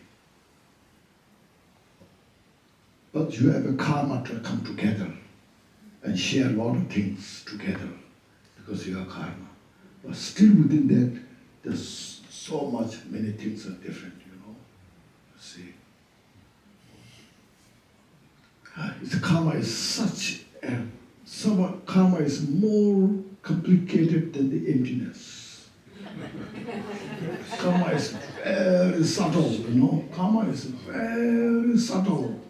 But you have a karma to come together and share a lot of things together because you are karma. But still within that, there's so much, many things are different, You see. The karma is such karma is more complicated than the emptiness. Karma is very subtle, Karma is very subtle.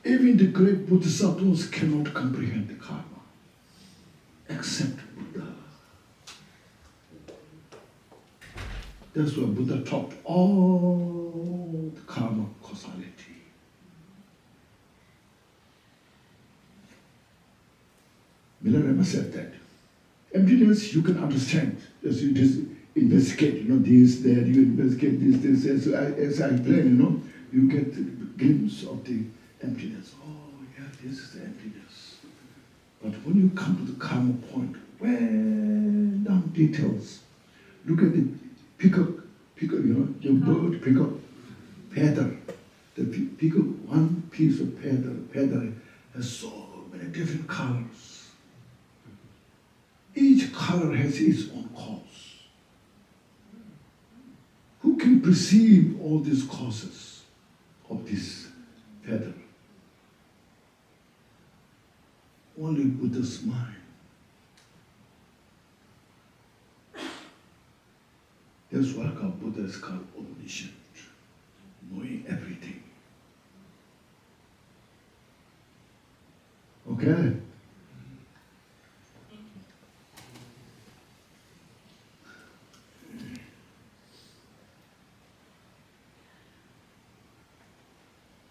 Even the great bodhisattvas cannot comprehend the karma, except Buddha. That's why Buddha taught all the karma causality. Milarepa said that. Emptiness you can understand as you just investigate, this, that, you investigate this, as I explained, you get a glimpse of the emptiness. Oh, yeah, this is the emptiness. But when you come to the karma point, way down details, look at the peacock, your bird peacock, feather. The peacock, one piece of feather has so many different colors. Each color has its own cause. Who can perceive all these causes of this feather? Only Buddha's mind. That's why Buddha is called omniscient, knowing everything. Okay?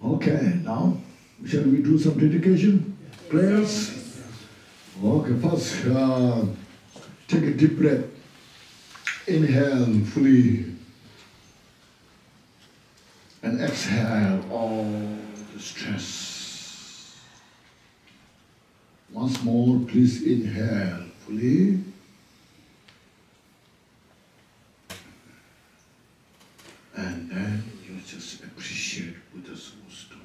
Okay, now, shall we do some dedication? Prayers? Okay, first, take a deep breath. Inhale fully. And exhale all the stress. Once more, please inhale fully. And then you just appreciate Buddha's wisdom.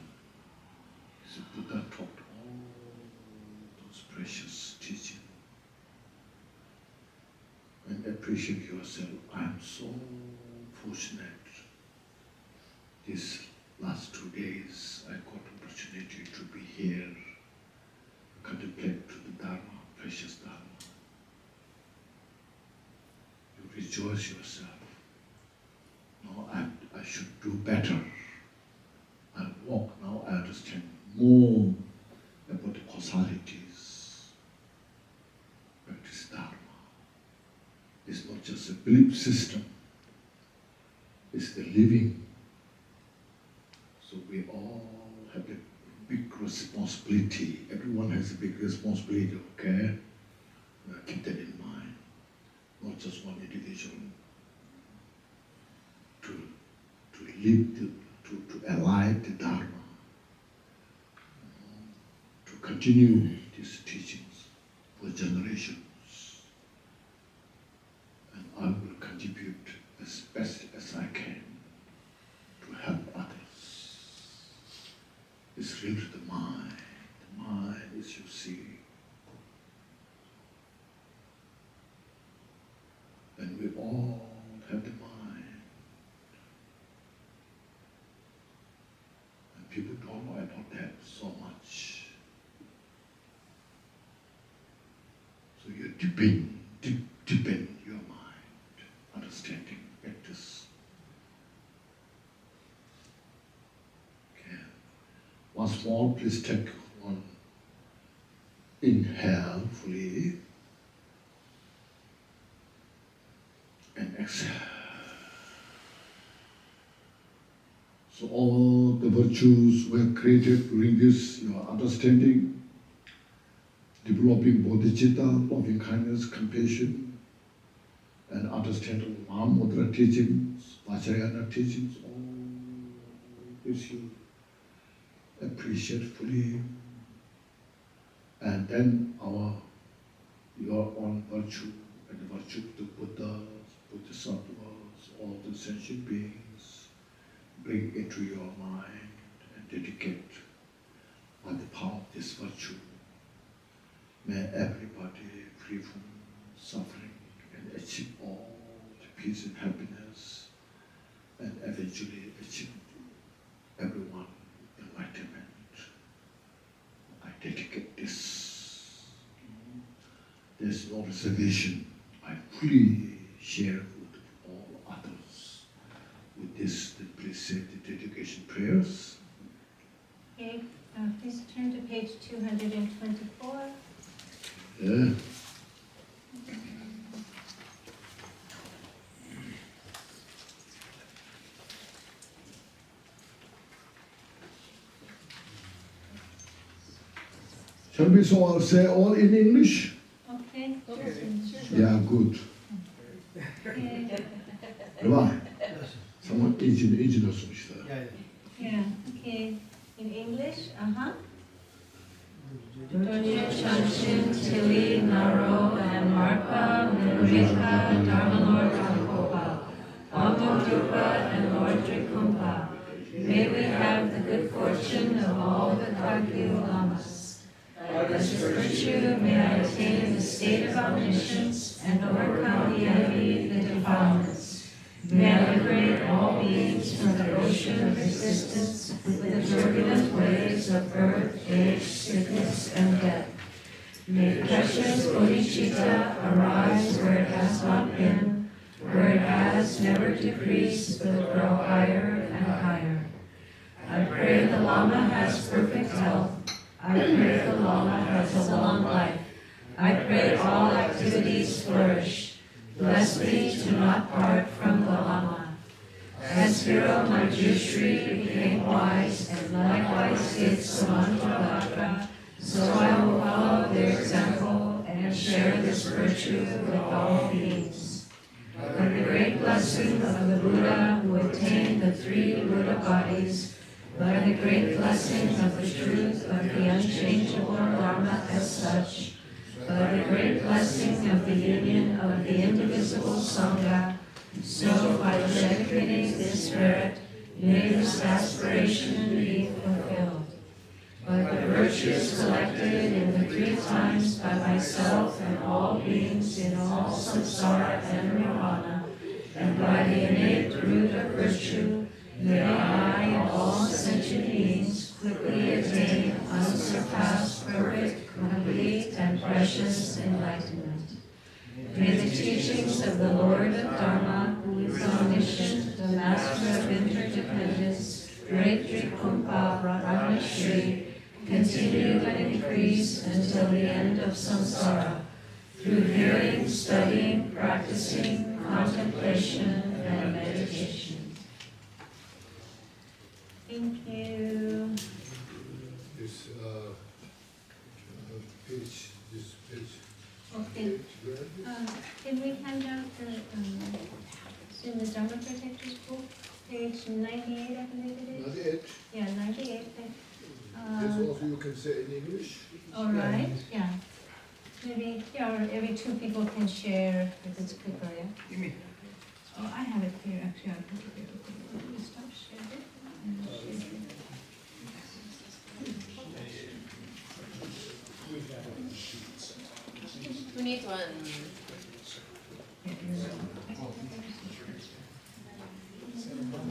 So Buddha taught all those precious teachings. And appreciate yourself. I'm so fortunate. These last 2 days I got opportunity to be here rejoice yourself. Now I should do better. I walk now, I understand more about the causalities. Practice Dharma. It's not just a belief system, it's the living. So we all have a big responsibility. Everyone has a big responsibility, okay? Keep that in mind. Not just one individual. To live, to align the Dharma. To continue these teachings for generations. And I will contribute as best as I can to help others. It's really the mind. The mind is, you see. And we all have the mind. And people don't know about that so much. So you deepen your mind, understanding, practice. Okay. Once more, please take one inhale fully and exhale. So all the virtues were created during this, your understanding, developing bodhicitta, loving kindness, compassion, and understanding Mahamudra teachings, Vajrayana teachings, all this you appreciate fully. And then your own virtue and the virtue of the Buddhas, Bodhisattvas, all the sentient beings, bring into your mind and dedicate by the power of this virtue. May everybody free from suffering and achieve all the peace and happiness, and eventually achieve everyone enlightenment. I dedicate this. There's no reservation. I fully share with all others. With this, please say the dedication prayers. Okay, please turn to page 224. Yeah. Shall we so say all in English? Okay, Yeah, good. okay. Right. Someone introduce me. Yeah, okay. In English, Dorje Chanshin, Tili, Naro, and Marpa, Nirvika, Dharma Lord Rampopa, Amdo Drupa, and Lord Trikumpa. May we have the good fortune of all the Kagyu Lamas. By this virtue may I attain the state of omniscience and overcome the enemy, the defilements. May I liberate all beings from the ocean of existence with the turbulent waves of birth, age, sickness, and death. May precious bodhicitta arise where it has not been, where it has never decreased but grow higher and higher. I pray the Lama has perfect health. I pray the Lama has a long life. I pray all activities flourish. Bless me to not part from the Lama. As Hero Manjushri became wise and likewise did Samantabhadra, so I will follow their example and share this virtue with all beings. By the great blessing of the Buddha who attained the 3 Buddha bodies, by the great blessing of the truth of the unchangeable Dharma as such, by the great blessing of the union of the indivisible Sangha, so by dedicating this spirit, may this aspiration be fulfilled. By the virtues collected in the 3 times by myself and all beings in all samsara and nirvana, and by the innate root of virtue, may I and all sentient beings quickly attain unsurpassed, perfect, complete, and precious enlightenment. May the teachings of the Lord of Dharma, who is omniscient, the master of interdependence, great Trikumpa Brahmashri, continue and increase until the end of samsara, through hearing, studying, practicing, contemplation, and meditation. Thank you. This page, this page. Okay. Can we hand out the, it's in the Dharma Protectors book, page 98, I believe it is? 98. Yeah, 98. This also you can say in English. All right, yeah. Maybe, yeah, or every two people can share if it's quicker, yeah? Give me. Oh, I have it here, actually, I'll put it here. Okay, let me stop sharing. And share it. Who needs one?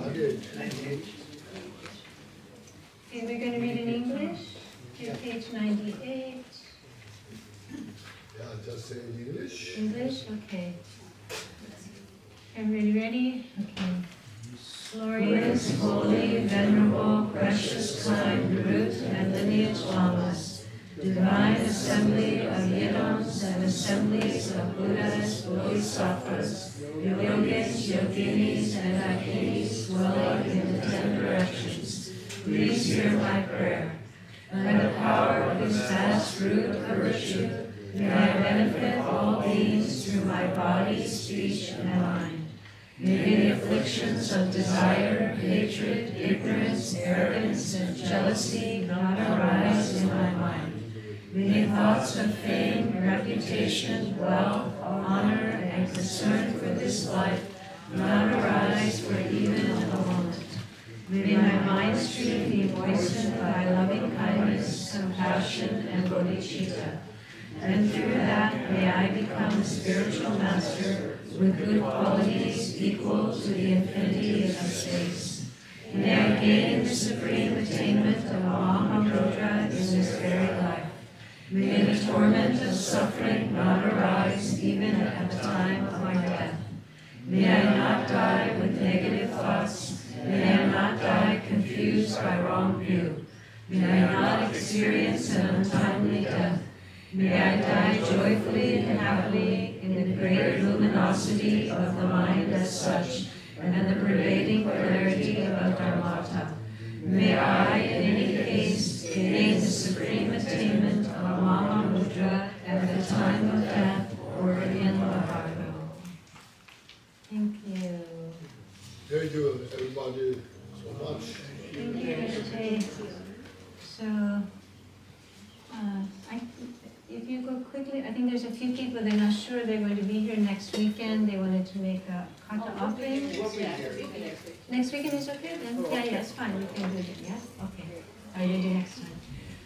Again. Okay, we're gonna read in English, okay, page 98. Yeah, just say in English. English, okay. Everybody ready? Okay. Glorious, holy, venerable, precious, kind, root and lineage lamas, divine assembly of yidams and assemblies of Buddhas, Bodhisattvas, yogins, yoginis, and akinis dwelling in the 10 directions, please hear my prayer. By the power of this vast root of virtue, may I benefit all beings through my body, speech, and mind. May the afflictions of desire, hatred, ignorance, arrogance, and jealousy not arise in my mind. May thoughts of fame, reputation, wealth, honor, and concern for this life not arise for even a moment. May my mind stream be moistened by loving kindness, compassion, and bodhicitta. And through that, may I become a spiritual master with good qualities equal to the infinity of space. May I gain the supreme attainment of Mahamudra in this very life. May the torment of suffering not arise even at the time of my death. May I not die with negative thoughts. May I not die confused by wrong view. May I not experience an untimely death. May I die joyfully and happily in the great luminosity of the mind as such, and the pervading clarity of Dharmata. May I, in any case, gain the supreme attainment of Mahamudra at the time of death or in the Bhagavad. Thank you. Thank you, everybody, so much. Thank you, Jay. So, if you go quickly, I think there's a few people, they're not sure they're going to be here next weekend. They wanted to make a kata offering. Next weekend is okay then? Yeah, it's fine, we can do it, yeah? Okay, I'll do next time.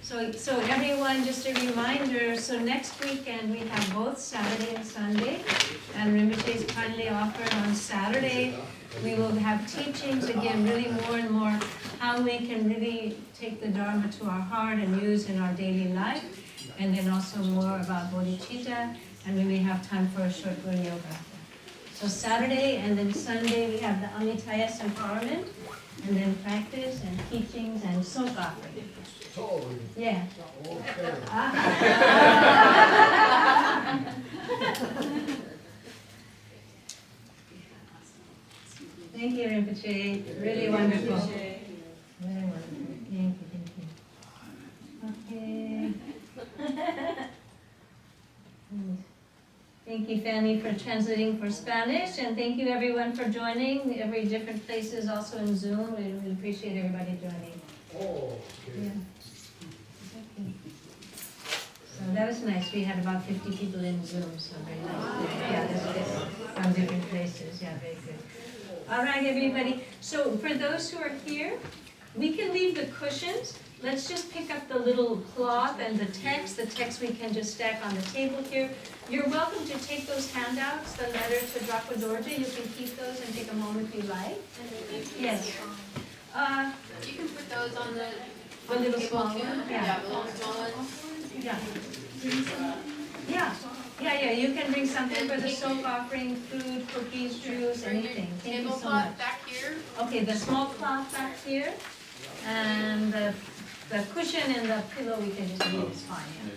So everyone, just a reminder, so next weekend we have both Saturday and Sunday, and Rinpoche is kindly offered on Saturday. We will have teachings again, really more and more how we can really take the Dharma to our heart and use in our daily life, and then also more about bodhicitta, and we may have time for a short Guru Yoga. So Saturday and then Sunday we have the Amitayas empowerment, and then practice and teachings and soak offering. Yeah. Okay. Thank you, Rinpoche. Really wonderful. Very wonderful. Thank you. Okay. Thank you, Fanny, for translating for Spanish, and thank you, everyone, for joining. Every different places, also in Zoom. We really appreciate everybody joining. Oh, okay. Yeah. Okay. So that was nice. We had about 50 people in Zoom, so very nice. Yeah, that's good. From different places. Yeah, very good. All right, everybody. So for those who are here, we can leave the cushions. Let's just pick up the little cloth and the text. The text we can just stack on the table here. You're welcome to take those handouts, the letter to Drapa Dorje. You can keep those and take a moment if you like. Yes. You can put those on the little table small too. one? Yeah, the little small ones. Yeah. Yeah. Yeah, Okay, you can bring something for the soak offering, food, cookies, juice, anything. Thank you so much. Tablecloth back here. Okay, the small cloth back here, and the cushion and the pillow we can just leave, it's fine, yeah.